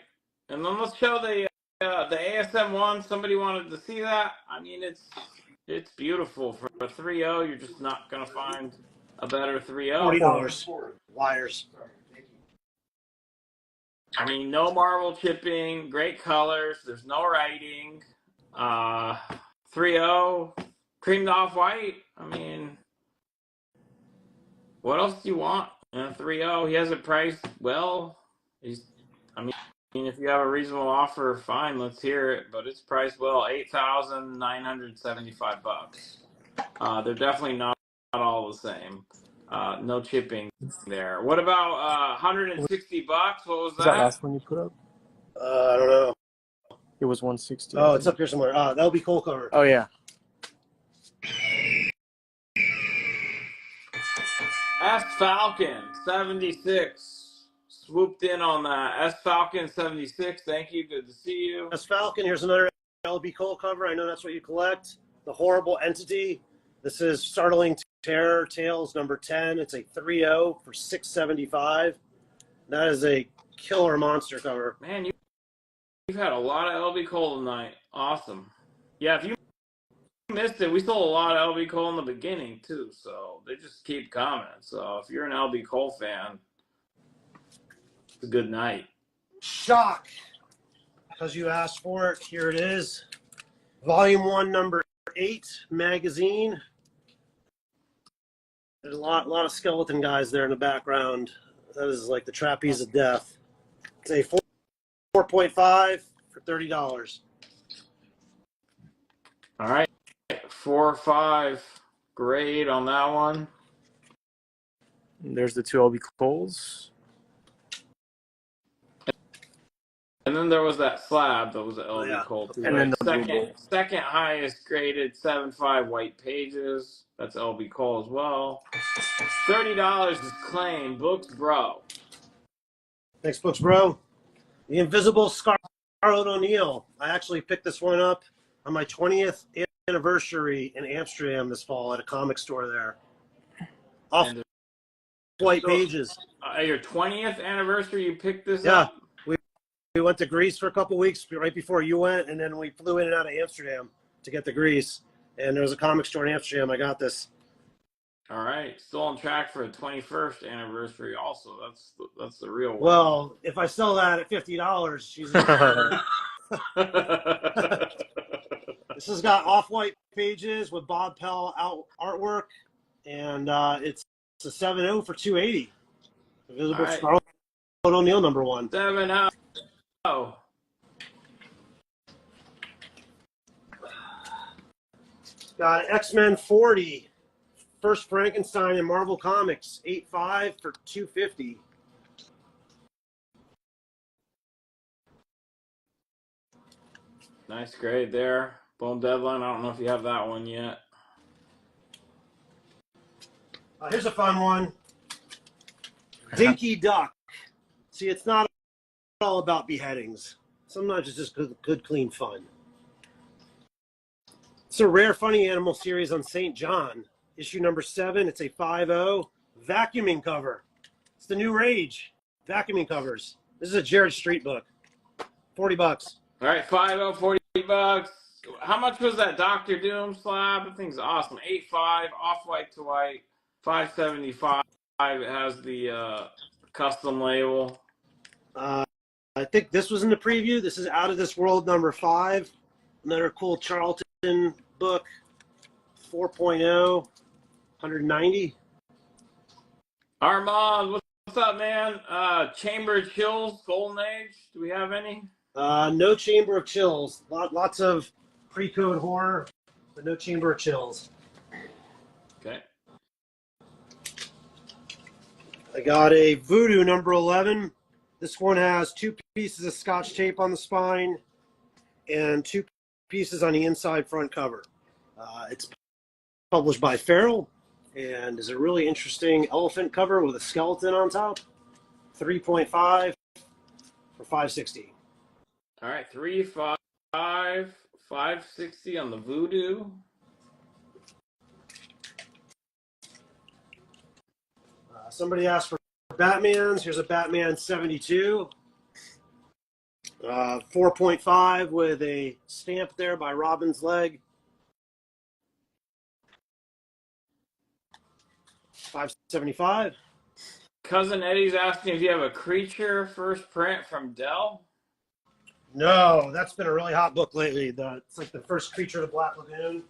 and then let's show the ASM one. Somebody wanted to see that. I mean, it's beautiful for a 3.0. You're just not gonna find a better 3.0. $40. Wires. I mean, no marble chipping, great colors. There's no writing. 3.0, creamed off white. I mean, what else do you want in a 3.0? He has it priced well. I mean, if you have a reasonable offer, fine, let's hear it. But it's priced well, $8,975. They're definitely not all the same. No chipping there. What about $160? What was that? Is that last one you put up? I don't know. It was 160. Oh, it's up here somewhere. That'll be Cole cover. Oh yeah. S Falcon 76 swooped in on that. S Falcon 76. Thank you. Good to see you. S Falcon. Here's another LB Cole cover. I know that's what you collect. The Horrible Entity. This is Startling Terror Tales number 10. It's a 3.0 for $675. That is a killer monster cover. Man, you've had a lot of LB Cole tonight. Awesome. Yeah, if you missed it, we sold a lot of LB Cole in the beginning too, so they just keep coming. So if you're an LB Cole fan, it's a good night. Shock. Because you asked for it, here it is. Volume 1, number 8 magazine. There's a lot of skeleton guys there in the background. That is like the trapeze of death. It's a 4.5 for $30. All right, 4 or 5 grade on that one. And there's the two LB Coles. And then there was that slab that was LB yeah. Cole too. And then Right? the Blue Bowl. Second highest graded 7.5 white pages. That's LB Cole as well. $30 is claim. Books Bro. Thanks, Books Bro. The Invisible Scarlet O'Neal. I actually picked this one up on my 20th anniversary in Amsterdam this fall at a comic store there. Off And white pages. at your 20th anniversary, you picked this Yeah. up? We went to Greece for a couple weeks right before you went, and then we flew in and out of Amsterdam to get to Greece. And there was a comic store in Amsterdam. I got this. All right, still on track for a 21st anniversary. Also, that's the real one. Well, if I sell that at $50, she's. This has got off-white pages with Bob Pell artwork, and it's a 7.0 for 280. Invisible right. Scarlet O'Neal #1. 7-0. Got X-Men 40, First Frankenstein in Marvel Comics, 8.5 for 250. Nice grade there. Bone Deadline. I don't know if you have that one yet. Here's a fun one. Dinky Duck. See, it's not all about beheadings. Sometimes it's just good clean fun. It's a rare funny animal series on St. John. Issue #7. It's a 5.0 vacuuming cover. It's the new rage. Vacuuming covers. This is a Jared Street book. $40. All right, 5.0, $40. How much was that Dr. Doom slab? That thing's awesome. 8.5, off-white to white, $5.75. It has the custom label. I think this was in the preview. This is Out of This World #5. Another cool Charlton book. 4.0, 190. Armand, what's up, man? Chamber of Chills, Golden Age. Do we have any? No Chamber of Chills. Lots of pre-code horror, but no Chamber of Chills. Okay. I got a Voodoo #11. This one has 2 pieces of Scotch tape on the spine and 2 pieces on the inside front cover. It's published by Feral and is a really interesting elephant cover with a skeleton on top. 3.5 for 560. All right, 3.5, 560 on the Voodoo. Somebody asked for Batmans. Here's a Batman 72. 4.5 with a stamp there by Robin's Leg. 575. Cousin Eddie's asking if you have a Creature first print from Dell. No, that's been a really hot book lately. It's like the first Creature of the Black Lagoon.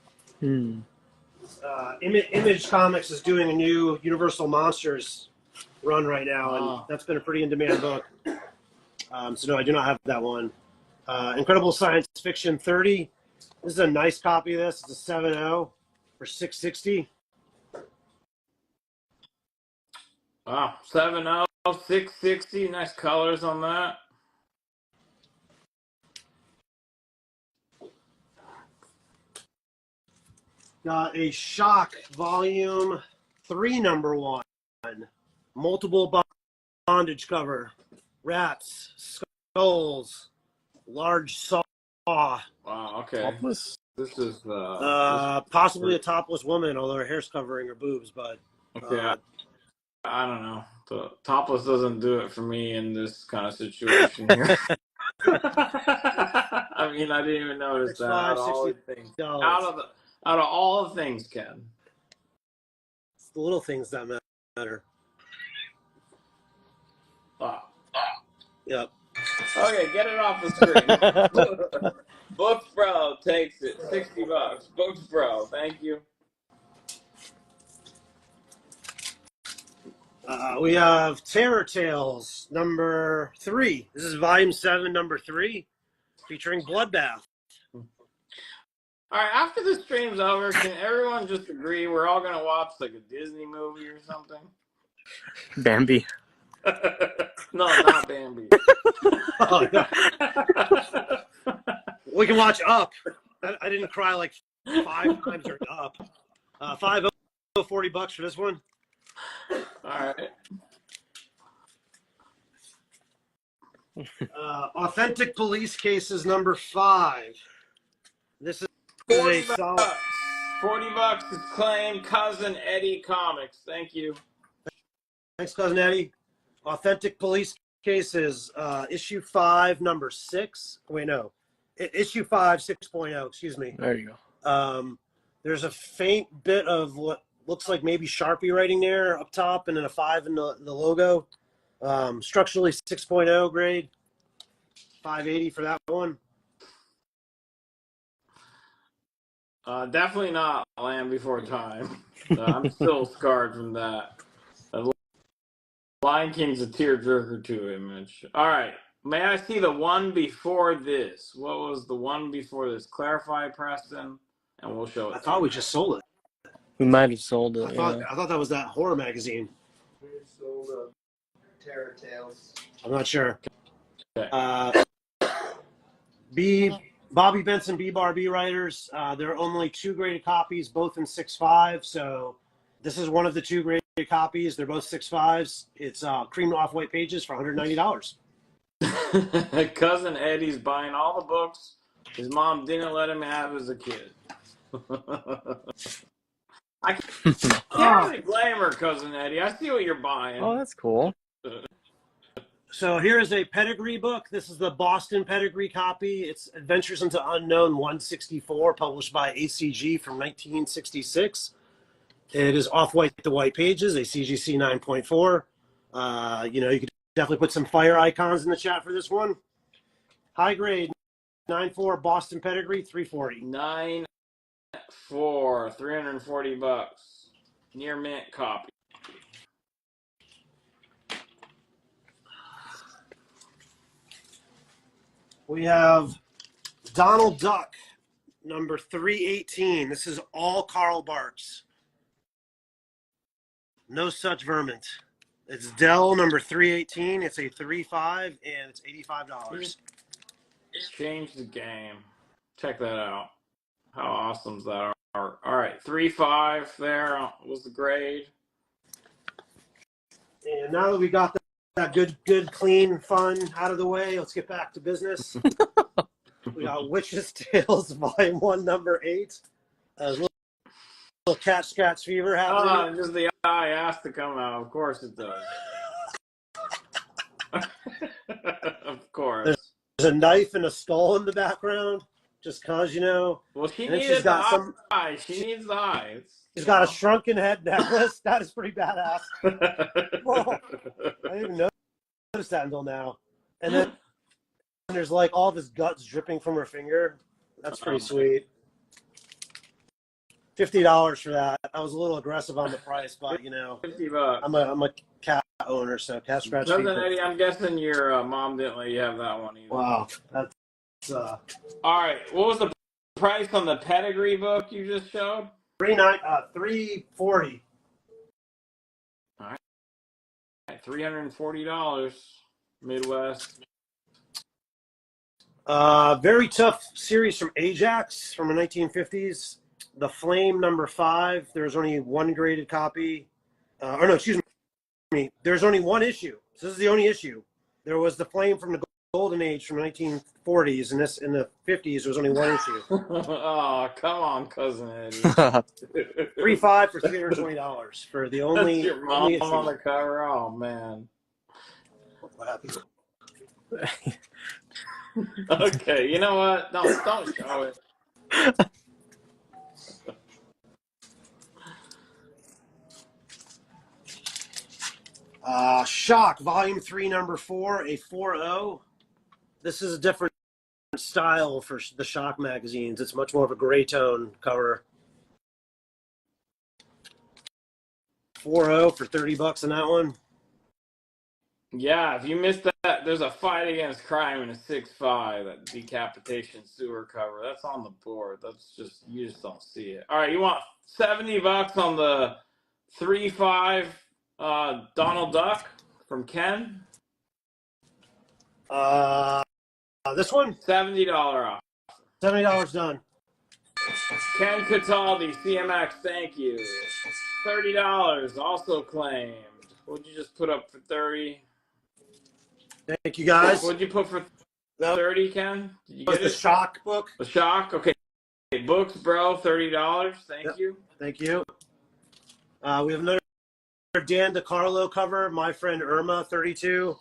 Image Comics is doing a new Universal Monsters run right now, and that's been a pretty in-demand book. So no, I do not have that one. Incredible Science Fiction 30. This is a nice copy of this. It's a 7.0 for 660. Wow, 7.0, 660. Nice colors on that. Got a Shock Volume 3 #1. Multiple bondage cover. Rats, skulls, large saw. Wow, okay. Topless? This is Possibly a topless woman, although her hair's covering her boobs, but okay. I don't know. The topless doesn't do it for me in this kind of situation here. I mean, I didn't even notice that. Out of all the things, out of all the things, Ken. It's the little things that matter. Wow. Yep. Okay, get it off the screen. Books Bro takes it. $60. Books Bro, thank you. We have Terror Tales #3. This is Volume 7, #3, featuring Bloodbath. All right, after the stream's over, can everyone just agree we're all going to watch like a Disney movie or something? Bambi. No, not Bambi. Oh, no. We can watch Up. I didn't cry like 5 times during Up. $5 $40 for this one. All right. Authentic Police Cases number 5. This is $40. a solid. $40 is claimed. Cousin Eddie Comics. Thank you. Thanks, Cousin Eddie. Authentic Police Cases, issue 5, number 6. Wait, no. Issue 5, 6.0, excuse me. There you go. There's a faint bit of what looks like maybe Sharpie writing there up top, and then a 5 in the logo. Structurally 6.0 grade. 580 for that one. Definitely not Land Before Time. I'm still scarred from that. Lion King's a tearjerker too, image. All right. May I see the one before this? What was the one before this? Clarify, Preston, and we'll show it. I thought we just sold it. We might have sold it. I thought that was that horror magazine. We sold Terror Tales. I'm not sure. Okay. Bobby Benson, B-Bar-B writers. There are only 2 graded copies, both in 6.5. So this is one of the 2 graded copies. They're both 6.5s. It's cream off-white pages for $190. Cousin Eddie's buying all the books his mom didn't let him have as a kid. I can't really blame her, Cousin Eddie. I see what you're buying. Oh, that's cool. So here is a pedigree book. This is the Boston pedigree copy. It's Adventures into Unknown 164, published by ACG from 1966. It is off-white to white pages, a CGC 9.4. You could definitely put some fire icons in the chat for this one. High grade, 9.4 Boston pedigree, $340. 9.4, $340. Near mint copy. We have Donald Duck, number 318. This is all Karl Barks. No Such Vermint. It's Dell number 318. It's a 3.5 and it's $85. Change the game. Check that out. How awesome is that art? All right, 3.5 there was the grade. And now that we got that good, clean, fun out of the way, let's get back to business. We got Witch's Tales, Volume 1, number 8. Little cat scratch fever happening. Just the eye has to come out. Of course it does. Of course. There's a knife and a skull in the background, just cause, Well, she And then needs she's got the eye. She needs the eye. She's got a shrunken head necklace. That is pretty badass. Whoa. I didn't even notice that until now. And then there's like all of his guts dripping from her finger. That's pretty sweet. $50 for that. I was a little aggressive on the price, but $50. I'm a cat owner, so cat scratch Cousin fever. Eddie, I'm guessing your mom didn't let you have that one either. Wow, that's All right, what was the price on the pedigree book you just showed? $340. All right, $340. Midwest. Very tough series from Ajax from the 1950s. The Flame number 5. There's only 1 graded copy. Excuse me. There's only 1 issue. So this is the only issue. There was The Flame from the Golden Age from the 1940s, and in the 50s there was only 1 issue. Oh, come on, Cousin Eddie. 3.5 for $320 for the only. That's your mom only issue. on the cover. Oh man. What happened? Okay, you know what? No, don't show it. Shock, Volume 3, number 4, a 4.0. This is a different style for the Shock magazines. It's much more of a gray tone cover. 4.0 for $30 on that one. Yeah, if you missed that, there's a Fight Against Crime in a 6.5, that decapitation sewer cover. That's on the board. You just don't see it. All right, you want $70 on the 3.5 Donald Duck? from Ken. This one, $70 off. $70 done. Ken Cataldi, CMX, thank you. $30 also claimed. What'd you just put up for 30? Thank you, guys. What'd you put for That 30, Ken? Did you was get the it? Shock book. The Shock? Okay. Books, bro, $30. Thank Yep. you. Thank you. We have another Dan DeCarlo cover, My Friend Irma, 32.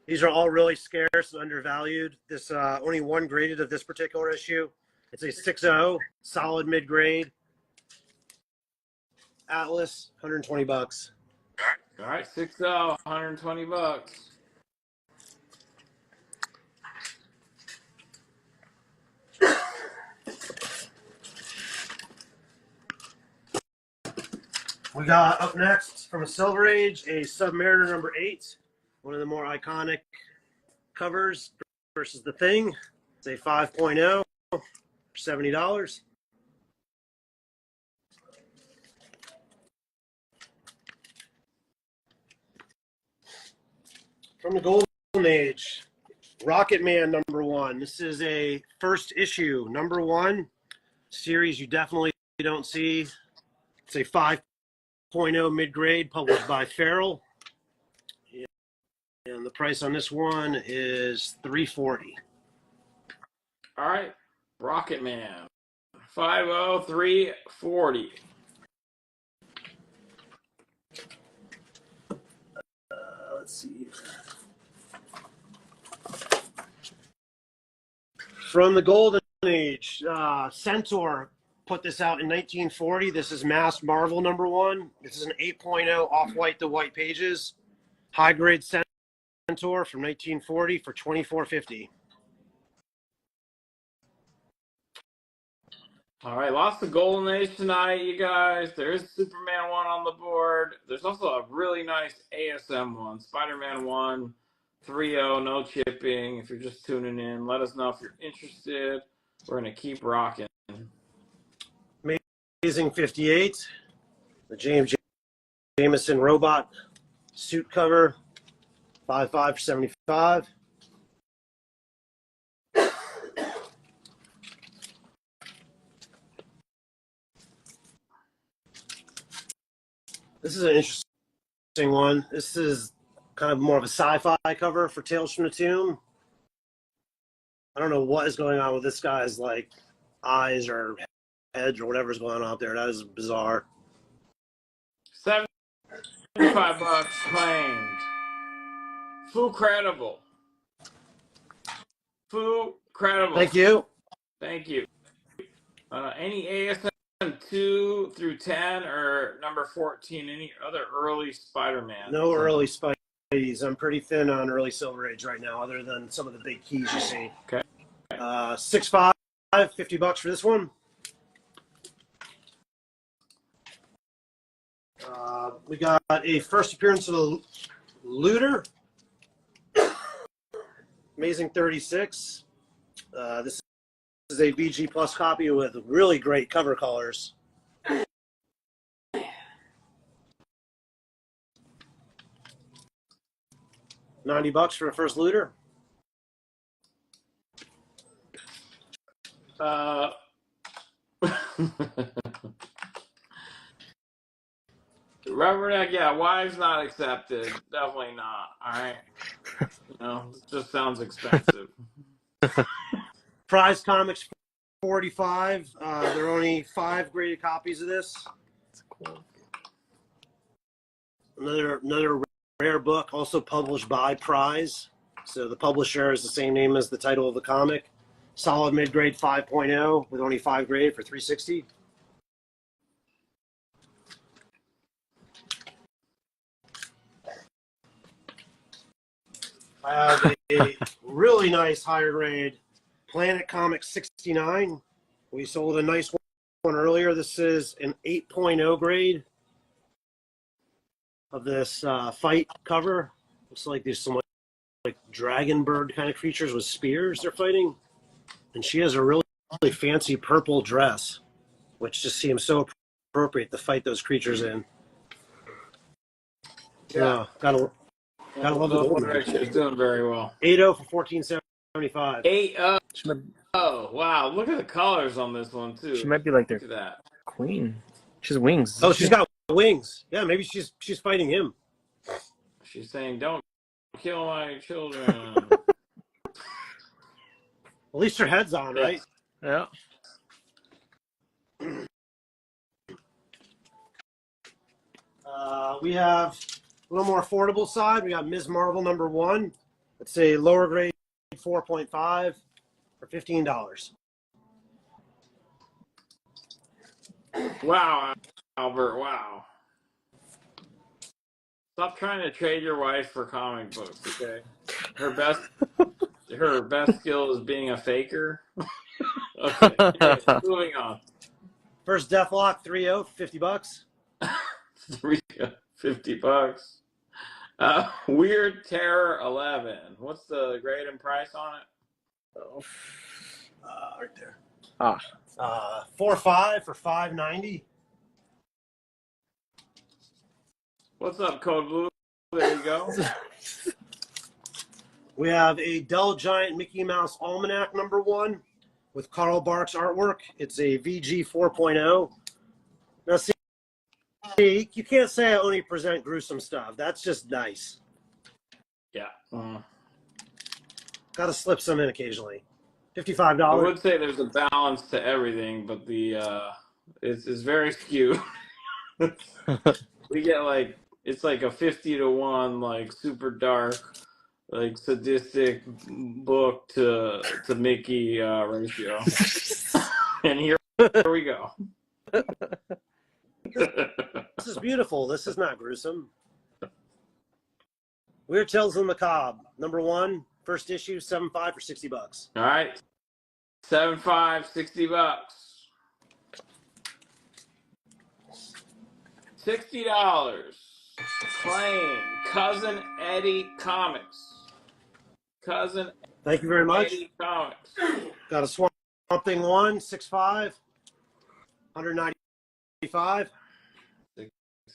These are all really scarce and undervalued. This only one graded of this particular issue. It's a 6.0, solid mid-grade. Atlas, 120 bucks. All right, 6.0, $120. We got up next from a Silver Age, a Submariner number 8, one of the more iconic covers versus the Thing. It's a 5.0, $70. From the Golden Age, Rocket Man number 1. This is a first issue, number 1 series you definitely don't see. It's a 5.0 mid-grade published by Farrell. And the price on this one is $340. All right, Rocket Man, 5.0, $340. Let's see. From the Golden Age, Centaur put this out in 1940. This is Masked Marvel number 1. This is an 8.0 off-white to white pages. High-grade Centaur from 1940 for $24.50. All right, lots of Golden Age tonight, you guys. There's Superman 1 on the board. There's also a really nice ASM 1, Spider-Man 1, 3.0, no chipping. If you're just tuning in, let us know if you're interested. We're going to keep rocking. Amazing 58, the James Jameson robot suit cover, 5.5 for $75. This is an interesting one. This is kind of more of a sci-fi cover for Tales from the Tomb. I don't know what is going on with this guy's like eyes or heads or whatever's going on up there. That is bizarre. $75 claimed. Foo Credible. Foo Credible. Thank you. Thank you. Any ASM 2 through 10 or number 14? Any other early Spider-Man? No early Spideys. I'm pretty thin on early Silver Age right now, other than some of the big keys you see. Okay. 6.5, $50 for this one. We got a first appearance of the Looter. Amazing 36. This is a VG Plus copy with really great cover colors. $90 for the first Looter. Rubberneck, yeah, wives not accepted. Definitely not. All right. It just sounds expensive. Prize Comics 45. There are only 5 graded copies of this. That's cool. Another rare book, also published by Prize. So the publisher is the same name as the title of the comic. Solid mid-grade 5.0 with only 5 grade for $360. I have a really nice higher grade Planet Comics 69. We sold a nice one earlier. This is an 8.0 grade of this fight cover. Looks like there's some like dragon bird kind of creatures with spears they're fighting. And she has a really fancy purple dress, which just seems so appropriate to fight those creatures in. Yeah. Got a Gotta love the The gold. motor is doing very well. 8-0 for 14.75. 8-0. She might, Wow, look at the colors on this one too. she might be like their Look at that. queen. She's wings. Oh, she's got wings. Yeah, maybe she's fighting him. She's saying, "Don't kill my children." At least her head's on, right? Yeah. We have a little more affordable side. We got Ms. Marvel #1. It's a lower grade 4.5 for $15. Wow, Albert. Wow. Stop trying to trade your wife for comic books, okay? Her best skill is being a faker. Okay, anyway, moving on. First Deathlock 3-0 for $50. $50. Weird Terror 11. What's the grade and price on it? Oh. Right there. 4.5 for $5.90. What's up, Code Blue? There you go. We have a Dell Giant Mickey Mouse Almanac #1 with Carl Barks artwork. It's a VG 4.0. Now, see, you can't say I only present gruesome stuff. That's just nice. Yeah. Got to slip some in occasionally. I $55. would say there's a balance to everything, but it's very skewed. We get it's like a 50-to-1, like super dark, like sadistic book to Mickey ratio. And here we go. This is beautiful. This is not gruesome. Weird Tales of the Macabre #1, first issue, 7.5 for $60. All right. 7.5, $60. $60. Claim Cousin Eddie Comics. Cousin Thank you very much. Eddie Comics. Got a Swamp Thing 1, 6.5, $195. 6.5,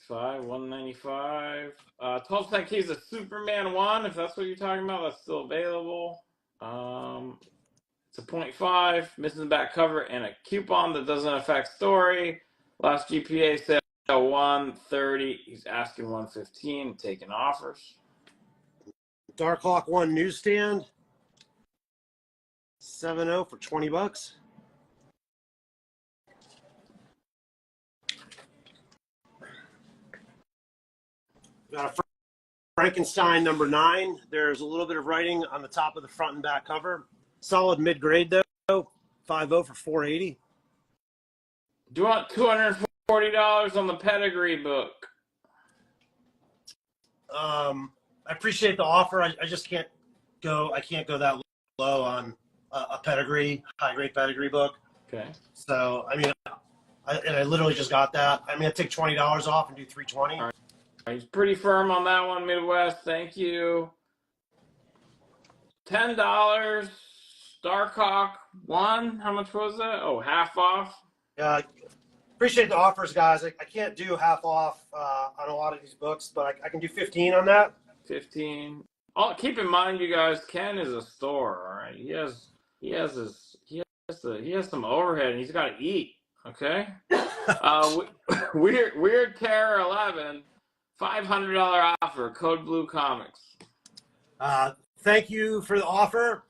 $195. 12-cent keys of Superman 1, if that's what you're talking about, that's still available. It's a 0.5, missing the back cover, and a coupon that doesn't affect story. Last GPA sale 130. He's asking 115, taking offers. Dark Hawk 1 newsstand, 7.0 for $20. Got a Frankenstein #9. There's a little bit of writing on the top of the front and back cover. Solid mid-grade though, 5.0 for $480. Do you want $240 on the Pedigree book? I appreciate the offer. I just can't go. I can't go that low on a pedigree, high-grade pedigree book. Okay. So I mean, I literally just got that. I mean, I take $20 off and do $320. All right. He's pretty firm on that one, Midwest. Thank you. $10. Darkhawk 1. How much was that? Oh, half off. Appreciate the offers, guys. I can't do half off on a lot of these books, but I can do 15 on that. 15. Oh, keep in mind, you guys, Ken is a store. All right, he has some overhead, and he's got to eat. Okay. Weird Terror 11, $500 offer. Code Blue Comics. Thank you for the offer.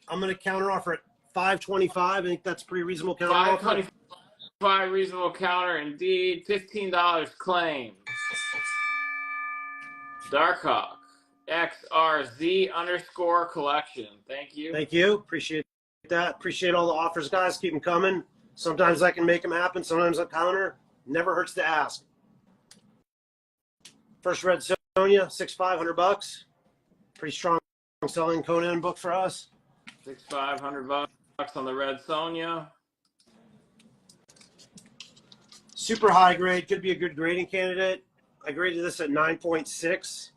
I'm going to counter offer at $525. I think that's a pretty reasonable counter offer. $525 reasonable counter indeed. $15 claim. Darkhawk XRZ_collection. Thank you. Thank you. Appreciate that. Appreciate all the offers, guys. Keep them coming. Sometimes I can make them happen. Sometimes I counter. Never hurts to ask. First Red Sonja, $6,500. Pretty strong selling Conan book for us. $6,500 on the Red Sonja. Super high grade. Could be a good grading candidate. I graded this at 9.6.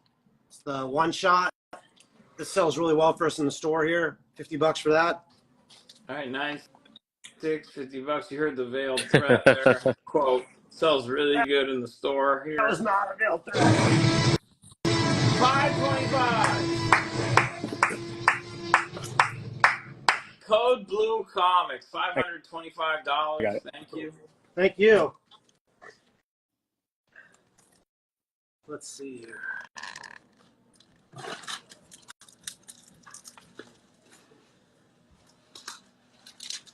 It's the one shot. This sells really well for us in the store here. $50 for that. All right, 9.6, $50. You heard the veiled threat there. Quote, sells really good in the store here. That was not a veiled threat. $525. Code Blue Comics, $525. Got it. Thank you. Thank you. Let's see here.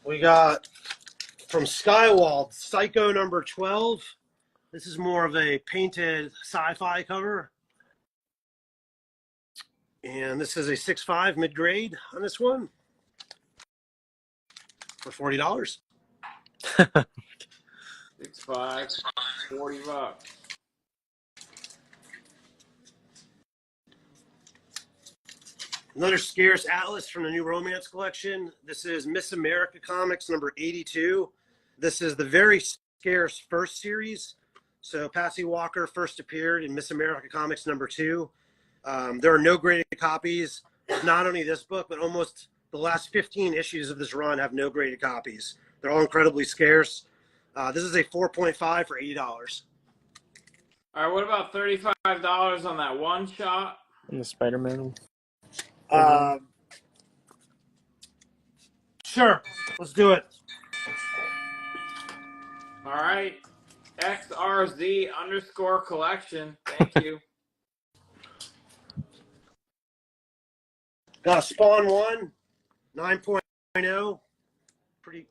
We got from Skywald, Psycho number 12. This is more of a painted sci-fi cover. And this is a 6.5 mid-grade on this one for $40. 6.5, $40. Another scarce atlas from the New Romance collection. This is Miss America Comics number 82. This is the very scarce first series. So Patsy Walker first appeared in Miss America Comics number 2. There are no graded copies of not only this book, but almost the last 15 issues of this run have no graded copies. They're all incredibly scarce. This is a 4.5 for $80. All right, what about $35 on that one shot? And the Spider-Man. Sure, let's do it. All right, XRZ_collection. Thank you. Got a Spawn 1, 9.0. Pretty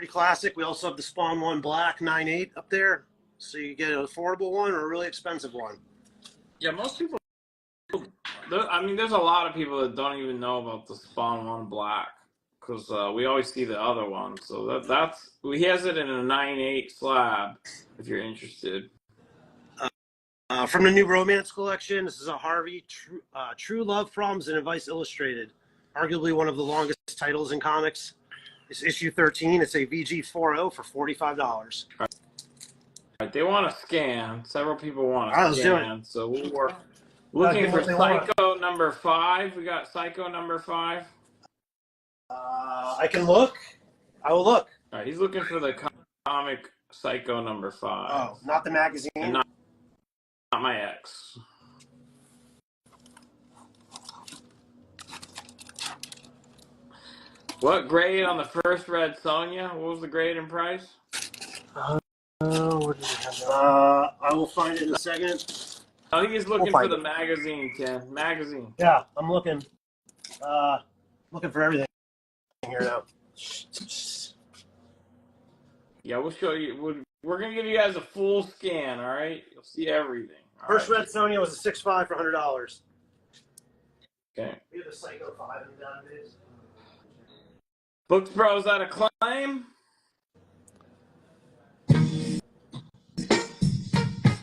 classic. We also have the Spawn 1 Black 9.8 up there. So you get an affordable one or a really expensive one. Yeah, most people. I mean, there's a lot of people that don't even know about the Spawn 1 Black because we always see the other one. So that's he has it in a 9.8 slab. If you're interested. From the New Romance collection, this is a Harvey True Love Problems and Advice Illustrated. Arguably one of the longest titles in comics. It's issue 13. It's a VG40 for $45. Right, they want to scan. Several people want All right, to let's do scan. So we'll work. Looking for Psycho number 5. We got Psycho number 5. I can look. I will look. All right, he's looking for the comic Psycho number 5. Oh, not the magazine. And not my ex. What grade on the first Red Sonja? What was the grade and price? Where did we have that? I will find it in a second. I think he's looking We'll for find the magazine, Ken. Magazine. Yeah, I'm looking. Looking for everything here now. Yeah, we'll show you. We're going to give you guys a full scan, all right? You'll see everything. All First right. Red Sonja was a 6.5 for $100. Okay. We have a Psycho 5 in the database. Books Bros out of claim.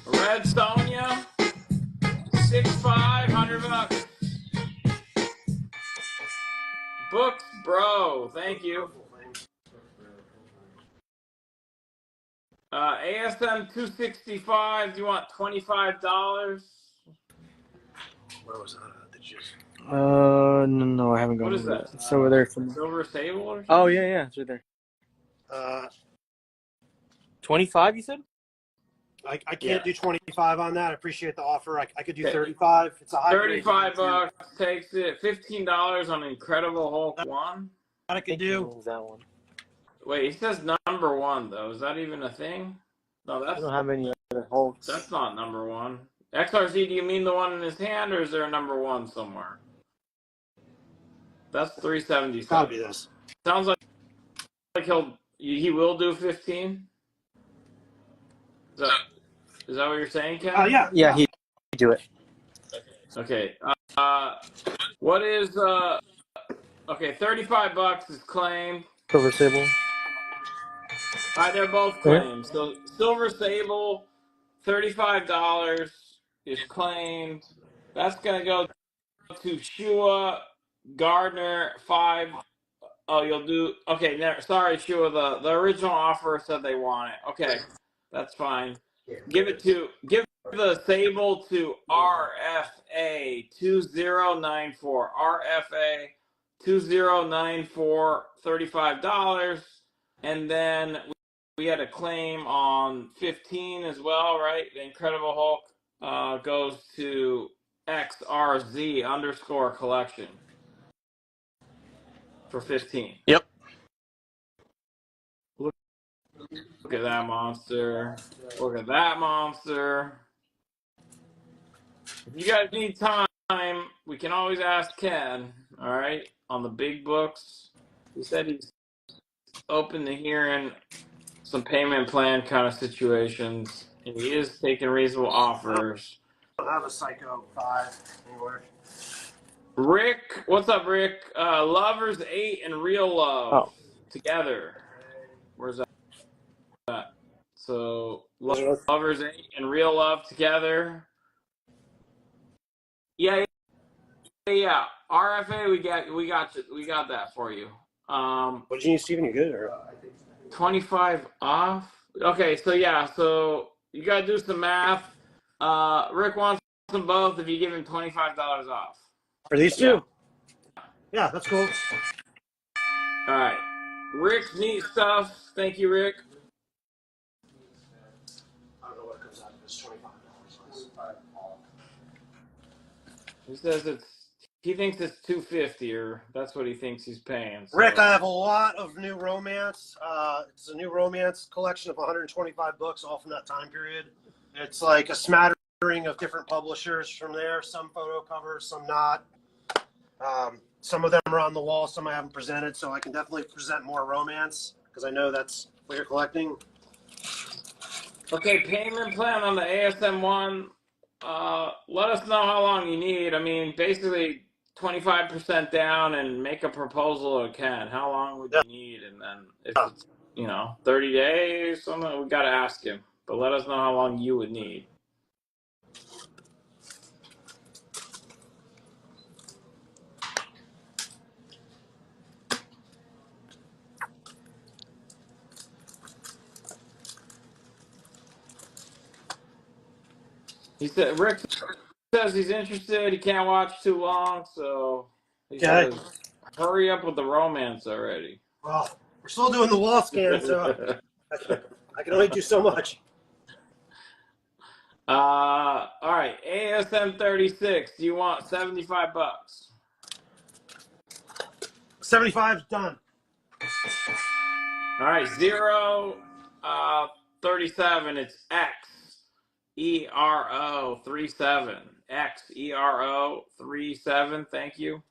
Red Sonja. 6.5, $100. Books Bro, thank you. ASM 265. Do you want $25? Where was that? Did you? No, I haven't gone. What is over that? It's over there somewhere. Silver Sable or something? Oh yeah, it's right there. 25, you said? I can't Yeah. do 25 on that. I appreciate the offer. I could do 35. It's a high grade. $35 takes it. $15 on Incredible Hulk 1. What I could do. That one. Wait, he says number 1 though. Is that even a thing? No, I that's don't have any other Hulks. that's not number 1. XRZ, do you mean the one in his hand, or is there a number 1 somewhere? That's 377. Probably this. Sounds like he will do 15. Is that what you're saying, Ken? Yeah. Yeah, he do it. Okay. What is okay? $35 is claimed. Silver Sable. They're both claimed. So Silver Sable, $35 is claimed. That's gonna go to Shua Gardner 5. Oh, you'll do okay. Sorry, Shua. The original offer said they want it. Okay, that's fine. Give the Sable to RFA 2094. RFA 2094, $35, and then we had a claim on 15 as well, right? The Incredible Hulk goes to XRZ underscore collection for 15. Yep. Look at that monster. Look at that monster. If you guys need time, we can always ask Ken, all right, on the big books. He said he's open to hearing some payment plan kind of situations, and he is taking reasonable offers. I don't have a Psycho 5 anywhere. Rick, what's up, Rick? Lovers 8 and Real Love Oh. together. Where's that? So Those are- Lovers 8 and Real Love together. Yeah. RFA, we got that for you. What did you need, Steven? You good? Or? 25 off. Okay, so you gotta do some math. Rick wants them both if you give him $25 off. For these two? Yeah, that's cool. All right. Rick's neat stuff. Thank you, Rick. I don't know what comes out of this $25. He says he thinks it's $250, or that's what he thinks he's paying. So. Rick, I have a lot of new romance. It's a new romance collection of 125 books, all from that time period. It's like a smattering of different publishers from there. Some photo covers, some not. Some of them are on the wall, some I haven't presented, so I can definitely present more romance because I know that's what you're collecting. Okay, payment plan on the ASM one. Let us know how long you need. I mean, basically 25% down and make a proposal to Ken. How long would you need? And then if it's 30 days, something, we got to ask him. But let us know how long you would need. He said Rick says he's interested. He can't watch too long, so he says hurry up with the romance already. Well, we're still doing the wall scan, so I can only do so much. All right, ASM 36. Do you want $75? 75 is done. All right, 37. It's XERO 37. XERO 37. Thank you.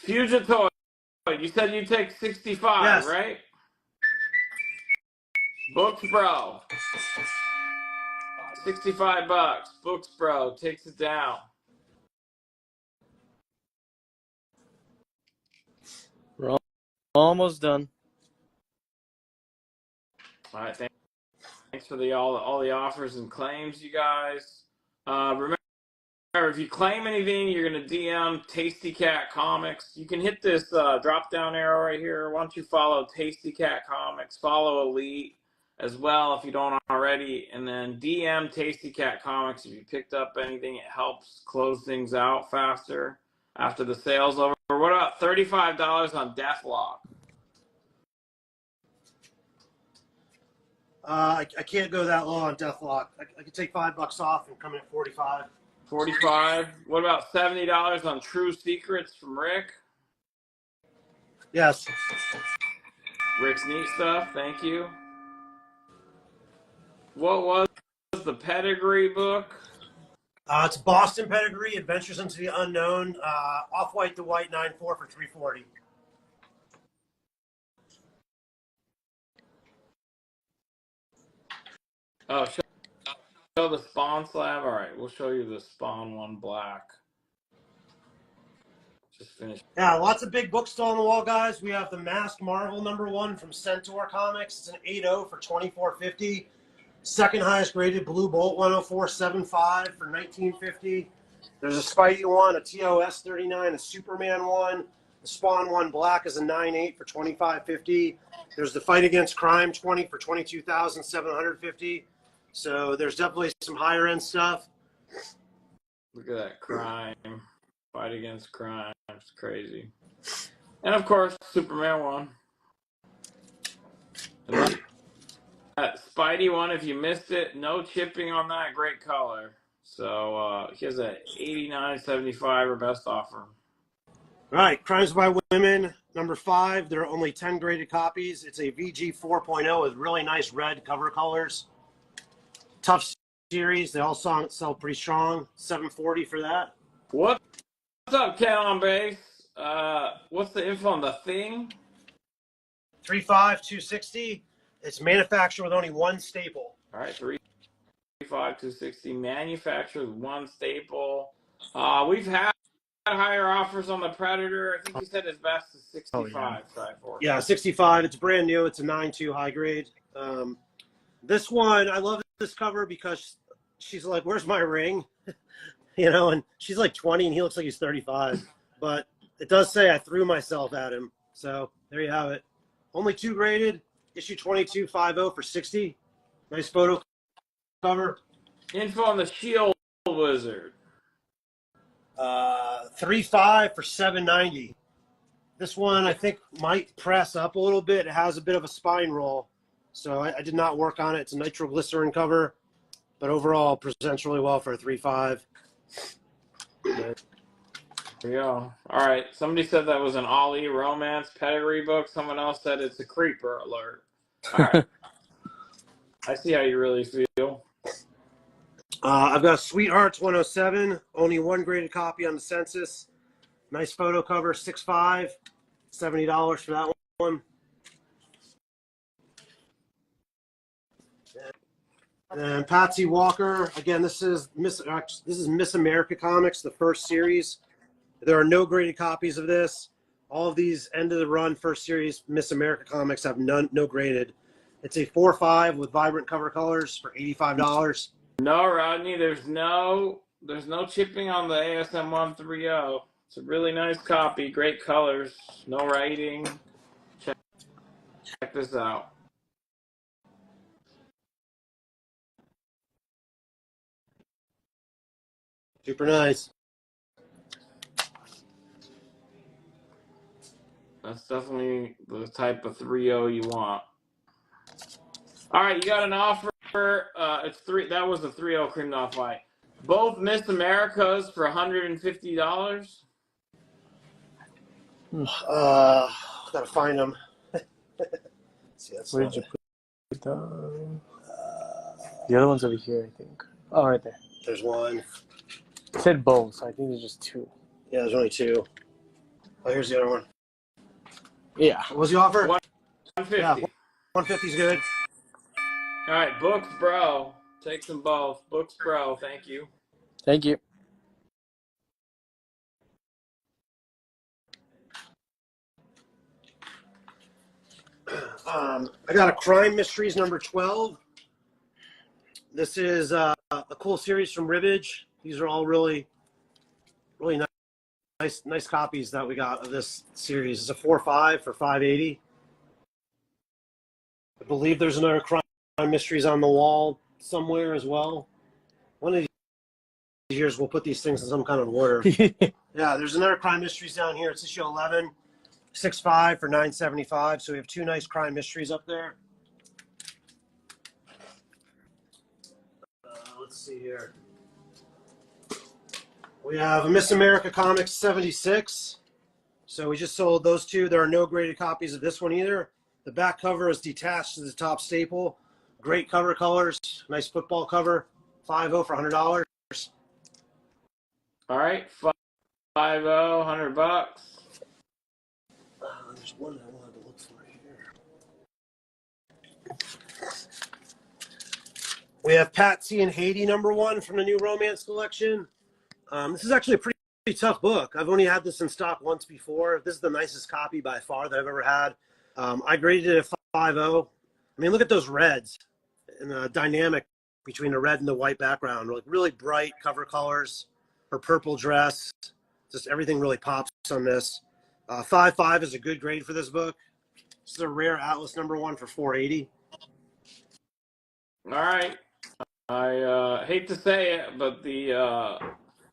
Fugitoid. You said you take 65, yes. Right? Books Bro. $65. Books Bro takes it down. We're almost done. All right, thanks for all the offers and claims, you guys. Remember, if you claim anything, you're gonna DM Tasty Cat Comics. You can hit this drop down arrow right here. Why don't you follow Tasty Cat Comics? Follow Elite as well if you don't already, and then DM Tasty Cat Comics if you picked up anything. It helps close things out faster after the sale's over. What about $35 on Deathlock? I can't go that low on Deathlock. I could take $5 off and come in at 45. 45. What about $70 on True Secrets from Rick? Yes. Rick's neat stuff. Thank you. What was the Pedigree book? It's Boston Pedigree, Adventures into the Unknown, Off-White to White 9.4 for $340. Oh, show the Spawn slab. All right, we'll show you the Spawn one black. Just finished. Yeah, lots of big books still on the wall, guys. We have the Masked Marvel #1 from Centaur Comics. It's an 8.0 for $24.50. Second highest graded Blue Bolt 104.75 for $19.50. There's a Spidey one, a TOS 39, a Superman one. The Spawn one black is a 9.8 for $25.50. There's the Fight Against Crime 20 for $22,750. So there's definitely some higher end stuff. Look at that crime. Fight Against Crime. It's crazy. And of course, Superman one. And Spidey one. If you missed it, no chipping on that. Great color. So he has a 89.75 or best offer. All right, Crimes by Women, number 5. There are only 10 graded copies. It's a VG 4.0 with really nice red cover colors. Tough series. They all sell pretty strong. $740 for that. What's up, Ken on base? What's the info on the Thing? 3.5, 260. It's manufactured with only one staple. All right, 3.5, 260. Manufactured with one staple. We've had higher offers on the Predator. I think you said his best is 65. Yeah, 65. It's brand new. It's a 9.2 high grade. This one, I love this cover because she's like, "Where's my ring?" And she's like 20 and he looks like he's 35. But it does say I threw myself at him. So there you have it. Only 2 graded. Issue 22.50 for 60. Nice photo cover. Info on the Shield Wizard. 3.5 for 790. This one I think might press up a little bit. It has a bit of a spine roll, so I did not work on it. It's a nitroglycerin cover, but overall presents really well for a 3.5. There we go. All right. Somebody said that was an Ollie romance pedigree book. Someone else said it's a creeper alert. All right. I see how you really feel. I've got Sweethearts 107. Only 1 graded copy on the census. Nice photo cover. 6.5. $70 for that one. And Patsy Walker. Again, this is Miss America Comics, the first series. There are no graded copies of this. All of these end of the run first series Miss America Comics have no graded. It's a 4.5 with vibrant cover colors for $85. No, Rodney, there's no chipping on the ASM 130. It's a really nice copy, great colors, no writing. Check this out. Super nice. That's definitely the type of 3.0 you want. All right, you got an offer. It's 3. That was a 3.0 creamed off white. Both Miss Americas for $150. Gotta find them. See, that's Where did you put them? The other one's over here, I think. Oh, right there. There's one. It said both, so I think there's just 2. Yeah, there's only 2. Oh, here's the other one. Yeah. What was the offer? 150. Yeah, 150 is good. All right, books, bro. Take them both. Books, bro. Thank you. Thank you. I got a Crime Mysteries number 12. This is a cool series from Ribbage. These are all really nice copies that we got of this series. It's a 4.5 for $580. I believe there's another Crime Mysteries on the wall somewhere as well. One of these years we'll put these things in some kind of order. Yeah, there's another Crime Mysteries down here. It's issue 11. 6.5 for $9.75. So we have 2 nice Crime Mysteries up there. Let's see here. We have a Miss America Comics 76. So we just sold those 2. There are no graded copies of this one either. The back cover is detached to the top staple. Great cover colors. Nice football cover. $5.0 for $100. All right, 5.0, $100. There's one I wanted to look for here. We have Patsy and Haiti number 1 from the new romance collection. This is actually a pretty tough book. I've only had this in stock once before. This is the nicest copy by far that I've ever had. I graded it a 5.0. I mean, look at those reds and the dynamic between the red and the white background. Like really bright cover colors. Her purple dress. Just everything really pops on this. 5.5 is a good grade for this book. This is a rare Atlas number 1 for $480. All right. I hate to say it, but the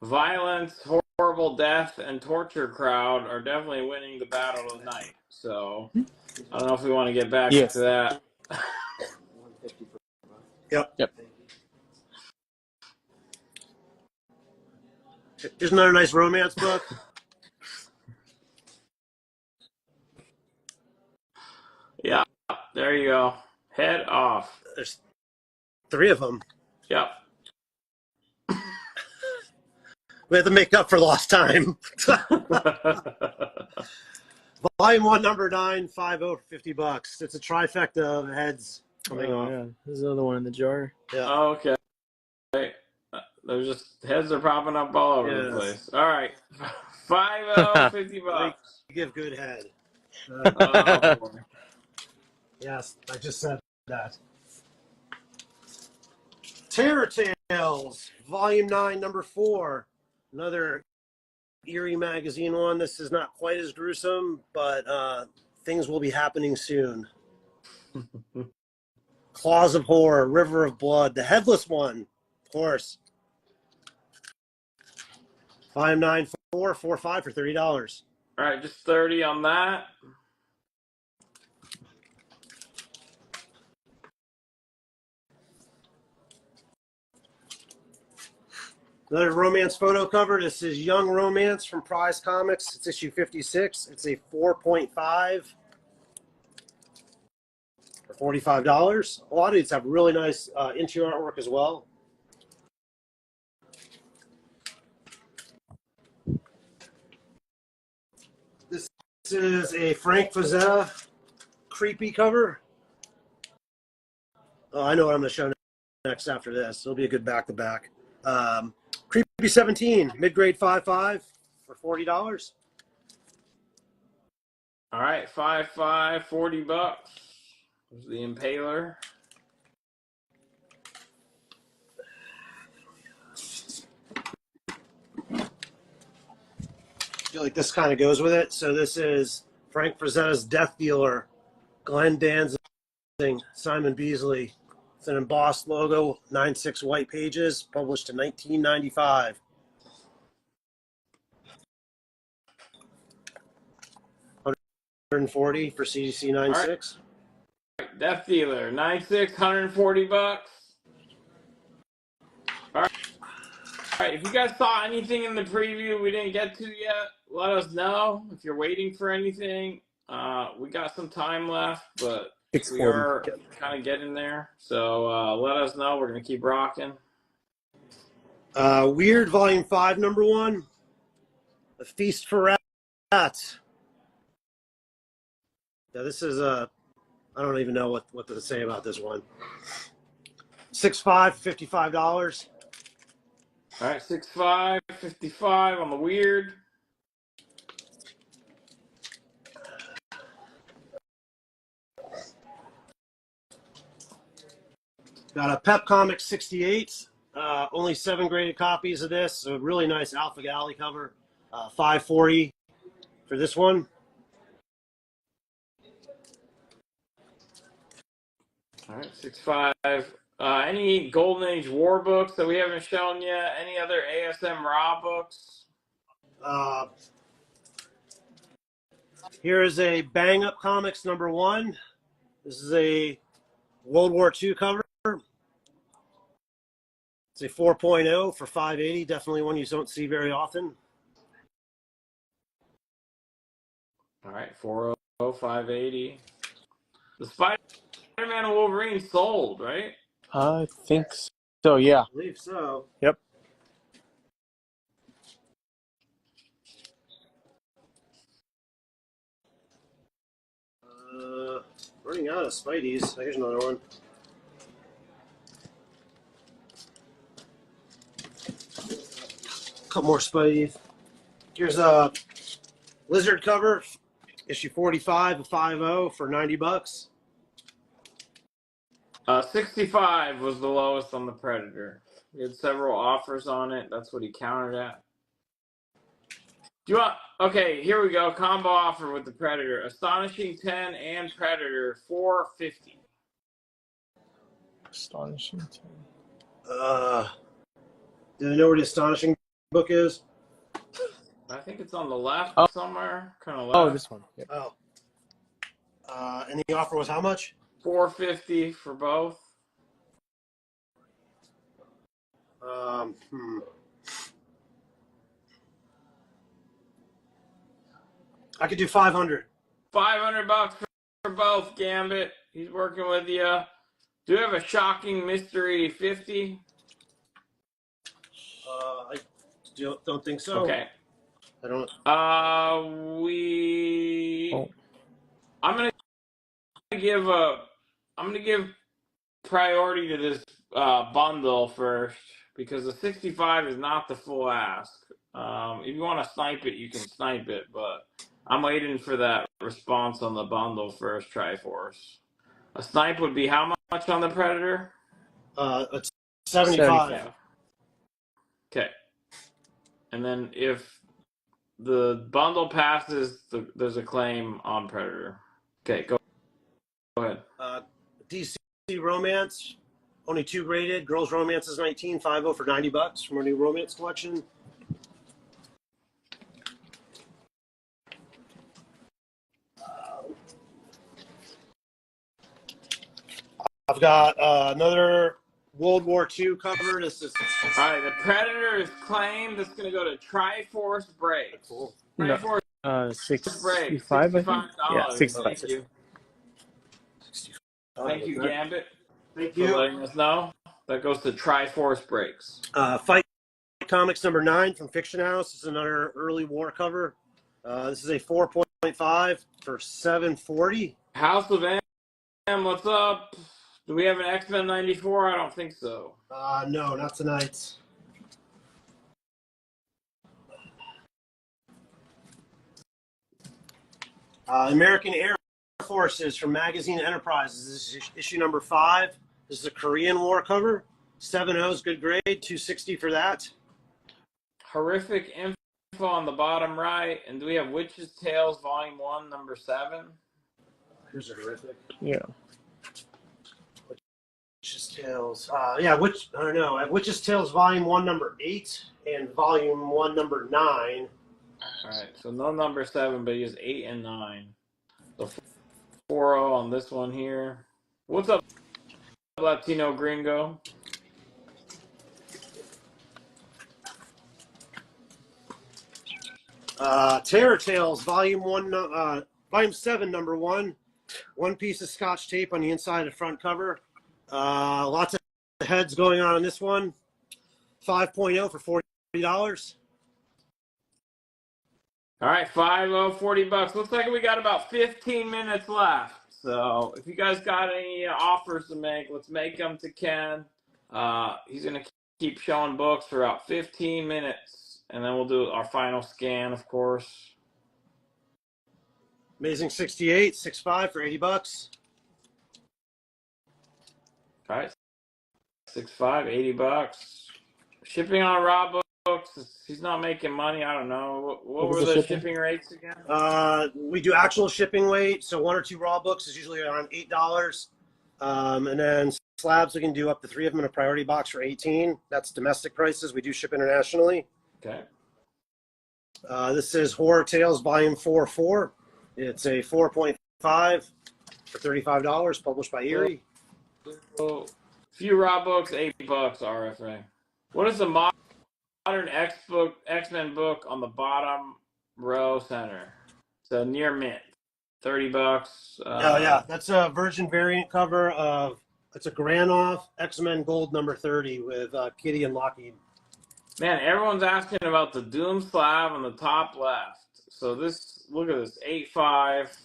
violence, horrible death, and torture crowd are definitely winning the battle tonight. So I don't know if we want to get back to that. 150 Yep. Yep. Here's another nice romance book. Yeah, there you go. Head off. There's 3 of them. Yep. We have to make up for lost time. Volume 1, number 950 for $50. It's a trifecta of heads coming Oh, off. yeah. There's another one in the jar. Yeah. Okay. There's just heads are popping up all over the Yes. place. All right. 50 bucks. You give good head. Oh, boy. Yes, I just said that. Terror Tales, Volume 9, number 4. Another eerie magazine one. This is not quite as gruesome, but things will be happening soon. Claws of Horror, River of Blood, the Headless One, of course. Volume 9, 445 for $30. All right, just 30 on that. Another romance photo cover. This is Young Romance from Prize Comics. It's issue 56. It's a 4.5 for $45. A lot of these have really nice interior artwork as well. This is a Frank Frazetta creepy cover. Oh, I know what I'm going to show next after this. It'll be a good back-to-back. Creepy 17, mid-grade 5.5 for $40. All right, 5.5, 40 bucks. There's the Impaler. I feel like this kind of goes with it. So this is Frank Frazetta's Death Dealer, Glenn Danzig, Simon Beasley. It's an embossed logo, 9/6 white pages, published in 1995. $140 for CGC 9/6. Death Dealer, 9.6, 140 bucks. All right, if you guys saw anything in the preview we didn't get to yet, let us know. If you're waiting for anything, we got some time left, but we are kind of getting there. So let us know. We're going to keep rocking. Weird, Volume 5, number 1. A Feast for Rats. Now, this is I don't even know what to say about this one. 6.5, $55. All right, 6.5, 55 on the weird. Got a Pep Comics 68. Only 7 graded copies of this. A really nice Alpha Galley cover. $5.40 for this one. All right, 6.5. Any Golden Age War books that we haven't shown yet? Any other ASM Raw books? Here is a Bang Up Comics number 1. This is a World War II cover. It's a 4.0 for $5.80. Definitely one you don't see very often. All right, 4.0, 5.80. The Spider-Man and Wolverine sold, right? I think so, yeah. I believe so. Yep. Running out of Spideys. Here's another one. Couple more Spideys. Here's a Lizard cover, issue 45 of 5.0 for $90. 65 was the lowest on the Predator. We had several offers on it. That's what he countered at. Do you want? Okay, here we go. Combo offer with the Predator. Astonishing 10 and Predator, $4.50. Astonishing. Do I know where the Astonishing book is? I think it's on the left somewhere. Kind of left. Oh, this one. Yep. Oh. And the offer was how much? $4.50 for both. Um, I could do 500. $500 for both, Gambit. He's working with you. Do you have a shocking mystery 50? I don't think so. Okay. I don't. Oh. I'm gonna give priority to this bundle first because the 65 is not the full ask. If you want to snipe it, you can snipe it, but I'm waiting for that response on the bundle first, Triforce. A snipe would be how much on the Predator? It's 75. Yeah. Okay. And then if the bundle passes, there's a claim on Predator. Okay, go ahead. DC Romance, only 2 graded. Girls Romance is 19.50 for $90 from our new Romance collection. I've got another World War II cover. This is All right, the Predator is claimed. That's going to go to Triforce Brakes. cool. No. Triforce Brakes, 65, I think. Yeah, $65. 65. Thank you. Thank you, Gambit, Thank for you. letting us know. That goes to Triforce Brakes. Fight Comics number 9 from Fiction House. This is another early war cover. This is a 4.5 for $740. House of M, what's up? Do we have an X-Men 94? I don't think so. No, not tonight. American Air Forces from Magazine Enterprises. This is issue number 5. This is a Korean War cover. 7.0 is good grade. $260 for that. Horrific info on the bottom right. And do we have Witch's Tales Volume 1, number 7? Here's a horrific. Yeah. Witch's Tales. I have Witch's Tales Volume 1, number 8, and Volume 1, number 9. All right, so no number 7, but he has 8 and 9. So 4-0 on this one here. What's up, Latino Gringo? Terror Tales Volume 1, Volume 7, number 1. One piece of Scotch tape on the inside of the front cover. Lots of heads going on in this one. 5.0 for $40. All right, 5-0, $40. Looks like we got about 15 minutes left. So if you guys got any offers to make, let's make them to Ken. He's going to keep showing books for about 15 minutes, and then we'll do our final scan, of course. Amazing 68, 6.5 for $80. All right, 6.5, $80. Shipping on Rob books. He's not making money. I don't know. What were the shipping rates again? We do actual shipping weight, so 1 or 2 raw books is usually around $8. And then slabs we can do up to 3 of them in a priority box for $18. That's domestic prices. We do ship internationally. Okay. This is Horror Tales Volume 4. It's a 4.5 for $35, published by Erie. So, few raw books, $8 RFA. What is the modern X-Men book on the bottom row center? So near mint, $30. Oh yeah, that's a Virgin variant cover of. It's a Granoff X-Men Gold number 30 with Kitty and Lockheed. Man, everyone's asking about the Doom slab on the top left. So this, look at this, 8.5,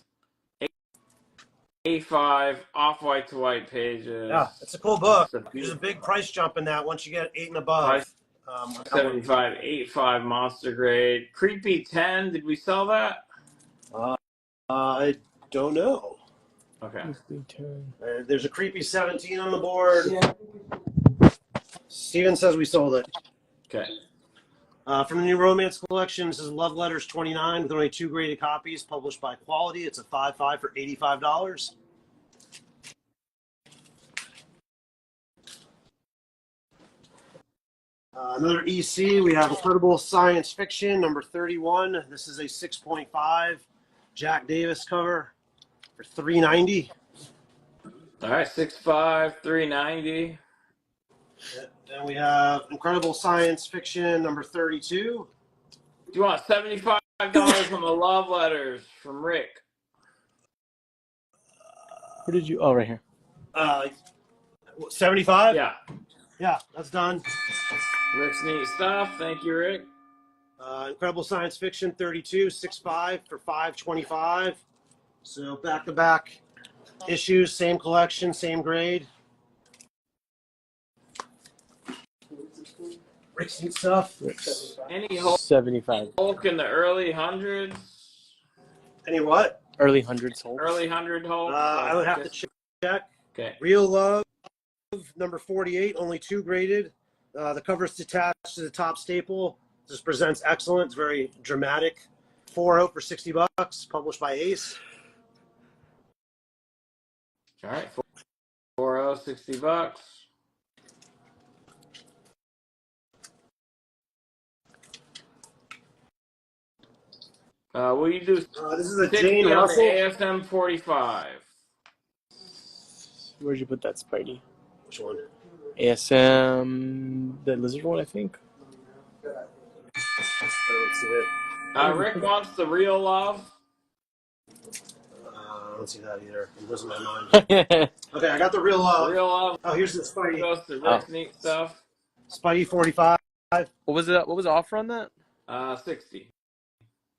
8.5, off-white to white pages. Yeah, it's a cool book. There's a big price jump in that once you get 8 and above. 75, 8.5 monster grade. Creepy 10, did we sell that? I don't know. Okay. There's a creepy 17 on the board. Steven says we sold it. Okay. From the new Romance collection, this is Love Letters 29 with only 2 graded copies, published by Quality. It's a 5.5 for $85. Another EC, we have Incredible Science Fiction, number 31. This is a 6.5 Jack Davis cover for $390. All right, 6.5, $390. Then we have Incredible Science Fiction number 32. Do you want $75 on the love letters from Rick? Where did you? Oh, right here. 75? Yeah. Yeah, that's done. Rick's neat stuff. Thank you, Rick. Incredible Science Fiction 32, 6.5 for $5.25. So back-to-back issues, same collection, same grade. Rick's neat stuff. Any Hulk 75. in the early hundreds? Any what? Early hundreds Hulk. Early 100 Hulk? I would have to check. Okay. Real Love number 48, only 2 graded. The cover's detached to the top staple. This presents excellent. It's very dramatic. 4.0 for $60, published by Ace. All right. 4.0, $60. Will you do This is a 60 Jane on the Russell. ASM 45? Where'd you put that, Spidey? Which one? ASM, the lizard one, I think. I don't see it. Rick wants the Real Love. I don't see that either. It wasn't my mind. Okay, I got the Real Love. Real Love Oh, here's the Spidey. goes to Rick's neat stuff. Spidey 45. What was it? What was the offer on that? 60.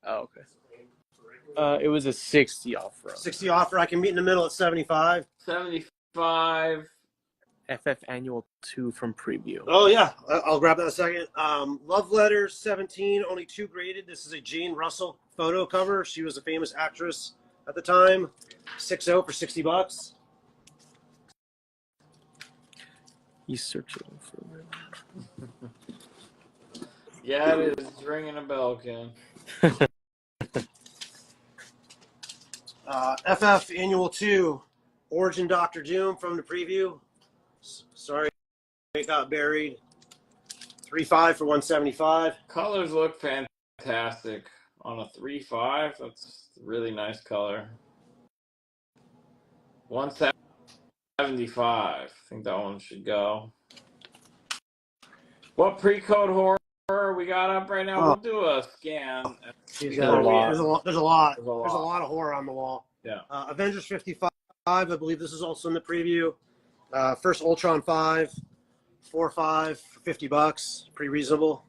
Oh, okay. It was a 60 offer. 60 offer. I can meet in the middle at 75. 75. FF Annual 2 from Preview. Oh, yeah. I'll grab that in a second. Love Letters 17, only 2 graded. This is a Jane Russell photo cover. She was a famous actress at the time. 6.0 for $60. He's searching for it. Yeah, it is ringing a bell, Ken. FF Annual 2, Origin Doctor Doom from the preview. Sorry, it got buried. 3.5 for $175. Colors look fantastic on a 3.5. That's a really nice color. 175. I think that one should go. What pre-code horror we got up right now? We'll do a scan. There's got a lot. There's a lot. There's a lot. There's a lot of horror on the wall. Yeah. Avengers 55. I believe this is also in the preview. First Ultron 5. 4.5 for $50. Pretty reasonable.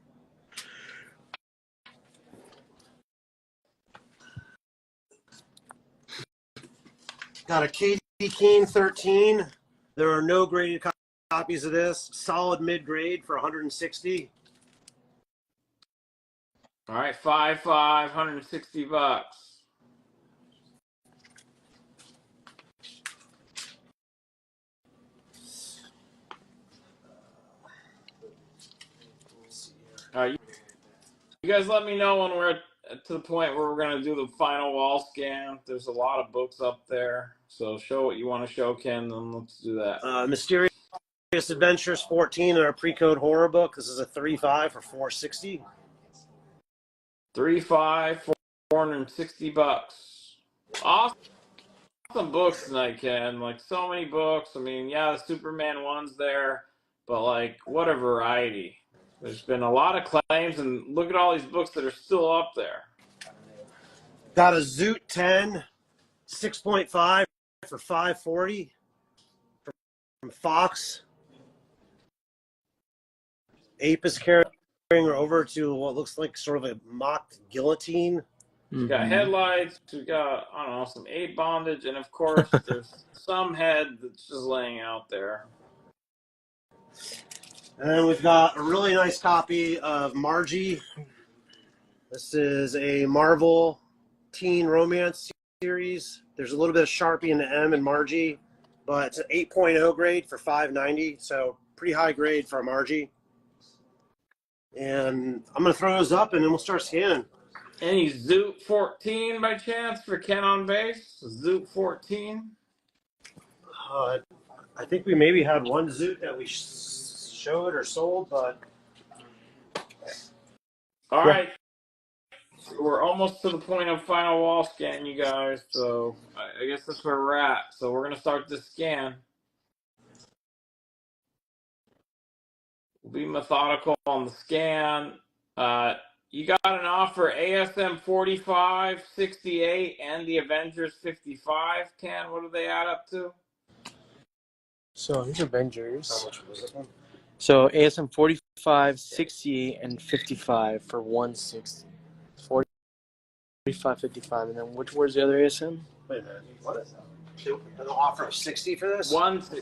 Got a Katie Keene 13. There are no graded copies of this. Solid mid-grade for $160. All right, 5.5, $160. All right, you guys let me know when we're to the point where we're going to do the final wall scan. There's a lot of books up there, so show what you want to show, Ken, then let's do that. Mysterious Adventures 14 in our pre-code horror book. This is a 3.5 for $460. 3.5, $460. Awesome books tonight, Ken. Like, so many books. I mean, yeah, the Superman one's there, but like, what a variety. There's been a lot of claims, and look at all these books that are still up there. Got a Zoot 10, 6.5 for $540 from Fox. Ape is carrying her over to what looks like sort of a mock guillotine. We got headlights, we got, I don't know, some ape bondage, and of course, there's some head that's just laying out there. And then we've got a really nice copy of Margie. This is a Marvel teen romance series. There's a little bit of Sharpie in the M in Margie, but it's an 8.0 grade for $590, so pretty high grade for Margie. And I'm going to throw those up, and then we'll start scanning. Any Zoot 14 by chance for Ken on base? Zoot 14? I think we maybe had one Zoot that we showed or sold, but... All right. We're almost to the point of final wall scan, you guys, so I guess that's where we're at. So we're going to start the scan. We'll be methodical on the scan. You got an offer ASM 45, 68, and the Avengers 55. Ken, what do they add up to? So here's Avengers. How much was this one? So ASM 45, 68, and 55 for 160. 45, 55, and then where's the other ASM? Wait a minute. What is that? An offer of 60 for this?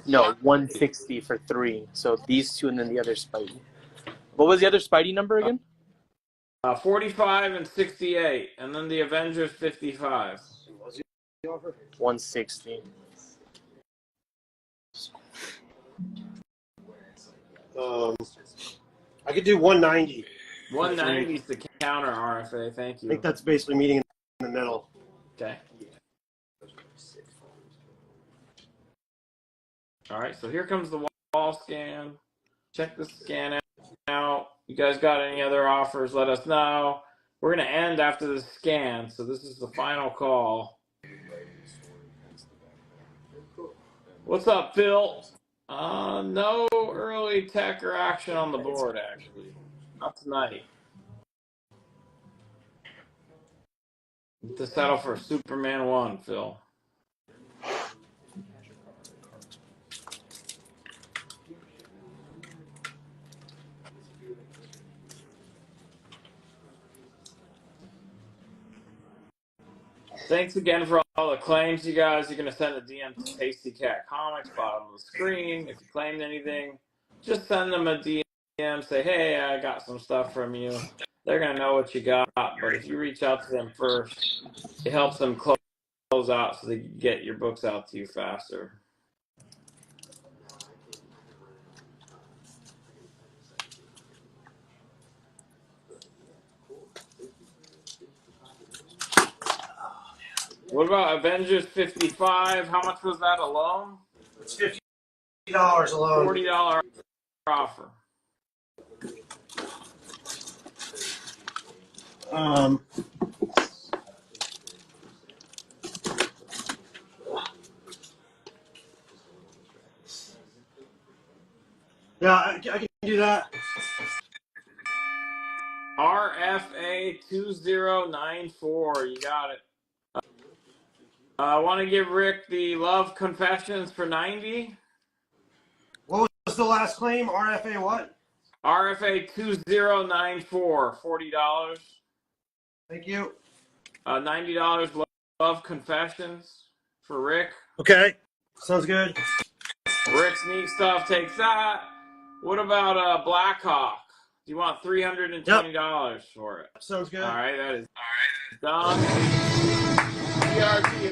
No, 160 for 3. So these two and then the other Spidey. What was the other Spidey number again? 45 and 68, and then the Avengers 55. What was the offer? 160. I could do 190. 190 is the counter RFA. Thank I you. think that's basically meeting in the middle. Okay. All right, so here comes the wall scan. Check the scan out. You guys got any other offers? Let us know. We're going to end after the scan, so this is the final call. What's up, Phil? No early tech or action on the board, actually. Not tonight. To settle for Superman 1, Phil. Thanks again for all the claims, you guys. You're going to send a DM to Tasty Cat Comics, bottom of the screen. If you claimed anything, just send them a DM. Say, hey, I got some stuff from you. They're going to know what you got. But if you reach out to them first, it helps them close out so they can get your books out to you faster. What about Avengers 55? How much was that alone? It's $50 alone. $40 offer. Yeah, I can do that. RFA 2094. You got it. I want to give Rick the Love Confessions for 90. What was the last claim? RFA what? RFA 2094, $40. Thank you. $90 Love Confessions for Rick. Okay, sounds good. Rick's Neat Stuff takes that. What about Blackhawk? Do you want $320 for it? Sounds good. All right, that is done. GRG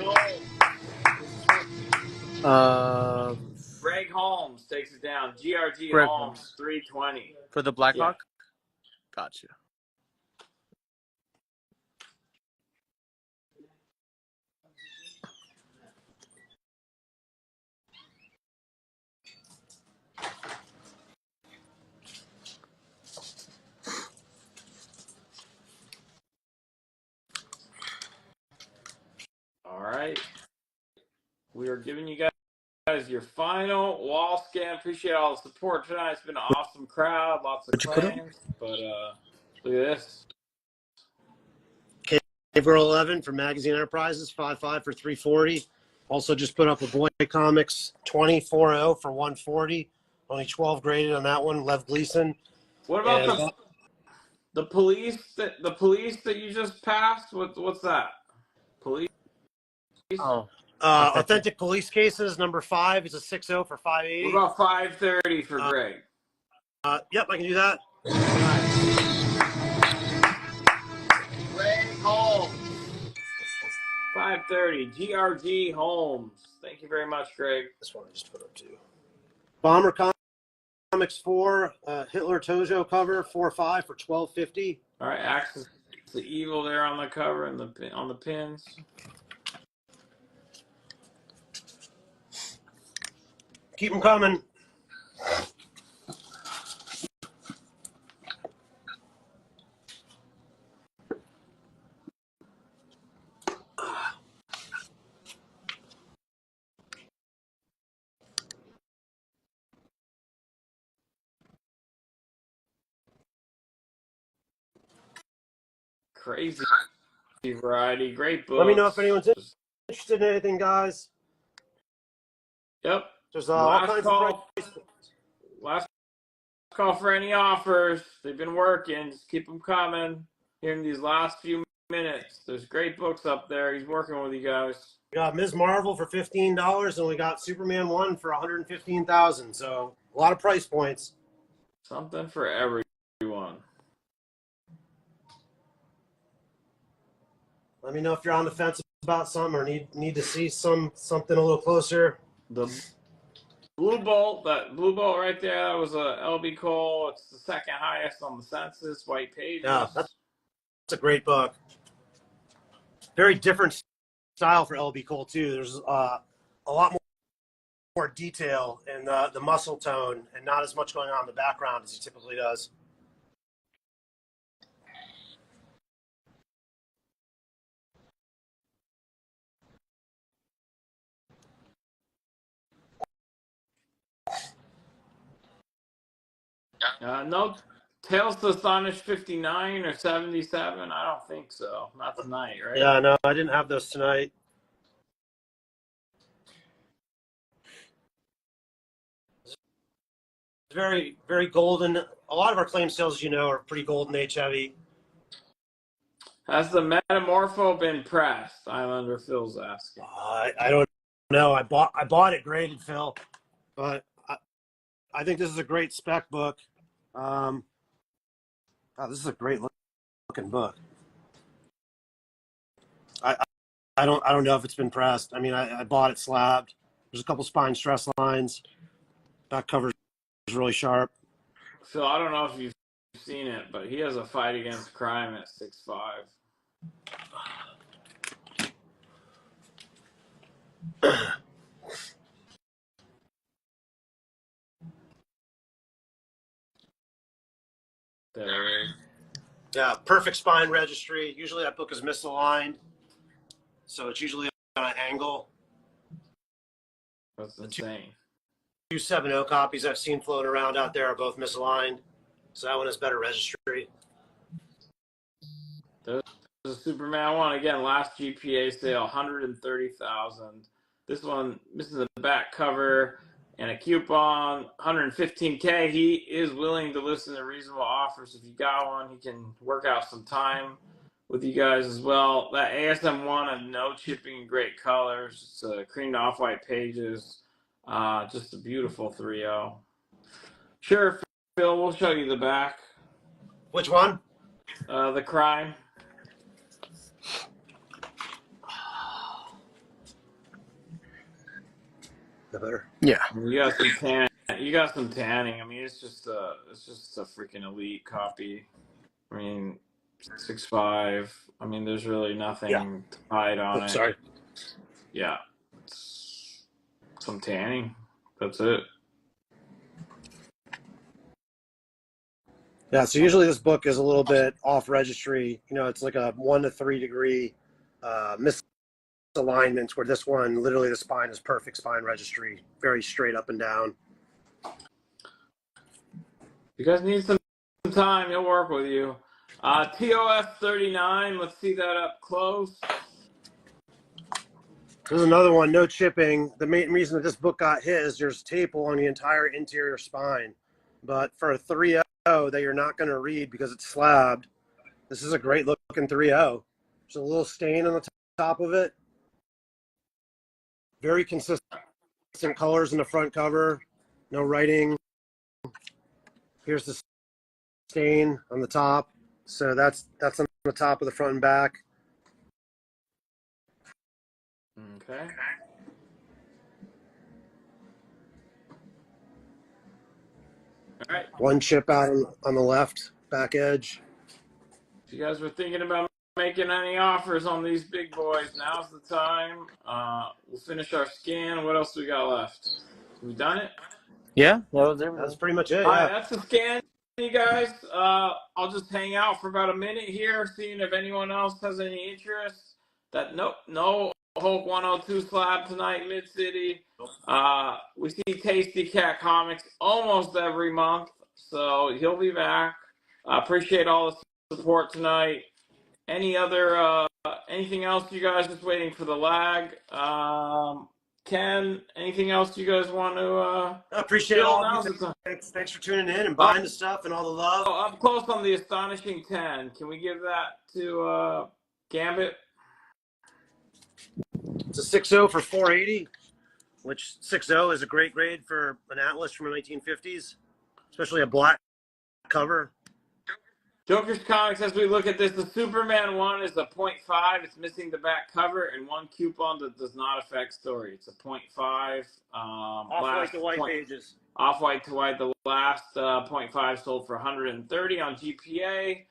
Holmes. Greg Holmes takes it down. GRG Greg Holmes, 320. For the Blackhawk? Yeah. Gotcha. All right. We are giving you guys your final wall scan. Appreciate all the support tonight. It's been an awesome crowd. Lots of claims. But look at this. Cave Girl 11 from Magazine Enterprises, 5.5 for 340. Also just put up a Boy Comics 20.40 for 140. Only 12 graded on that one. Lev Gleason. What about And the police that you just passed? What's that? Police? Oh. Authentic Police Cases, number 5 is a 6.0 for 580. What about 530 for Greg? Yep, I can do that. Greg Holmes. 530. GRG Holmes. Thank you very much, Greg. This one I just put up too. Bomber Comics 4, Hitler Tojo cover, 4.5 for 1250. All right, Axis the Evil there on the cover and on the pins. Keep them coming. crazy variety. Great books. Let me know if anyone's interested in anything, guys. Yep. There's all kinds of price. Last call for any offers. They've been working. Just keep them coming. Here in these last few minutes, there's great books up there. He's working with you guys. We got Ms. Marvel for $15, and we got Superman 1 for $115,000. So a lot of price points. Something for everyone. Let me know if you're on the fence about something or need to see something a little closer. The Blue Bolt, that Blue Bolt right there, that was a LB Cole. It's the second highest on the census. White Pages. Yeah, that's a great book. Very different style for LB Cole too. There's a lot more detail in the muscle tone and not as much going on in the background as he typically does. No Tales to Astonish 59 or 77. I don't think so. Not tonight, right? Yeah, no, I didn't have those tonight. Very, very golden. A lot of our claim sales, you know, are pretty golden age heavy. Has the Metamorpho been pressed? Islander Phil's asking. I don't know. I bought it graded, Phil, but I think this is a great spec book. This is a great looking book. I don't know if it's been pressed. I mean, I bought it slabbed. There's a couple spine stress lines. Back cover is really sharp. Phil, I don't know if you've seen it, but he has a fight against crime at 6'5". There it is. Yeah, perfect spine registry. Usually that book is misaligned, so it's usually on an angle. That's insane. 270 copies I've seen floating around out there are both misaligned, so that one has better registry. There's a Superman one again. Last GPA sale, 130,000. This one, missing the back cover and a coupon, 115K. He is willing to listen to reasonable offers. If you got one, he can work out some time with you guys as well. That ASM one had no chipping and great colors. It's creamed off-white pages. Just a beautiful 3.0. Sure, Phil, we'll show you the back. Which one? The crime. The better. Yeah. You got some tan. You got some tanning. I mean, it's just a freaking elite copy. I mean, 6'5". I mean, there's really nothing to hide on it. Sorry. Yeah. Some tanning. That's it. Yeah, so usually this book is a little bit off registry. You know, it's like a 1 to 3 degree misalignment, where this one, literally the spine is perfect spine registry, very straight up and down. You guys need some time. He'll work with you. TOS 39. Let's see that up close. There's another one, no chipping. The main reason that this book got hit is there's tape along the entire interior spine. But for a 3.0 that you're not going to read because it's slabbed, this is a great looking 3.0. There's a little stain on the top of it. Very consistent colors in the front cover. No writing. Here's the stain on the top. So that's on the top of the front and back. Okay. All right. One chip out on the left back edge. If you guys were thinking about making any offers on these big boys, now's the time. We'll finish our scan. What else do we got left? We done it? Yeah, that was everything. That's pretty much it. All right, Yeah. that's the scan, you guys. I'll just hang out for about a minute here, seeing if anyone else has any interest. No Hulk 102 slab tonight, Mid-City. We see Tasty Cat Comics almost every month, so he'll be back. I appreciate all the support tonight. Any other anything else you guys just waiting for the lag? Ken, anything else you guys want to I appreciate Bill, all of now's you. the time. Thanks for tuning in and Oh, buying the stuff and all the love. up close on the astonishing 10. Can we give that to Gambit? It's a 6.0 for 480, which 6.0 is a great grade for an Atlas from the 1950s, especially a black cover. Joker's Comics, as we look at this, the Superman one is a 0.5. It's missing the back cover and one coupon that does not affect story. It's a 0.5. Off-white to white pages. Off-white to white. The last 0.5 sold for 130 on GPA.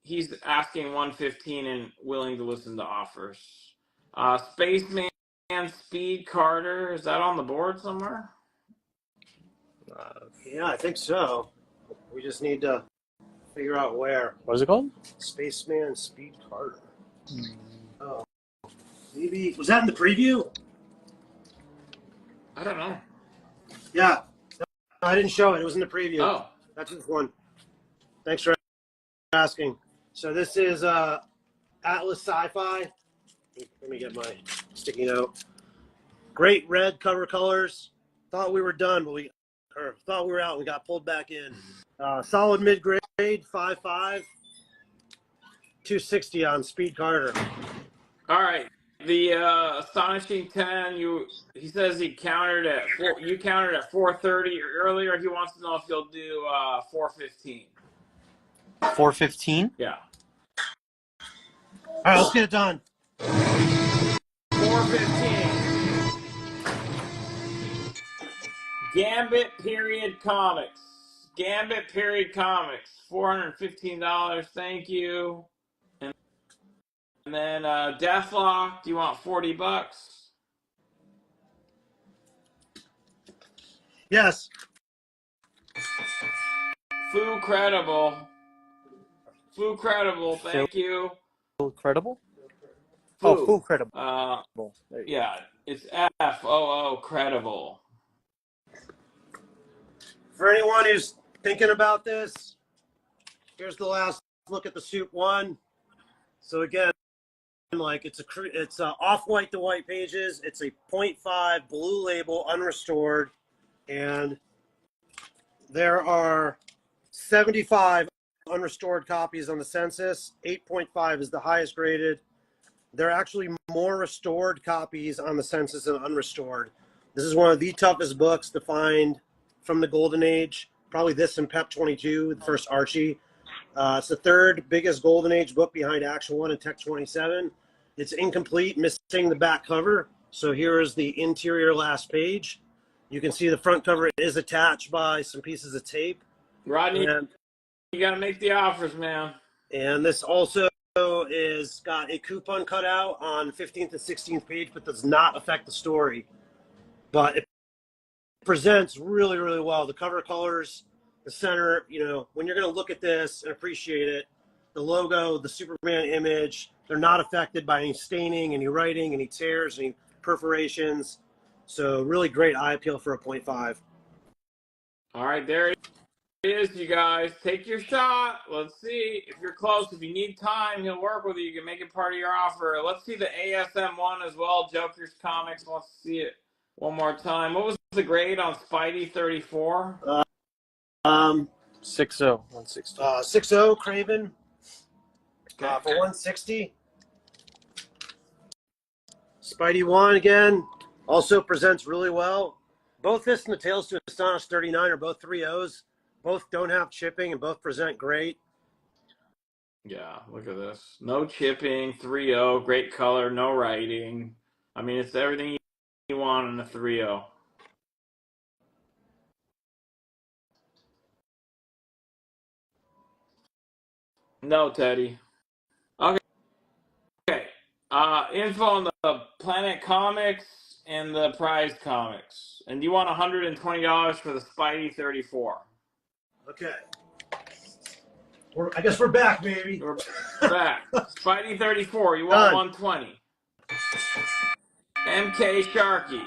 He's asking 115 and willing to listen to offers. Spaceman Speed Carter, is that on the board somewhere? Yeah, I think so. We just need to figure out where. What is it called? Spaceman Speed Carter. Oh, maybe was that in the preview? I don't know. Yeah, no, I didn't show it. It was in the preview. Oh, That's this one. Thanks for asking. So this is Atlas Sci-Fi. Let me get my sticky note. Great red cover colors. Thought we were done, but thought we were out. We got pulled back in. Solid mid-grade, 5.5, 260 on Speed Carter. all right. The astonishing 10. He says he countered at 4. You countered at 430 earlier. He wants to know if you'll do 415. 415. Yeah. All right, let's get it done. 415. Gambit period comics. Gambit period comics. $415. Thank you. And then Deathlock. Do you want $40? Yes. Foo Credible. Foo Credible. Thank you. Full credible? Foo. Oh, full credible. There you Yeah, it's FOO Credible. For anyone who's thinking about this, here's the last look at the Soup 1. So again, like it's off-white to white pages. It's a 0.5 blue label, unrestored, and there are 75 unrestored copies on the census. 8.5 is the highest graded. There are actually more restored copies on the census than unrestored. This is one of the toughest books to find from the Golden Age. Probably this and Pep 22, the first Archie. It's the third biggest Golden Age book behind Action 1 and Tech 27. It's incomplete, missing the back cover. So here is the interior last page. You can see the front cover is attached by some pieces of tape. Rodney, you got to make the offers, man. And this also is got a coupon cutout on 15th and 16th page, but does not affect the story. But it presents really, really well. The cover colors, the center, when you're going to look at this and appreciate it, the logo, the Superman image, they're not affected by any staining, any writing, any tears, any perforations. So really great eye appeal for a 0.5. All right, there it is, you guys. Take your shot. Let's see if you're close. If you need time, he'll work with you. You can make it part of your offer. Let's see the ASM one as well. Joker's Comics wants to see it one more time. What was the grade on Spidey 34? 6.0. 160. 6.0 Craven for 160. Spidey 1 again also presents really well. Both this and the Tales to Astonish 39 are both 3.0s. Both don't have chipping and both present great. Yeah, look at this. No chipping, 3.0, great color, no writing. I mean, it's everything you want in a 3.0. No, Teddy. Okay. Info on the Planet Comics and the Prize Comics. And you want $120 for the Spidey 34. Okay. I guess we're back, baby. We're back. Spidey 34, you want 120. MK Sharkey.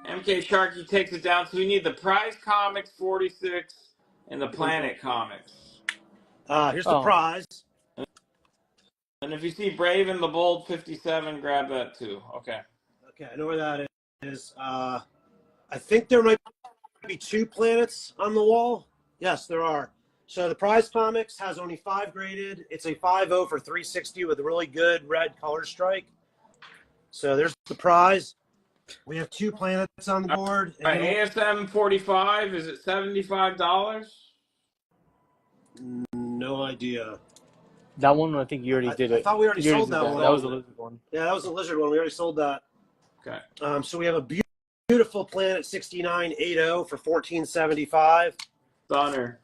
MK Sharkey takes it down. So we need the Prize Comics 46 and the Planet Comics. Here's the prize. And if you see Brave and the Bold 57, grab that too. Okay. Okay, I know where that is. I think there might be 2 planets on the wall. Yes, there are. So the Prize Comics has only 5 graded. It's a 5.0 for 360 with a really good red color strike. So there's the prize. We have 2 planets on the board. All right, ASM 45, is it $75? No idea. That one, I think you already did it. I thought we already You sold that did one. That was the lizard one. Yeah, that was the lizard one. We already sold that. Okay. So we have a beautiful Planet 6980 for $14.75. Thunder.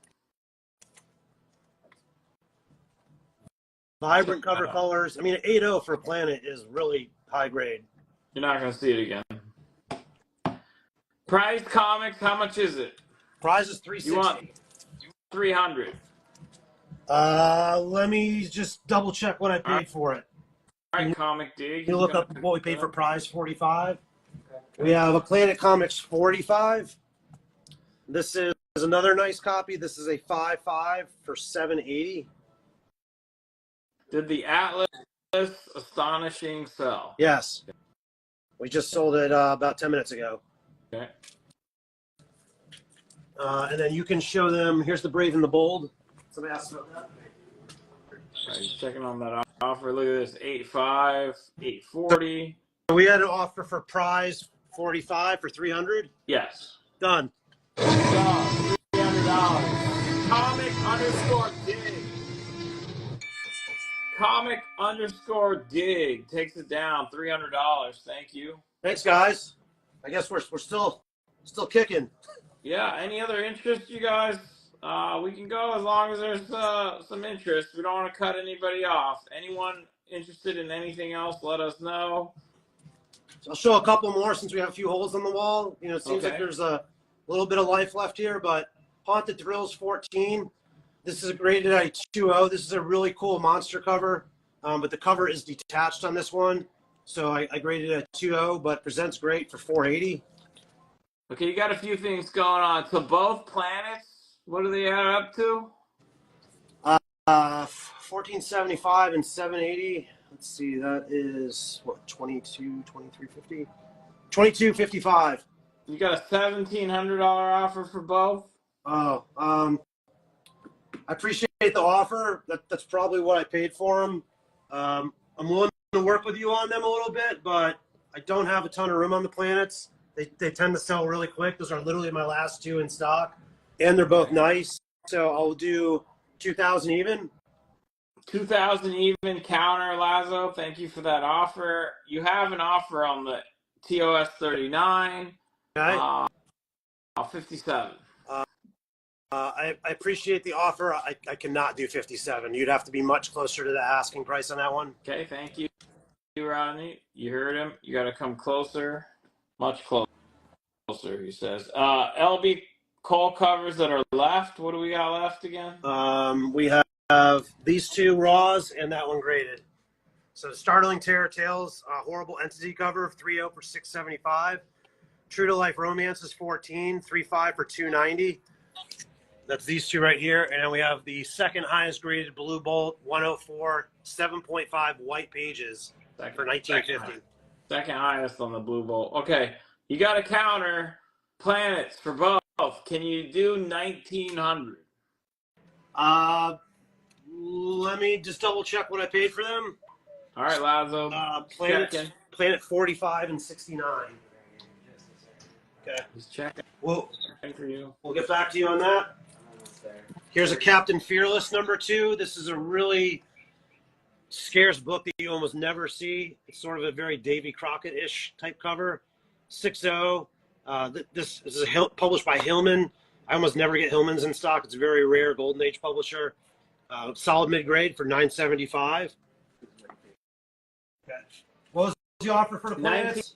Vibrant cover colors. I mean, 80 for a Planet is really high grade. You're not going to see it again. Prize Comics, how much is it? Prize is $360. You want 300. Let me just double check what I paid for it. All right, Comic Dig. You look up what we paid for Prize 45. We have a Planet Comics 45. This is another nice copy. This is a 5.5 for $780. Did the Atlas Astonishing sell? Yes. We just sold it about 10 minutes ago. Okay. And then you can show them. Here's the Brave and the Bold. Somebody asked about that. All right, checking on that offer. Look at this, 8.5, 840. We had an offer for Prize 45 for 300. Yes. Done. $300. Comic_dig. Comic_dig takes it down, $300. Thank you. Thanks, guys. I guess we're still kicking. Yeah. Any other interest, you guys? We can go as long as there's some interest. We don't want to cut anybody off. Anyone interested in anything else, let us know. So I'll show a couple more since we have a few holes on the wall. You know, it seems like there's a little bit of life left here, but Haunted Thrills 14. This is graded at a 2.0. This is a really cool monster cover, but the cover is detached on this one. So I graded it at 2.0, but presents great for $480. Okay, you got a few things going on. So both planets, what do they add up to? 1475 and 780. Let's see, that is what, 2350? 2255. You got a $1,700 offer for both? Oh, I appreciate the offer. That's probably what I paid for them. I'm willing to work with you on them a little bit, but I don't have a ton of room on the planets. They tend to sell really quick. Those are literally my last 2 in stock, and they're both nice. So I'll do 2,000 even. 2,000 even counter, Lazo. Thank you for that offer. You have an offer on the TOS 39. Okay. 57. I appreciate the offer. I cannot do 57. You'd have to be much closer to the asking price on that one. Okay, thank you, Rodney. You heard him. You got to come closer, much closer, he says. LB Cole covers that are left. What do we got left again? We have these 2 raws and that one graded. So Startling Terror Tales, Horrible Entity cover, 3.0 for $675. True to Life Romance is 14, 3.5 for $290. That's these 2 right here. And then we have the second highest graded Blue Bolt, 104, 7.5 white pages for $19.50. Second highest on the Blue Bolt. Okay, you got a counter. Planets for both. Can you do 1,900? Let me just double check what I paid for them. All right, Lazo. Planet 45 and 69. Okay. He's checking We'll for you. get back to you on that. Here's a Captain Fearless #2. This is a really scarce book that you almost never see. It's sort of a very Davy Crockett-ish type cover. 6.0. This is published by Hillman. I almost never get Hillman's in stock. It's a very rare Golden Age publisher. Solid mid-grade for $975. Okay. What was the offer for the planets?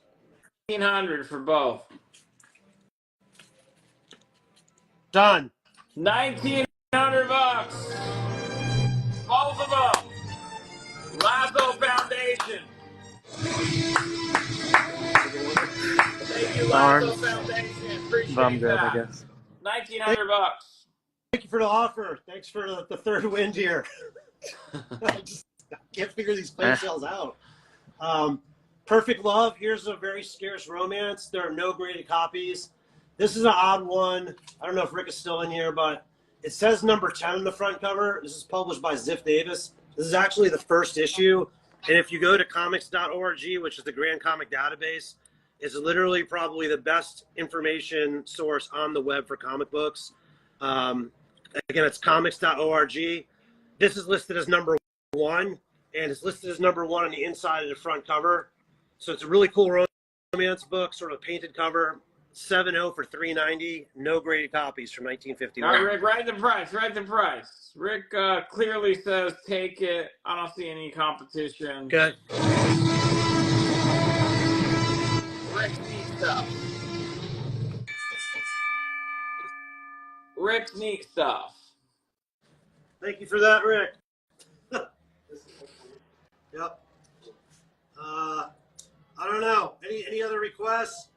1,900 for both. Done. $1,900. Both of them. Lazo Foundation. Thank you, Lazo Foundation. Appreciate I'm good, that. I guess. $1,900. Thank you for the offer. Thanks for the third wind here. can't figure these claim sales out. Perfect Love. Here's a very scarce romance. There are no graded copies. This is an odd one. I don't know if Rick is still in here, but it says number 10 on the front cover. This is published by Ziff Davis. This is actually the first issue. And if you go to comics.org, which is the Grand Comic Database, it's literally probably the best information source on the web for comic books. Again, it's comics.org. This is listed as number 1, and it's listed as number 1 on the inside of the front cover. So it's a really cool romance book, sort of painted cover. 7.0 for $3.90. No graded copies from 1951. All right, Rick, write the price. Write the price. Rick clearly says take it. I don't see any competition. Okay. Rick's neat stuff. Rick's neat stuff. Thank you for that, Rick. Yep. I don't know. Any other requests?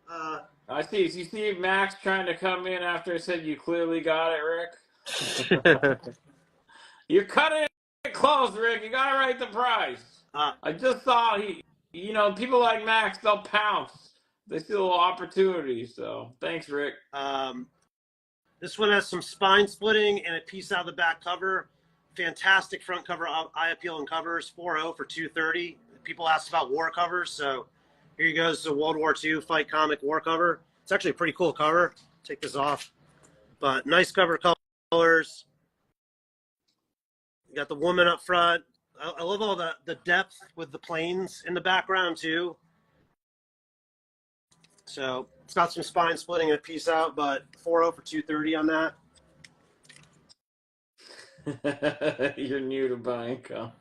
I see. You see Max trying to come in after I said you clearly got it, Rick? You're cutting it close, Rick. You got to write the price. I just saw people like Max, they'll pounce. They see a little opportunity. So thanks, Rick. This one has some spine splitting and a piece out of the back cover. Fantastic front cover, eye appealing covers. 4.0 for $2.30. People asked about war covers, so here you go. This is a World War II fight comic war cover. It's actually a pretty cool cover. Take this off, but nice cover colors. You got the woman up front. I love all the depth with the planes in the background too. So it's got some spine splitting and a piece out, but 4.0 for $2.30 on that. You're new to buying comics.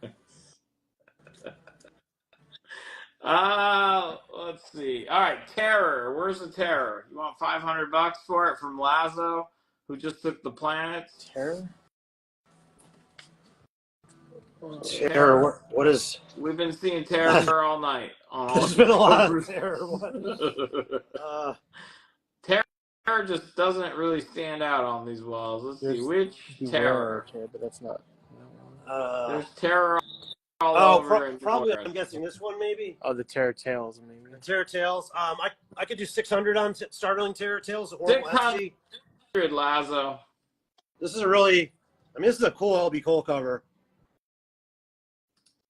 Let's see. All right, Terror. Where's the Terror? You want $500 for it from Lazo, who just took the planets? Terror? Terror. What is? We've been seeing Terror all night. There's been a lot of Terror. Terror just doesn't really stand out on these walls. Let's see. Which Terror? But that's not. There's Terror all over. Probably, I'm guessing this one maybe. Oh, the Terror Tales, maybe. The Terror Tales. I could do 600 on Startling Terror Tales or 600, Lazo. This is a really, this is a cool LB Cole cover.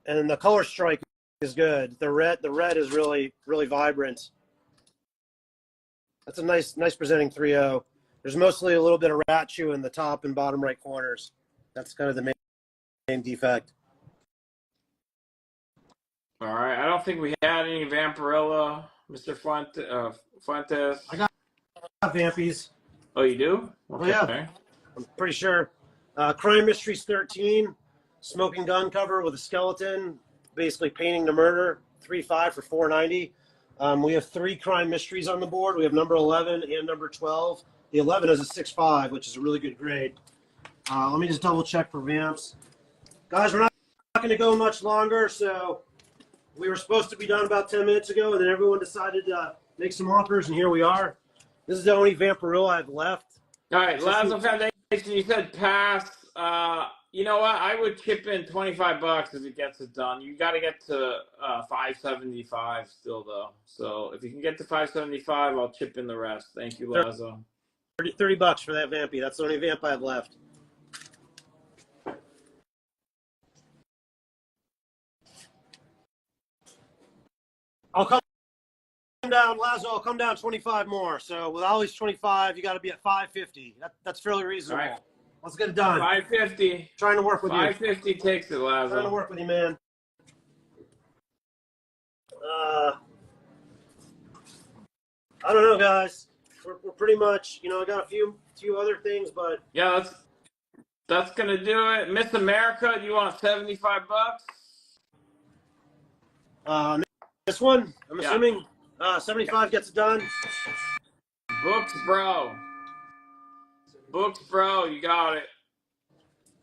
And the color strike is good. The red is really, really vibrant. That's a nice presenting 3.0. There's mostly a little bit of rat chew in the top and bottom right corners. That's kind of the main defect. All right. I don't think we had any Vampirella, Mr. Fuentes. I got Vampies. Oh, you do? Okay. Oh, yeah. I'm pretty sure. Crime Mysteries 13. Smoking gun cover with a skeleton, basically painting the murder. 3.5 for $4.90. We have 3 crime mysteries on the board. We have number 11 and number 12. The 11 is a 6.5, which is a really good grade. Let me just double check for Vamps. Guys, we're not going to go much longer, so we were supposed to be done about 10 minutes ago, and then everyone decided to make some offers, and here we are. This is the only Vampirilla I have left. All right, Lazo Foundation, you said pass. You know what? I would chip in $25 if it gets it done. You got to get to $575 still, though. So if you can get to $575, I'll chip in the rest. Thank you, Lazo. $30 for that Vampy. That's the only Vamp I have left. I'll come down, Lazo. I'll come down 25 more. So with Ollie's 25, you got to be at 550. That's fairly reasonable. All right. Let's get it done. 550. Trying to work with you. 550 takes it, Lazo. Trying to work with you, man. I don't know, guys. We're pretty much, I got a few other things, but yeah, that's gonna do it. Miss America, do you want $75? This one, I'm assuming 75 gets it done. Books, bro. Books, bro. You got it.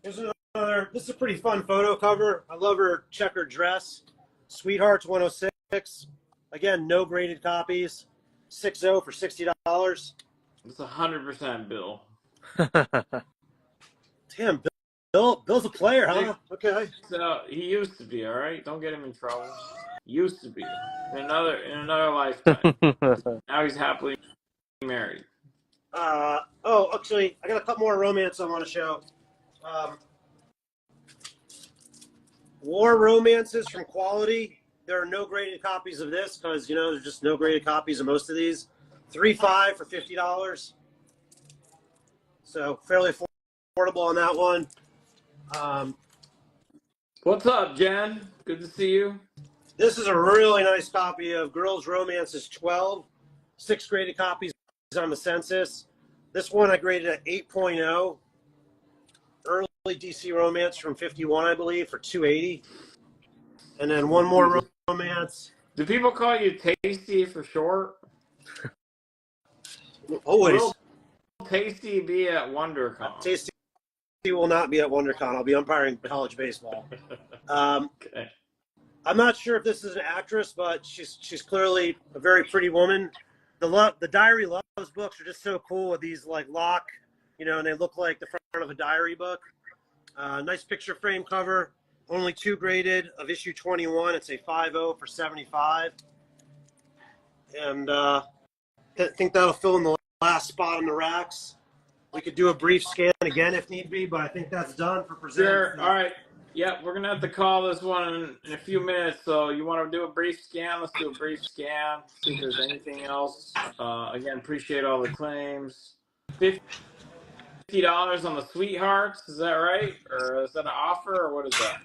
Here's another. This is a pretty fun photo cover. I love her checkered dress. Sweethearts 106. Again, no graded copies. 6.0 for $60. It's 100% Bill. Damn, Bill's a player, huh? Okay. So he used to be, all right. Don't get him in trouble. Used to be in another lifetime. Now he's happily married. Actually, I got a couple more romance I want to show. War romances from Quality. There are no graded copies of this because there's just no graded copies of most of these. 3.5 for $50. So fairly affordable on that one. What's up, Jen? Good to see you. This is a really nice copy of Girls Romances 12. 6 graded copies on the census. This one I graded at 8.0. Early DC Romance from 51, I believe, for $280. And then one more romance. Do people call you Tasty for short? Always. Will Tasty be at WonderCon? Tasty will not be at WonderCon. I'll be umpiring college baseball. Okay. I'm not sure if this is an actress, but she's clearly a very pretty woman. The Diary Loves books are just so cool with these like lock, and they look like the front of a diary book. Nice picture frame cover. Only 2 graded of issue 21. It's a 5.0 for $75. And I think that'll fill in the last spot on the racks. We could do a brief scan again if need be, but I think that's done for presenting. Sure. All right. Yep, we're gonna have to call this one in a few minutes. So you want to do a brief scan? Let's do a brief scan. See if there's anything else. Again, appreciate all the claims. $50 on the Sweethearts. Is that right, or is that an offer, or what is that?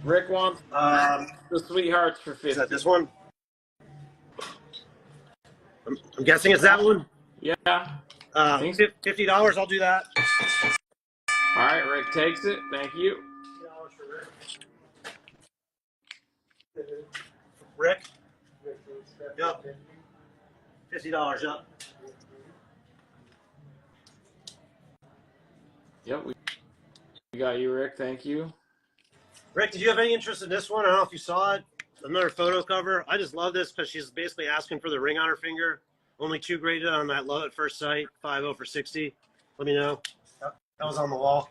Rick wants the Sweethearts for $50. Is that this one? I'm guessing it's that one. Yeah. $50. I'll do that. All right, Rick takes it. Thank you. Rick? Yep. $50, yep. Yep, we got you, Rick. Thank you. Rick, did you have any interest in this one? I don't know if you saw it. Another photo cover. I just love this because she's basically asking for the ring on her finger. Only 2 graded on that Love at First Sight. 5.0 for $60. Let me know. That was on the wall.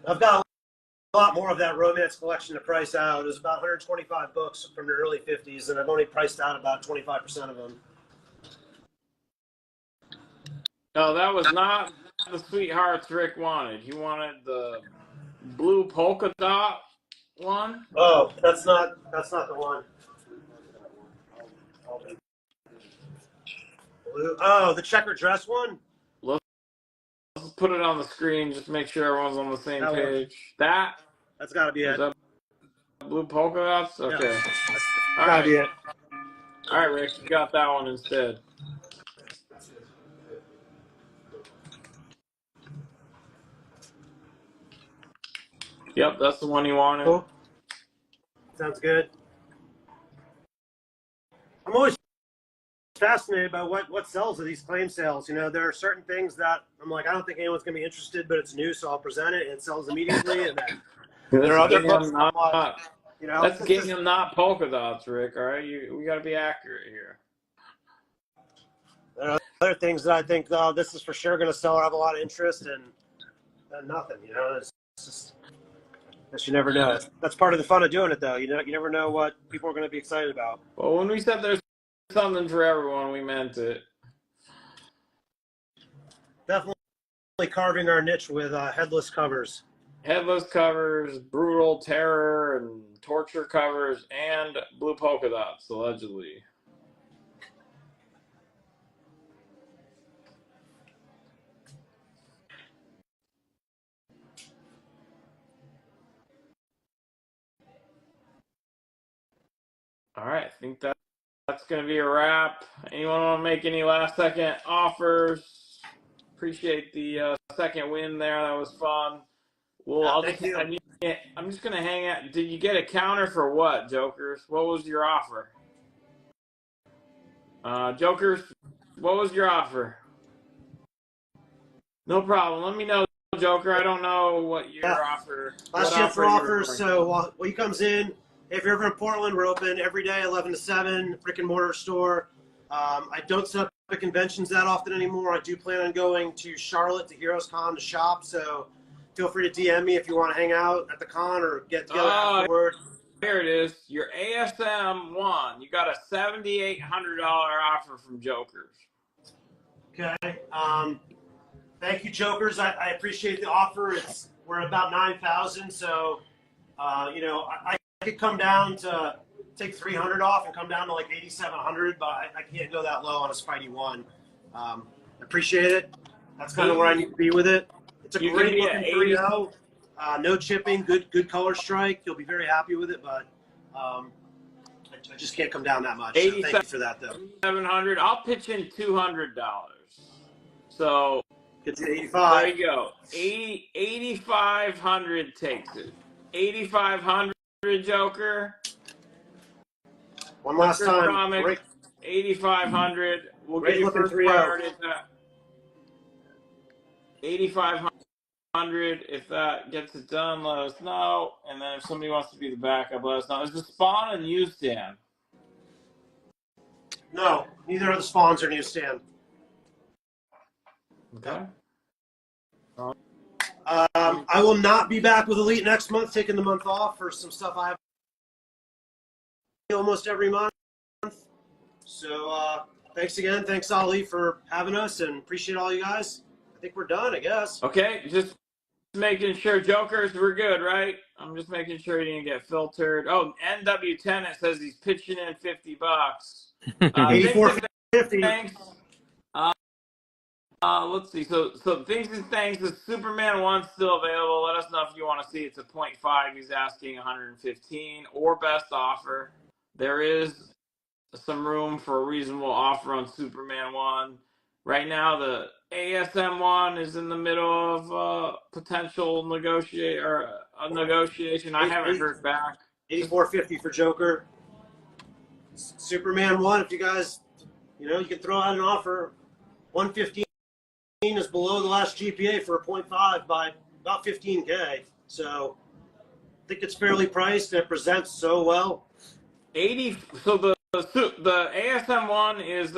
I've got a lot more of that romance collection to price out. There's about 125 books from the early 50s, and I've only priced out about 25% of them. No, that was not the Sweethearts Rick wanted. He wanted the blue polka dot one. Oh, that's not the one. Blue. Oh, the checkered dress one? Let's put it on the screen just to make sure everyone's on the same page. That's got to be it. Is that blue polka dots? Okay. Yeah, All gotta right. be it. All right, Rick, you got that one instead. Yep, that's the one you wanted. Cool. Sounds good. I'm always fascinated by what sells at these claim sales. There are certain things that I'm like, I don't think anyone's going to be interested, but it's new, so I'll present it, and it sells immediately. And then there are other books That's gingham, not polka dots, Rick. All right, we got to be accurate here. There are other things that I think, this is for sure going to sell or have a lot of interest, and nothing. It's just. You never know. That's part of the fun of doing it, though. You never know what people are going to be excited about. Well, when we said there's something for everyone, we meant it. Definitely carving our niche with headless covers. Headless covers, brutal terror, and torture covers, and blue polka dots, allegedly. All right, I think that's going to be a wrap. Anyone want to make any last-second offers? Appreciate the second win there. That was fun. Well, I'm just going to hang out. Did you get a counter for what, Jokers? What was your offer? Jokers, what was your offer? No problem. Let me know, Joker. I don't know what your offer. Last chance for offers. So when he comes in, if you're ever in Portland, we're open every day, 11 to 7, brick and mortar store. I don't set up at conventions that often anymore. I do plan on going to Charlotte to Heroes Con to shop, so feel free to DM me if you want to hang out at the con or get together afterward. Here it is. Your ASM 1. You got a $7,800 offer from Jokers. Okay. Thank you, Jokers. I appreciate the offer. We're about 9,000, so I could come down to take 300 off and come down to like 8,700, but I can't go that low on a Spidey 1. Appreciate it. That's kind of where I need to be with it. It's a great looking 3.0. No chipping, good color strike. You'll be very happy with it, but I just can't come down that much. So thank you for that, though. 700. I'll pitch in $200. So get to 85. There you go. 8,500 takes it. 8,500, Joker. One last time. 8,500. We'll Great get you looking first 3.0. priority. 8,500. If that gets it done, let us know. And then if somebody wants to be the backup, let us know. Is the spawn a newsstand? No, neither are the spawns or newsstand. Okay. I will not be back with Elite next month, taking the month off for some stuff I have almost every month. So thanks again. Thanks, Ali, for having us, and appreciate all you guys. I think we're done, I guess. Okay, just making sure, Jokers, we're good, right? I'm just making sure he didn't get filtered. Oh, NW10, it says he's pitching in $50. 84.50. Thanks. Let's see. So things and things. The Superman 1's still available. Let us know if you want to see. It's a 0.5. He's asking 115 or best offer. There is some room for a reasonable offer on Superman 1. Right now, the ASM 1 is in the middle of potential negotiation. I haven't heard back. 84.50 for Joker. Superman 1, if you guys, you can throw out an offer. 115 is below the last GPA for a 0.5 by about 15K. So I think it's fairly priced and it presents so well. 80. So the ASM 1 is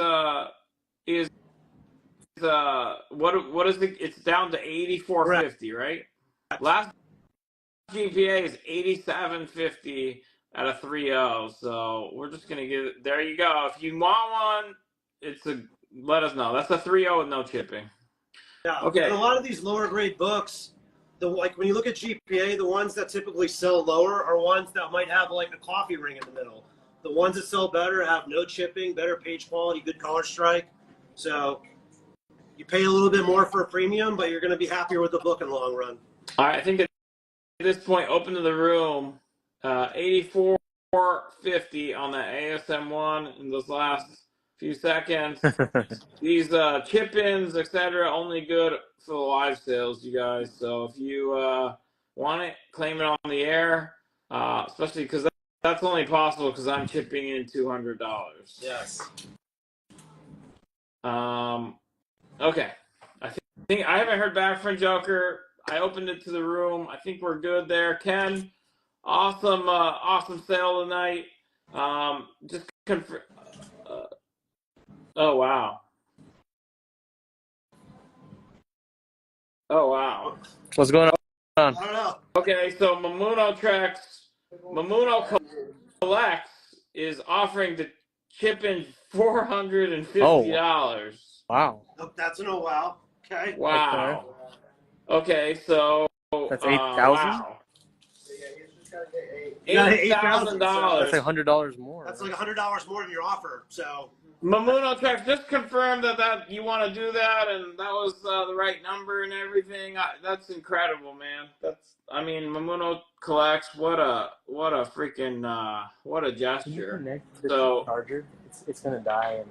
what is it? It's down to 84.50, right? Last GPA is 87.50 at a 3.0. So we're just gonna give it. There you go. If you want one, let us know. That's a 3.0 with no chipping. Yeah. Okay. And a lot of these lower grade books, when you look at GPA, the ones that typically sell lower are ones that might have like a coffee ring in the middle. The ones that sell better have no chipping, better page quality, good color strike. So you pay a little bit more for a premium, but you're going to be happier with the book in the long run. All right. I think at this point, open to the room. 84.50 on the ASM 1 in those last few seconds. These chip-ins, etc., only good for the live sales, you guys. So if you want it, claim it on the air, especially because that's only possible because I'm chipping in $200. Yes. Okay. I think I haven't heard back from Joker. I opened it to the room. I think we're good there. Ken, awesome sale tonight. Just confirm. Oh wow. Oh wow. What's going on? I don't know. Okay, so Mamuno Collects is offering to chip in $450. Wow. Oh, that's an oh wow. Okay. Wow. Okay, so That's 8,000. wow. $8,000. That's like $100 more. That's like $100 more than your offer. So Mamuno Tracks, just confirm that you want to do that, and that was the right number and everything. That's incredible, man. Mamuno Collects. What a freaking what a gesture. So charger, it's gonna die, and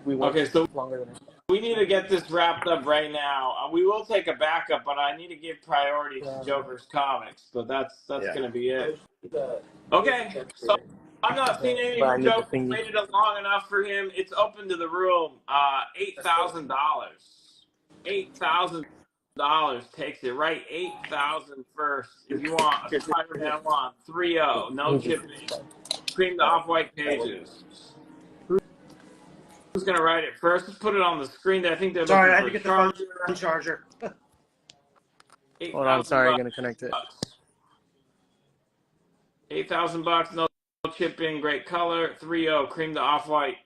we want longer than it. We need to get this wrapped up right now. We will take a backup, but I need to give priority to Joker's Comics. But that's going to be it. Okay, so I'm not seeing any from Joker. Waited long enough for him. It's open to the room. $8,000. $8,000 takes it right. 8,000 first. If you want a Spider-Man 1, 3.0, no chipping. Cream the off-white pages. who's gonna write it first? Let's put it on the screen. I think they're Sorry, I had looking to for get the charger. phone charger. Hold on, sorry, I'm $8,000. gonna connect it. $8,000, no chip in, great color. 3.0, cream to off white.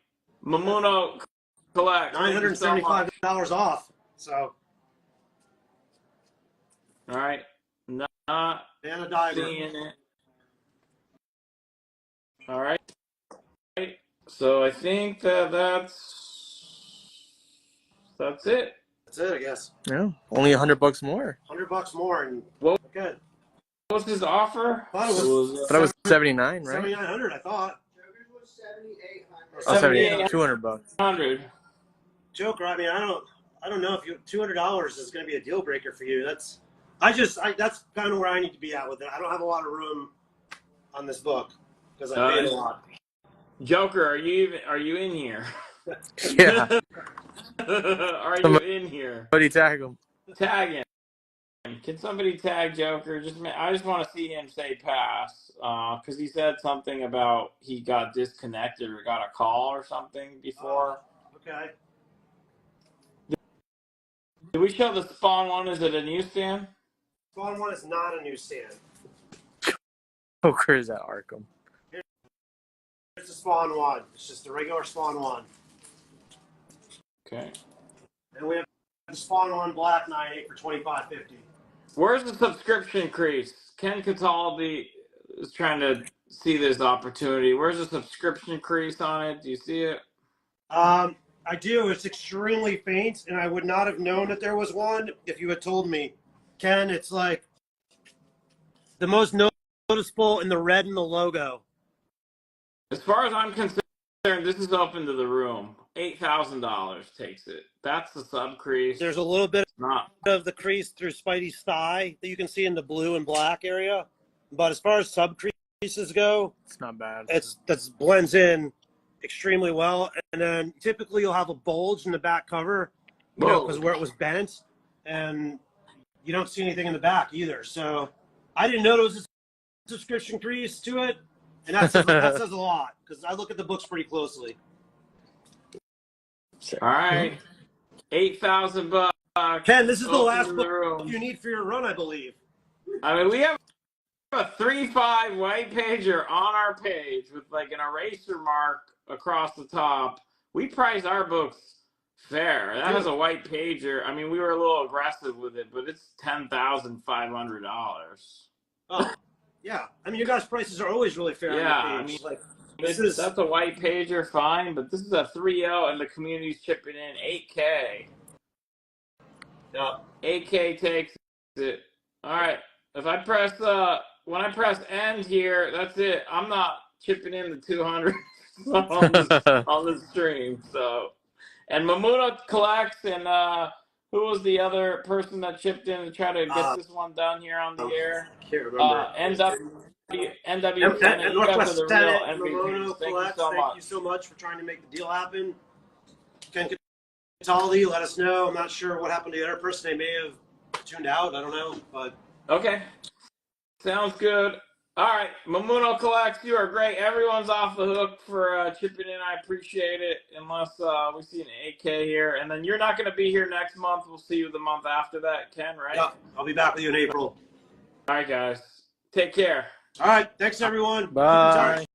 Mamuno Collect. Thank you so much. $975 off. So, All right, not and a diver. seeing it. All right. So I think that's it. That's it, I guess. Yeah, only $100 more. $100 more, and Well, good. what was his offer? Thought it was But it was 79, right? 7,900, I thought. Joker's was 7,800. Oh, 78. 200 bucks. 100. Joker, I mean, I don't know if $200 is going to be a deal breaker for you. That's kind of where I need to be at with it. I don't have a lot of room on this book because I paid a lot. Joker, are you in here? Yeah. Are you in here? Somebody tag him. Tag him. Can somebody tag Joker? I just want to see him say pass, because he said something about he got disconnected or got a call or something before. Okay. Did we show the Spawn one? Is it a newsstand? Spawn 1 is not a newsstand. Joker is at Arkham. It's a Spawn 1. It's just a regular Spawn 1. Okay. And we have the Spawn 1 Black 9.8 for $25.50. Where's the subscription increase? Ken Cataldi is trying to see this opportunity. Where's the subscription increase on it? Do you see it? I do. It's extremely faint, and I would not have known that there was one if you had told me. Ken, it's like the most noticeable in the red in the logo. As far as I'm concerned, this is open to the room. $8,000 takes it. That's the sub crease. There's a little bit Not of the crease through Spidey's thigh that you can see in the blue and black area. But as far as sub creases go, It's not bad. that blends in extremely well. And then typically you'll have a bulge in the back cover, because where it was bent, and you don't see anything in the back either. So I didn't know there was a subscription crease to it, and that says a lot because I look at the books pretty closely. all right. $8,000. Ken, this is the Open last to book room. you need for your run, I believe. I mean, we have a 3.5 white pager on our page with like an eraser mark across the top. We price our books fair. That has a white pager. I mean, we were a little aggressive with it, but it's $10,500. Oh, yeah. I mean, your guys' prices are always really fair. Yeah, on the I page. mean, Like that's a white pager, fine, but this is a 3.0 and the community's chipping in 8K. yeah. 8K takes it. All right. If I press when I press end here, that's it. I'm not chipping in the 200 on the stream. So, and Mamuno collects, and who was the other person that chipped in to try to get this one done here on the air? I can't remember. NW Senate, you guys are the real MVPs. Thank you so much. Thank you so much for trying to make the deal happen. Ken Cataldi, let us know. I'm not sure what happened to the other person. They may have tuned out. I don't know, but Okay. Sounds good. All right. Mamuno Collects, you are great. Everyone's off the hook for chipping in. I appreciate it. Unless we see an 8K here. And then you're not going to be here next month. We'll see you the month after that, Ken, right? yeah, I'll be back with you in April. All right, guys. Take care. All right. Thanks, everyone. Bye.